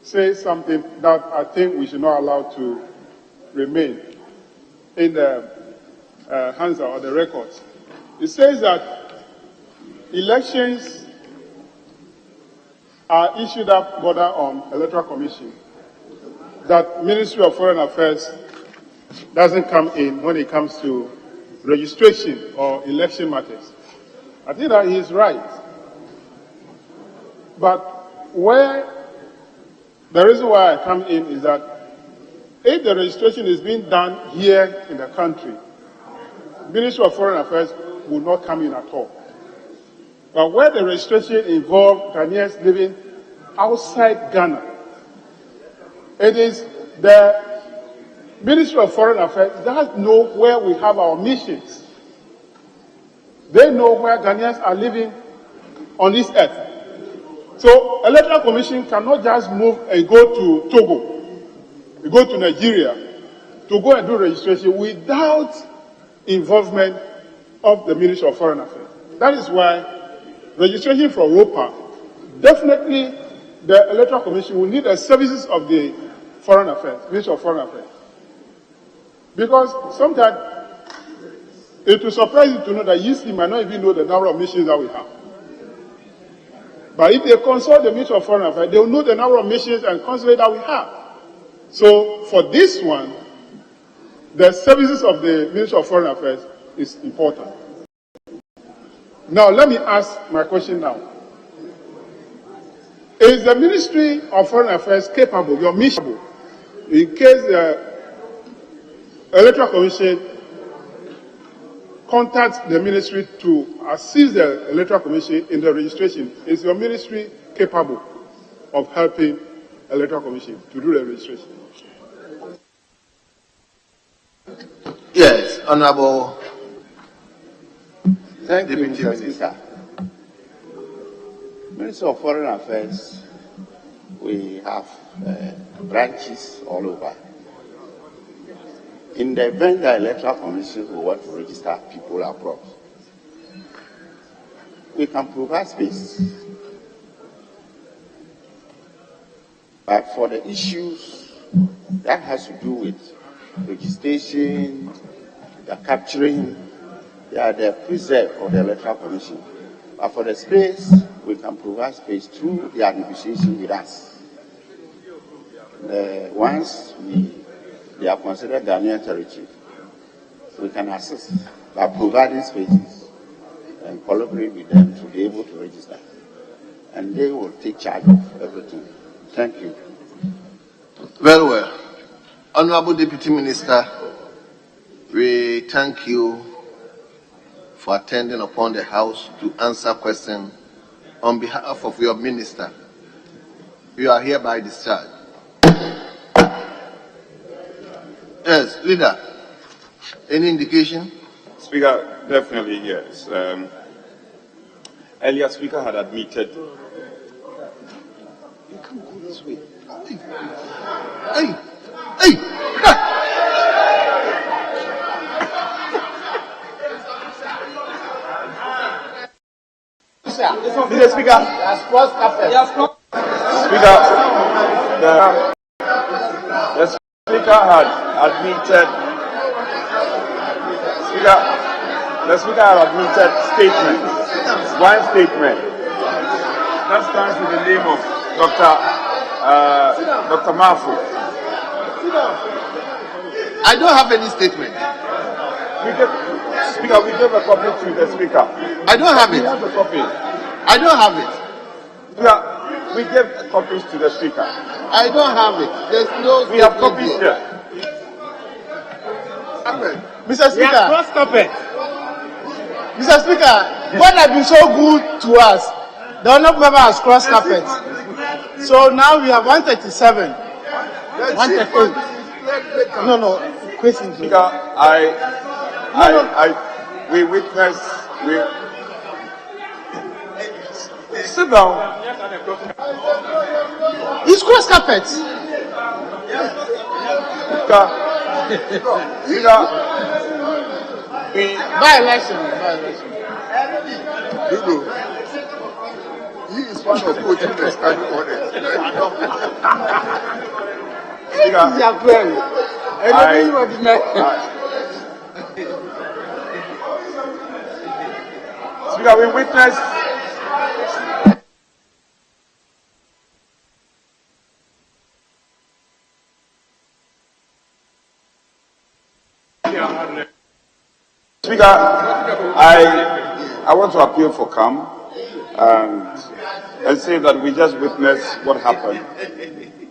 say something that I think we should not allow to remain in the hands or the records. It says that elections are issued up border on Electoral Commission, that Ministry of Foreign Affairs doesn't come in when it comes to registration or election matters. I think that he is right. But the reason why I come in is that if the registration is being done here in the country, Ministry of Foreign Affairs will not come in at all. But where the registration involves Ghanaians living outside Ghana, it is the Ministry of Foreign Affairs that know where we have our missions. They know where Ghanaians are living on this earth. So, Electoral Commission cannot just move and go to Togo, go to Nigeria, to go and do registration without involvement of the Ministry of Foreign Affairs. That is why registration for ROPA, definitely the Electoral Commission will need the services of the Ministry of Foreign Affairs. Because sometimes It will surprise you to know that YC might not even know the number of missions that we have. But if they consult the Ministry of Foreign Affairs, they will know the number of missions and consulates that we have. So for this one, the services of the Ministry of Foreign Affairs is important. Now, let me ask my question now. Is the Ministry of Foreign Affairs capable, your mission, in case the Electoral Commission contacts the ministry to assist the Electoral Commission in the registration? Is your ministry capable of helping the Electoral Commission to do the registration? Yes, Honorable. Thank you, Mr. Speaker. Ministry of Foreign Affairs, we have branches all over. In the event the Electoral Commission will want to register people abroad, we can provide space. But for the issues that has to do with registration, the capturing, they are the preserve of the Electoral Commission. But for the space, we can provide space through their negotiation with us. Once they are considered Ghanaian territory, we can assist by providing spaces and collaborate with them to be able to register. And they will take charge of everything. Thank you. Very well. Honorable Deputy Minister, we thank you for attending upon the House to answer questions on behalf of your minister. You are hereby discharged. Yes, Leader. Any indication? Speaker, definitely yes. Earlier, Speaker had admitted. You can't go this way. Hey! Mr. Speaker, the Speaker had admitted. The Speaker had admitted statements. One statement that stands with the name of Dr. Mafu. I don't have any statement. Speaker, we gave a copy to the Speaker. I don't have it. He has a copy. I don't have it. Yeah, we gave copies to the Speaker. I don't have it. There's no. We have copies here. Mr. Speaker. Mr. Speaker, what has been so good to us, the honourable member has crossed carpet. So now we have 137. 138. No. Question. Speaker, we witnessed. Sit down. It's cross carpet. By election. He is one of who took the standing order. Speaker, we witnessed. Speaker, I want to appeal for calm and say that we just witnessed what happened.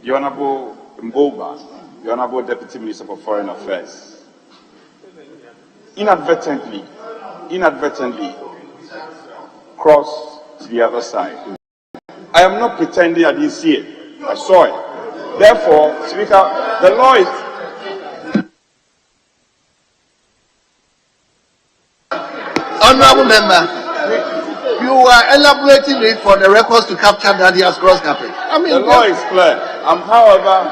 The Honorable Mboba, the Honorable Deputy Minister for Foreign Affairs, inadvertently crossed to the other side. I am not pretending I didn't see it. I saw it. Therefore, Speaker, the law is. Honorable member, you are elaborating it for the records to capture that he has crossed carpet. I mean, the law is clear. I'm, however,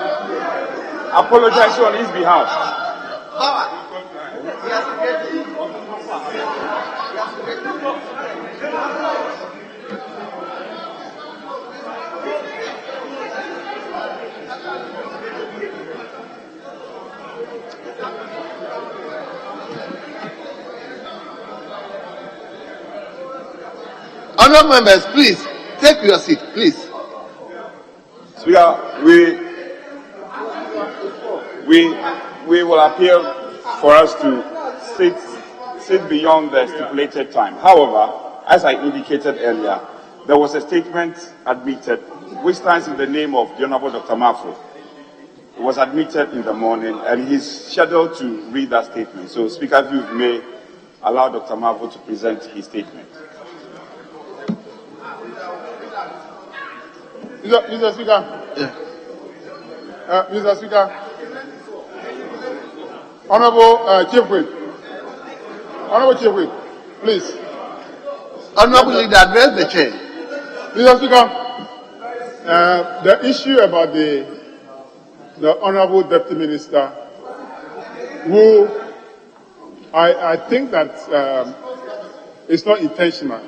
apologizing on his behalf. Honourable members, please take your seat, please. Speaker, we will appeal for us to sit beyond the stipulated time. However, as I indicated earlier, there was a statement admitted which stands in the name of the Honourable Dr. Mafo. It was admitted in the morning, and he's scheduled to read that statement. So, Speaker, if you may allow Dr. Mafo to present his statement. Mr. Speaker. Yeah. Mr. Speaker. Honourable Chief Whip. Honourable Chief Whip, please. Honourable Leader, address the chair. Mr. Speaker, the issue about the Honourable Deputy Minister, who I think that it's not intentional,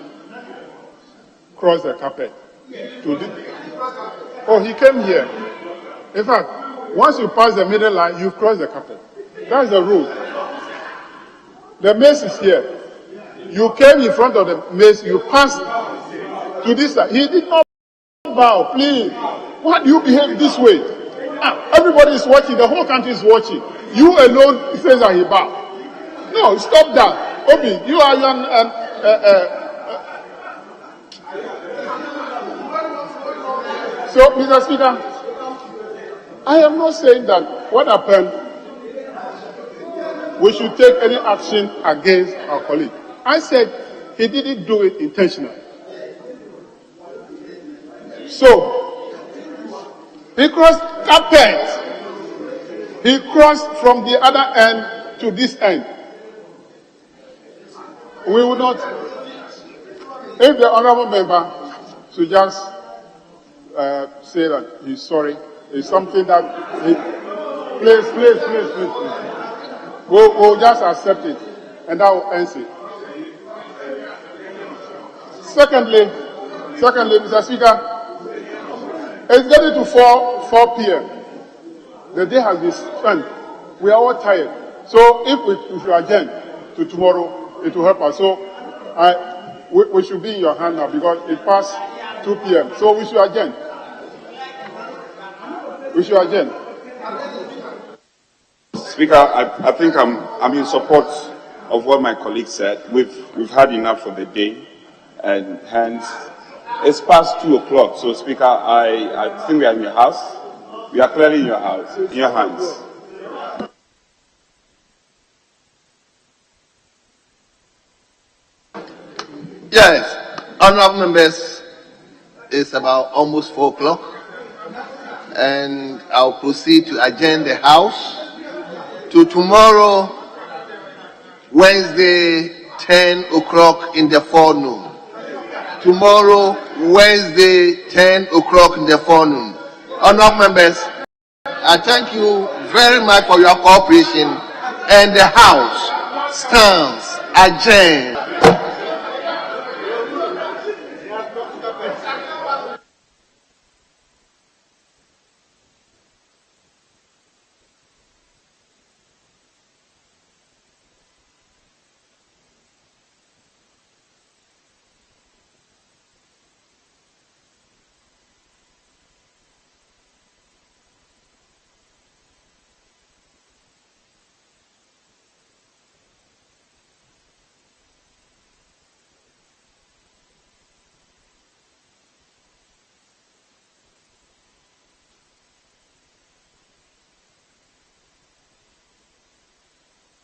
cross the carpet. Oh, he came here. In fact, once you pass the middle line, you cross the carpet. That's the rule. The mace is here. You came in front of the mace, you passed to this side. He did not bow, please. Why do you behave this way? Everybody is watching, the whole country is watching. You alone says that he bowed. No, stop that. Obi, you are young. So, Mr. Speaker, I am not saying that what happened, we should take any action against our colleague. I said he didn't do it intentionally. So, he crossed carpet. He crossed from the other end to this end. We will not, if the honourable member should just say that he's sorry, it's something that he, please. We'll just accept it, and that will end it. Secondly, Mr. Speaker, it's getting to 4 p.m. The day has been spent. We are all tired. So if we adjourn to tomorrow, it will help us. So we should be in your hand now because it passed 2 p.m. So we should adjourn. Speaker, I think I'm in support of what my colleague said. We've had enough for the day, and hence it's past 2 o'clock. So, Speaker, I think we are in your house. We are clearly in your house, in your hands. Yes, honourable members, it's about almost 4 o'clock, and I'll proceed to adjourn the House to tomorrow, Wednesday, 10 o'clock in the forenoon. Tomorrow, Wednesday, 10 o'clock in the forenoon. Honourable members, I thank you very much for your cooperation, and the House stands adjourned.